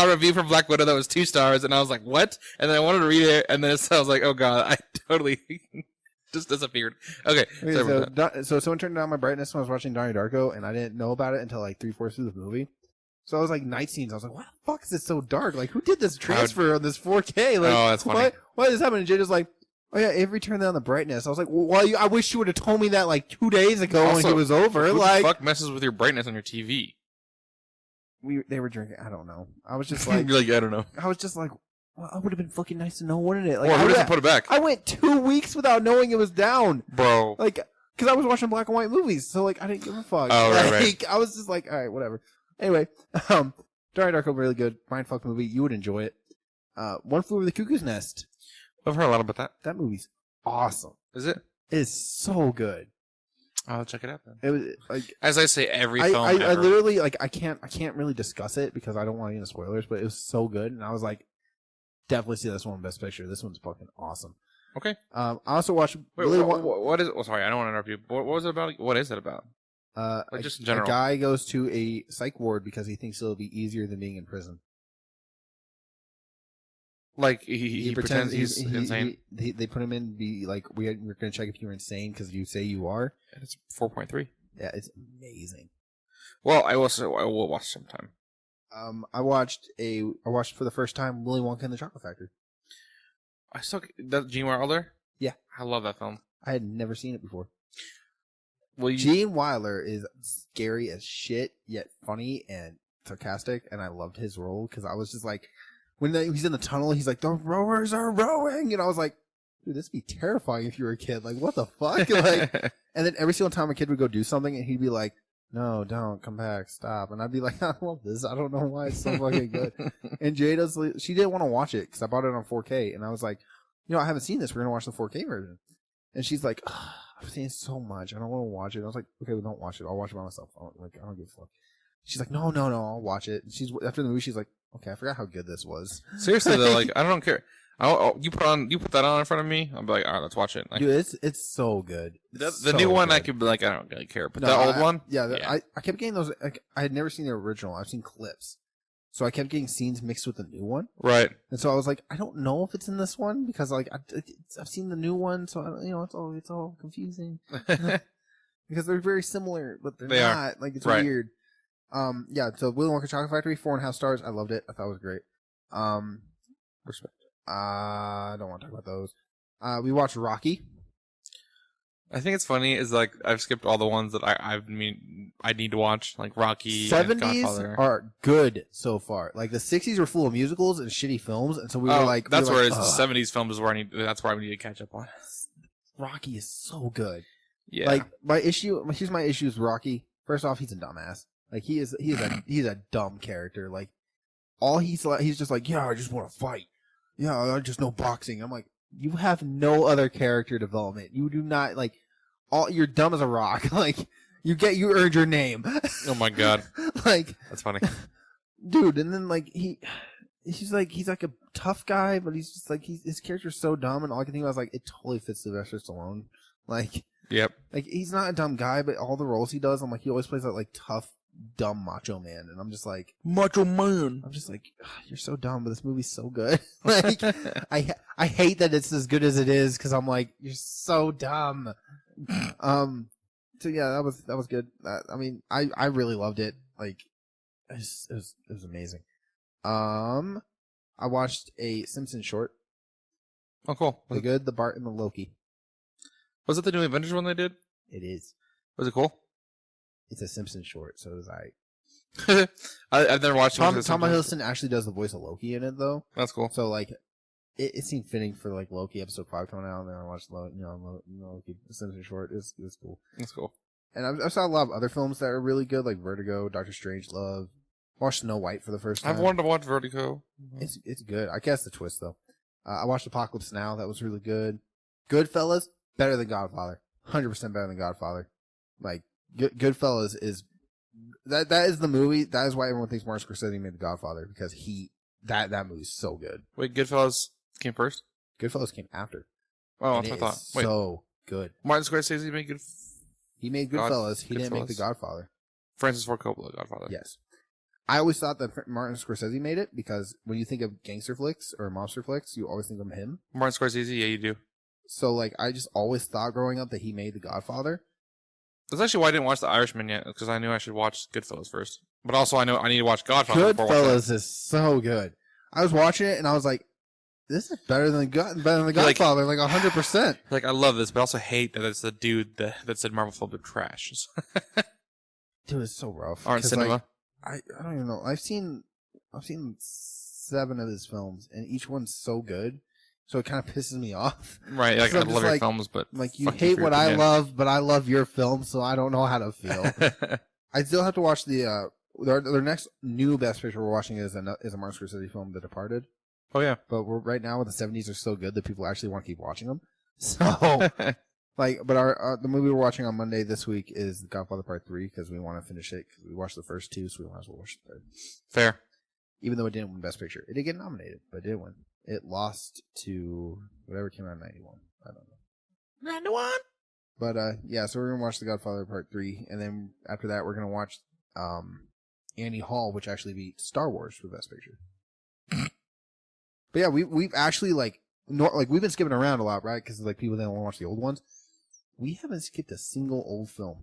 Speaker 1: a review for Black Widow that was 2 stars, and I was like, "What?" And then I wanted to read it, and then I was like, "Oh God, I totally." Just disappeared. Okay.
Speaker 2: So someone turned down my brightness when I was watching Donnie Darko, and I didn't know about it until like 3/4 through the movie. So I was like, night scenes. I was like, why the fuck is it so dark? Like, who did this transfer on this 4K? Like,
Speaker 1: oh, that's funny.
Speaker 2: Why is this happening? And Jay was like, oh yeah, Avery turned down the brightness. I was like, well, I wish you would have told me that like 2 days ago when it was over.
Speaker 1: Who
Speaker 2: like,
Speaker 1: the fuck messes with your brightness on your TV?
Speaker 2: They were drinking. I don't know. I was just like,
Speaker 1: You're like, I don't know.
Speaker 2: I was just like, well, I would have been fucking nice to know, wouldn't it? Like,
Speaker 1: who doesn't put it back?
Speaker 2: I went 2 weeks without knowing it was down,
Speaker 1: bro.
Speaker 2: Like, because I was watching black and white movies, so like I didn't give a fuck.
Speaker 1: Oh, right.
Speaker 2: I was just like, all right, whatever. Anyway, Donnie Darko, really good mindfuck movie. You would enjoy it. One Flew Over the Cuckoo's Nest.
Speaker 1: I've heard a lot about that.
Speaker 2: That movie's awesome.
Speaker 1: Is it?
Speaker 2: It's so good.
Speaker 1: I'll check it out then.
Speaker 2: It was like,
Speaker 1: as I say, every film.
Speaker 2: I literally like I can't really discuss it because I don't want any spoilers, but it was so good, and I was like, definitely see this one Best Picture. This one's fucking awesome.
Speaker 1: Okay.
Speaker 2: I also watched.
Speaker 1: Wait, what is it? Oh, sorry, I don't want to interrupt you. What was it about? What is it about? Like just in general.
Speaker 2: A guy goes to a psych ward because he thinks it'll be easier than being in prison.
Speaker 1: Like he pretends he's insane.
Speaker 2: They put him in. Be like, we're gonna check if you're insane because you say you are.
Speaker 1: And it's 4.3.
Speaker 2: Yeah, it's amazing.
Speaker 1: Well, I will watch sometime.
Speaker 2: I watched for the first time Willy Wonka and the Chocolate Factory.
Speaker 1: I saw that Gene Wilder.
Speaker 2: Yeah,
Speaker 1: I love that film.
Speaker 2: I had never seen it before.
Speaker 1: Well,
Speaker 2: Gene Wilder is scary as shit, yet funny and sarcastic, and I loved his role because I was just like, when he's in the tunnel, he's like, the rowers are rowing, and I was like, dude, this would be terrifying if you were a kid. Like, what the fuck? Like, and then every single time a kid would go do something, and he'd be like, no, don't come back, stop. And I'd be like, I love this. I don't know why it's so fucking good. And Jada's, she didn't want to watch it because I bought it on 4K, and I was like, I haven't seen this. We're gonna watch the 4K version. And she's like, I've seen it so much. I don't want to watch it. And I was like, okay, well, don't watch it. I'll watch it by myself. I don't give a fuck. She's like, no, I'll watch it. And after the movie, she's like, okay, I forgot how good this was.
Speaker 1: Seriously though, like I don't care. You put that on in front of me. I'll be like, all right, let's watch it. Like,
Speaker 2: dude, it's so good.
Speaker 1: The new one, good. I could be like, I don't really care. But the old one,
Speaker 2: I kept getting those. Like, I had never seen the original. I've seen clips, so I kept getting scenes mixed with the new one.
Speaker 1: Right.
Speaker 2: And so I was like, I don't know if it's in this one because like I've seen the new one, so it's all confusing because they're very similar, but they're not. Like it's weird. So Willy Wonka Chocolate Factory, 4.5 stars. I loved it. I thought it was great.
Speaker 1: Respect.
Speaker 2: I don't want to talk about those. We watched Rocky.
Speaker 1: I think it's funny is like I've skipped all the ones that I need to watch, like Rocky.
Speaker 2: 70s are good so far. Like the 60s were full of musicals and shitty films, and so we were like,
Speaker 1: that's where it's the 70s films is where that's where I need to catch up on.
Speaker 2: Rocky is so good.
Speaker 1: Yeah.
Speaker 2: Like here's my issue with Rocky. First off, he's a dumbass. Like he's a dumb character. Like all he's just like, yeah, I just want to fight. Yeah, I just know boxing. I'm like, you have no other character development. You do not like you're dumb as a rock. Like you earned your name.
Speaker 1: Oh my god.
Speaker 2: Like
Speaker 1: that's funny.
Speaker 2: Dude, and then like he's like a tough guy, but he's just like his character's so dumb, and all I can think about is like it totally fits Sylvester Stallone. Like
Speaker 1: yep.
Speaker 2: Like he's not a dumb guy, but all the roles he does, I'm like he always plays that like tough, dumb macho man, and I'm just like
Speaker 1: macho man.
Speaker 2: I'm just like you're so dumb, but this movie's so good. Like I hate that it's as good as it is because I'm like you're so dumb. So yeah, that was good. I mean, I really loved it. Like it was amazing. I watched a Simpsons short.
Speaker 1: Oh, cool.
Speaker 2: The good, the Bart, and the Loki.
Speaker 1: Was it the New Avengers one they did?
Speaker 2: It is.
Speaker 1: Was it cool?
Speaker 2: It's a Simpsons short, so it was like.
Speaker 1: I've never watched
Speaker 2: Tom Hiddleston actually does the voice of Loki in it, though.
Speaker 1: That's cool.
Speaker 2: So like, it seemed fitting for like Loki episode 5 coming out, and then I watched Loki the Simpsons short. It's cool.
Speaker 1: That's cool.
Speaker 2: And I saw a lot of other films that are really good, like Vertigo, Doctor Strangelove. Watched Snow White for the first time.
Speaker 1: I've wanted to watch Vertigo.
Speaker 2: It's good. I guess the twist though. I watched Apocalypse Now. That was really good. Goodfellas, better than Godfather. 100% better than Godfather. Like Goodfellas is that is the movie. That is why everyone thinks Martin Scorsese made The Godfather, because that movie's so good.
Speaker 1: Wait, Goodfellas came first?
Speaker 2: Goodfellas came after.
Speaker 1: Oh, that's what I thought. Wait,
Speaker 2: so good.
Speaker 1: Martin Scorsese made good.
Speaker 2: He made Goodfellas. He didn't make The Godfather.
Speaker 1: Francis Ford Coppola, Godfather.
Speaker 2: Yes. I always thought that Martin Scorsese made it, because when you think of gangster flicks or monster flicks, you always think of him.
Speaker 1: Martin Scorsese, yeah, you do.
Speaker 2: So, like, I just always thought growing up that he made The Godfather.
Speaker 1: That's actually why I didn't watch The Irishman yet, because I knew I should watch Goodfellas first. But also, I know I need to watch Godfather before watching
Speaker 2: Goodfellas is so good. I was watching it, and I was like, this is better than The Godfather, like 100%.
Speaker 1: Like, I love this, but I also hate that it's the dude that said Marvel films are trash.
Speaker 2: Dude, it's so rough.
Speaker 1: Or in cinema.
Speaker 2: Like, I don't even know. I've seen 7 of his films, and each one's so good, so it kind of pisses me off.
Speaker 1: Right, like, I love your films, but
Speaker 2: like, you hate what I love, but I love your film, so I don't know how to feel. I still have to watch their next new Best Picture we're watching is a Martin Scorsese film, The Departed.
Speaker 1: Oh yeah,
Speaker 2: but we're right now, the 70s are so good that people actually want to keep watching them. So. Like, but the movie we're watching on Monday this week is The Godfather Part 3, because we want to finish it, because we watched the first 2, so we might as well watch the third.
Speaker 1: Fair.
Speaker 2: Even though it didn't win Best Picture. It did get nominated, but it didn't win. It lost to whatever came out in 91. I don't know.
Speaker 1: 91?
Speaker 2: But, yeah, so we're going to watch The Godfather Part 3, and then after that, we're going to watch Annie Hall, which actually beat Star Wars for Best Picture. But yeah, we've actually, we've been skipping around a lot, right? Because, like, people didn't want to watch the old ones. We haven't skipped a single old film.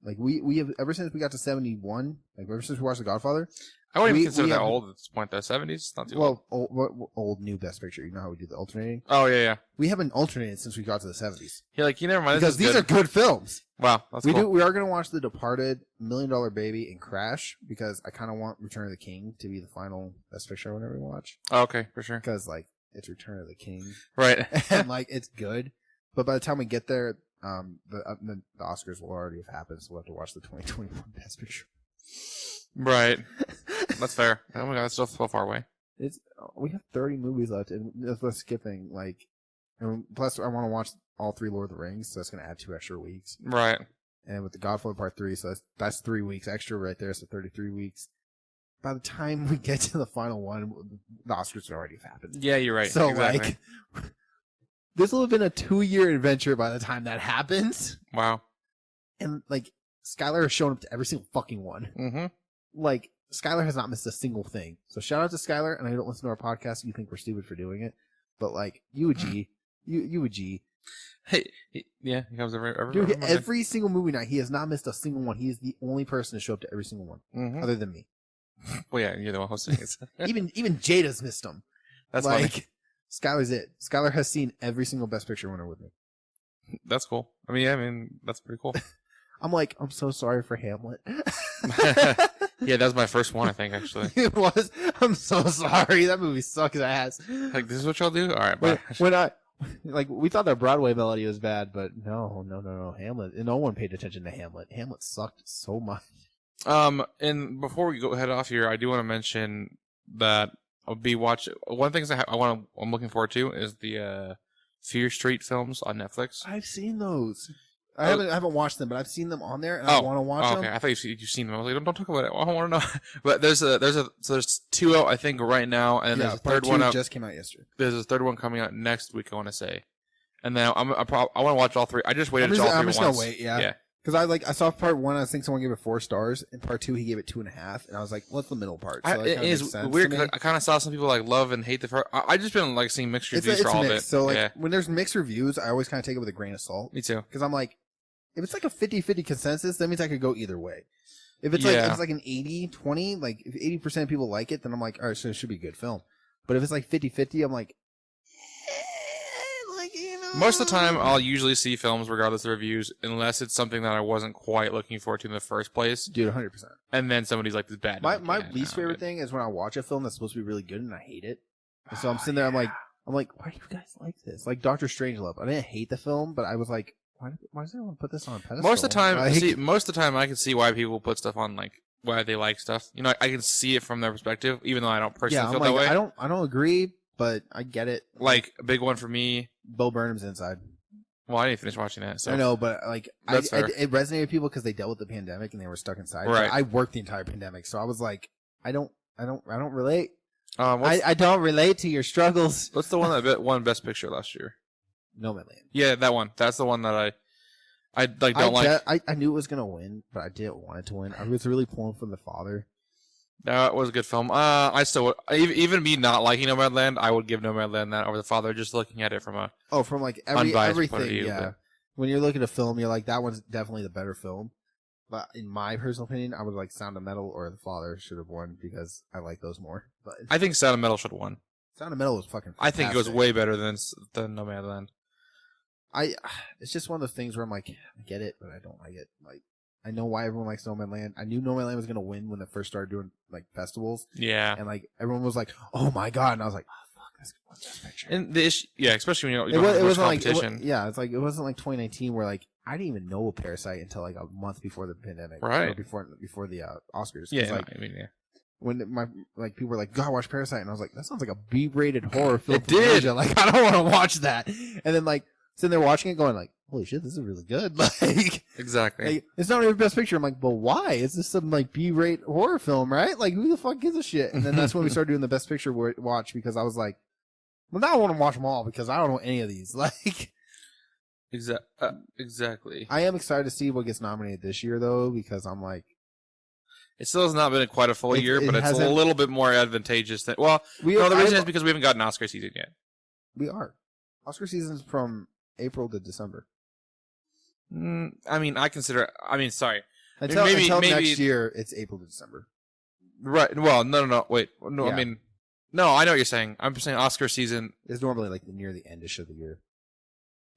Speaker 2: Like, we have, ever since we got to 71, like, ever since we watched The Godfather.
Speaker 1: I wouldn't even consider that old at this point, though. 70s? Not too old.
Speaker 2: Well, old new Best Picture. You know how we do the alternating?
Speaker 1: Oh, yeah.
Speaker 2: We haven't alternated since we got to the 70s.
Speaker 1: Yeah, like, you never mind.
Speaker 2: Because these are good films.
Speaker 1: Wow, that's cool.
Speaker 2: We are going to watch The Departed, $1 Million Baby, and Crash, because I kind of want Return of the King to be the final Best Picture whenever we watch.
Speaker 1: Oh, okay, for sure.
Speaker 2: Because, like, it's Return of the King.
Speaker 1: Right.
Speaker 2: And, like, it's good. But by the time we get there, the Oscars will already have happened, so we'll have to watch the 2021 Best Picture.
Speaker 1: Right. That's fair. Oh my god, it's still so far away.
Speaker 2: We have 30 movies left, and that's skipping. Like, and plus, I want to watch all 3 Lord of the Rings, so that's going to add 2 extra weeks.
Speaker 1: Right.
Speaker 2: And with The Godfather Part 3, so that's 3 weeks extra right there, so 33 weeks. By the time we get to the final one, the Oscars would already have happened.
Speaker 1: Yeah, you're right.
Speaker 2: So,
Speaker 1: exactly.
Speaker 2: like, this will have been a 2-year adventure by the time that happens.
Speaker 1: Wow.
Speaker 2: And, like, Skylar has shown up to every single fucking one.
Speaker 1: Mm-hmm.
Speaker 2: Like, Skylar has not missed a single thing. So shout out to Skylar, and I don't listen to our podcast, you think we're stupid for doing it. But, like, you a G. You a G.
Speaker 1: Hey, yeah, he comes every
Speaker 2: Dude, every single movie night, he has not missed a single one. He is the only person to show up to every single one, other than me.
Speaker 1: Well, yeah, you're the one hosting it.
Speaker 2: even Jada's missed them.
Speaker 1: That's
Speaker 2: like,
Speaker 1: funny.
Speaker 2: Skylar's it. Skylar has seen every single Best Picture winner with me.
Speaker 1: That's cool. I mean, that's pretty cool.
Speaker 2: I'm like, I'm so sorry for Hamlet.
Speaker 1: Yeah, that was my first one, I think, actually.
Speaker 2: It was. I'm so sorry. That movie sucks ass.
Speaker 1: Like, this is what y'all do? All right, bye.
Speaker 2: We thought that Broadway melody was bad, but no. Hamlet. No one paid attention to Hamlet. Hamlet sucked so much.
Speaker 1: And before we head off here, I do want to mention that I'll be watching. One thing I'm looking forward to is the Fear Street films on Netflix.
Speaker 2: I've seen those. I haven't watched them, but I've seen them on there, and I want to watch them. Okay,
Speaker 1: I thought you've seen them. I was like, don't talk about it. I don't want to know. But there's 2 out, I think, right now, and there's a third one out.
Speaker 2: Just came out yesterday.
Speaker 1: There's a third one coming out next week, I want to say. And then I want to watch all 3. I just waited until all 3
Speaker 2: I'm just
Speaker 1: once.
Speaker 2: Gonna wait, yeah. Because I saw part 1, I think someone gave it 4 stars, and part 2 he gave it 2.5, and I was like, what's the middle part? So
Speaker 1: it is weird. I kind of saw some people like love and hate the first. I just been like seeing mixed reviews for all of it.
Speaker 2: So like when there's mixed reviews, I always kind of take it with a grain of salt.
Speaker 1: Me too.
Speaker 2: Because I'm like, if it's like a 50-50 consensus, that means I could go either way.
Speaker 3: If it's like if it's like an 80-20, like if 80% of people like it, then I'm like, all right, so it should be a good film. But if it's like 50-50, I'm like,
Speaker 1: Most of the time, I'll usually see films regardless of reviews, unless it's something that I wasn't quite looking forward to in the first place.
Speaker 3: Dude, 100%.
Speaker 1: And then somebody's like, "This is bad."
Speaker 3: My least favorite thing is when I watch a film that's supposed to be really good and I hate it. And so I'm sitting there, I'm like, why do you guys like this? Like Doctor Strangelove. I didn't hate the film, but I was like, why does everyone put this on a pedestal?
Speaker 1: Most of the time, I can see why people put stuff on, like, why they like stuff. You know, I can see it from their perspective, even though I don't personally feel that way.
Speaker 3: I don't agree, but I get it.
Speaker 1: Like, a big one for me,
Speaker 3: Bo Burnham's Inside.
Speaker 1: Well, I didn't finish watching that. So.
Speaker 3: I know, but like, it resonated with people because they dealt with the pandemic and they were stuck inside.
Speaker 1: Right.
Speaker 3: I worked the entire pandemic, so I was like, I don't relate.
Speaker 1: I
Speaker 3: don't relate to your struggles.
Speaker 1: What's the one that won Best Picture last year?
Speaker 3: No Man Land.
Speaker 1: Yeah, that one. That's the one that I don't like.
Speaker 3: I knew it was gonna win, but I didn't want it to win. I was really pulling for The Father.
Speaker 1: That was a good film. I still even me not liking No Man Land, I would give No Man Land that over The Father. Just looking at it from
Speaker 3: from like
Speaker 1: unbiased
Speaker 3: everything.
Speaker 1: Point of view,
Speaker 3: Yeah.
Speaker 1: but...
Speaker 3: When you're looking at a film, you're like, that one's definitely the better film. But in my personal opinion, I would like Sound of Metal or The Father should have won because I like those more. But
Speaker 1: I think Sound of Metal should have won.
Speaker 3: Sound of Metal was fucking fantastic.
Speaker 1: I think it was way better than No Man Land.
Speaker 3: It's just one of those things where I'm like, I get it, but I don't like it. Like, I know why everyone likes No Man Land. I knew No Man Land was gonna win when it first started doing like festivals.
Speaker 1: Yeah.
Speaker 3: And like everyone was like, "Oh my god!" And I was like, "Oh fuck, that's gonna win Best Picture."
Speaker 1: And the issue, especially when you
Speaker 3: it
Speaker 1: don't have
Speaker 3: competition.
Speaker 1: competition.
Speaker 3: It's like it wasn't like 2019 where like I didn't even know Parasite until like a month before the pandemic,
Speaker 1: right?
Speaker 3: Or before the Oscars.
Speaker 1: Yeah.
Speaker 3: Like,
Speaker 1: I mean, yeah.
Speaker 3: When my people were like, "God, watch Parasite," and I was like, "That sounds like a B-rated horror film."
Speaker 1: It did.
Speaker 3: Like, I don't want to watch that. And then like sitting there watching it, going like, "Holy shit, this is really good!" Like,
Speaker 1: exactly.
Speaker 3: Like, it's not even Best Picture. I'm like, "But why? Is this some like B-rate horror film, right? Like, who the fuck gives a shit?" And then that's when we started doing the Best Picture watch because I was like, "Well, now I want to watch them all because I don't know any of these." Like,
Speaker 1: exactly.
Speaker 3: I am excited to see what gets nominated this year, though, because I'm like,
Speaker 1: it still has not been quite a full year, but it's a little bit more advantageous than. Well, the reason is because we haven't gotten Oscar season yet.
Speaker 3: We are. Oscar season's from April to December.
Speaker 1: I mean, sorry.
Speaker 3: Until
Speaker 1: maybe
Speaker 3: next year, it's April to December.
Speaker 1: Right. Well, no. Wait. No,
Speaker 3: Yeah.
Speaker 1: I mean, no. I know what you're saying. I'm saying Oscar season.
Speaker 3: It's normally like near the endish of the year.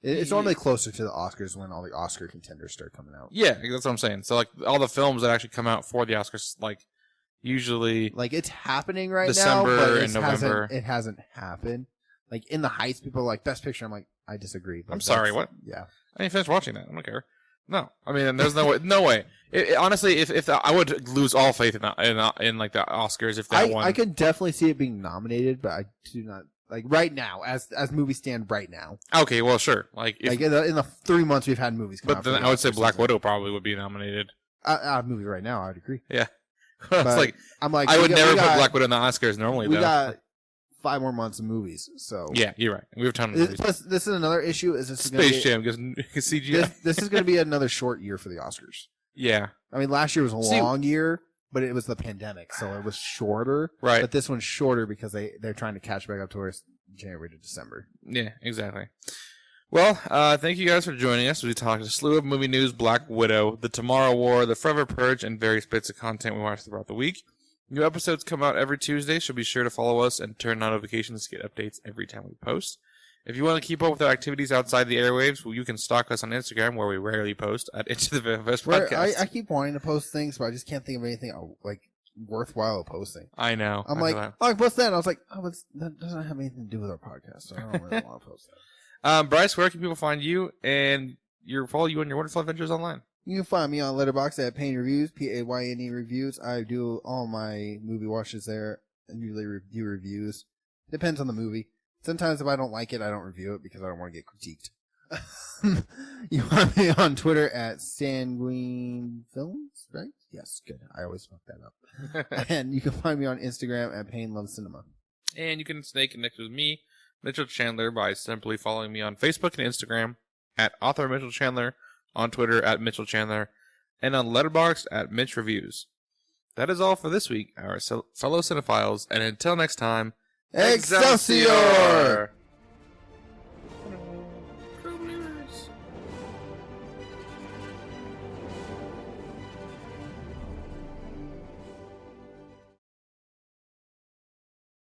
Speaker 3: It's normally closer to the Oscars when all the Oscar contenders start coming out.
Speaker 1: Yeah, that's what I'm saying. So like all the films that actually come out for the Oscars, like usually
Speaker 3: like it's happening right
Speaker 1: December
Speaker 3: now, but
Speaker 1: and November.
Speaker 3: It hasn't happened. Like In the Heights, people are like Best Picture. I'm like, I disagree. But
Speaker 1: I'm sorry. What?
Speaker 3: Yeah,
Speaker 1: I didn't finish watching that. I don't care. No, I mean, there's no way. No way. Honestly, if I would lose all faith in like the Oscars if that won.
Speaker 3: I could definitely see it being nominated, but I do not like right now as movies stand right now.
Speaker 1: Okay, well, sure. Like
Speaker 3: in the 3 months we've had movies come out.
Speaker 1: But then I would say Black Widow probably would be nominated.
Speaker 3: Movie right now, I'd agree.
Speaker 1: Yeah,
Speaker 3: it's
Speaker 1: I'm like I would never put Black Widow in the Oscars normally.
Speaker 3: We got 5 more months of movies, so
Speaker 1: yeah, you're right. We have a ton of movies.
Speaker 3: Plus, this is another issue. Is this
Speaker 1: Space Jam because CGI?
Speaker 3: This is going to be another short year for the Oscars.
Speaker 1: Yeah,
Speaker 3: I mean, last year was a long year, but it was the pandemic, so it was shorter.
Speaker 1: Right.
Speaker 3: But this one's shorter because they're trying to catch back up towards January to December.
Speaker 1: Yeah, exactly. Well, thank you guys for joining us. We talked a slew of movie news, Black Widow, The Tomorrow War, The Forever Purge, and various bits of content we watched throughout the week. New episodes come out every Tuesday, so be sure to follow us and turn on notifications to get updates every time we post. If you want to keep up with our activities outside the airwaves, well, you can stalk us on Instagram, where we rarely post at Into the Best Podcast.
Speaker 3: I keep wanting to post things, but I just can't think of anything like worthwhile posting.
Speaker 1: I know.
Speaker 3: I'm like, I post that, and I was like, that doesn't have anything to do with our podcast, so I don't really want to post that.
Speaker 1: Bryce, where can people find you and follow you on your wonderful adventures online?
Speaker 3: You can find me on Letterboxd at Payne Reviews, Payne Reviews. I do all my movie watches there and usually review reviews. Depends on the movie. Sometimes if I don't like it, I don't review it because I don't want to get critiqued. You find me on Twitter at Sanguine Films, right? Yes, good. I always fuck that up. And you can find me on Instagram at Payne Loves Cinema.
Speaker 1: And you can stay connected with me, Mytchel Chandler, by simply following me on Facebook and Instagram at author Mytchel Chandler, on Twitter at Mytchel Chandler, and on Letterboxd at Mitch Reviews. That is all for this week, our fellow cinephiles, and until next time,
Speaker 3: Excelsior!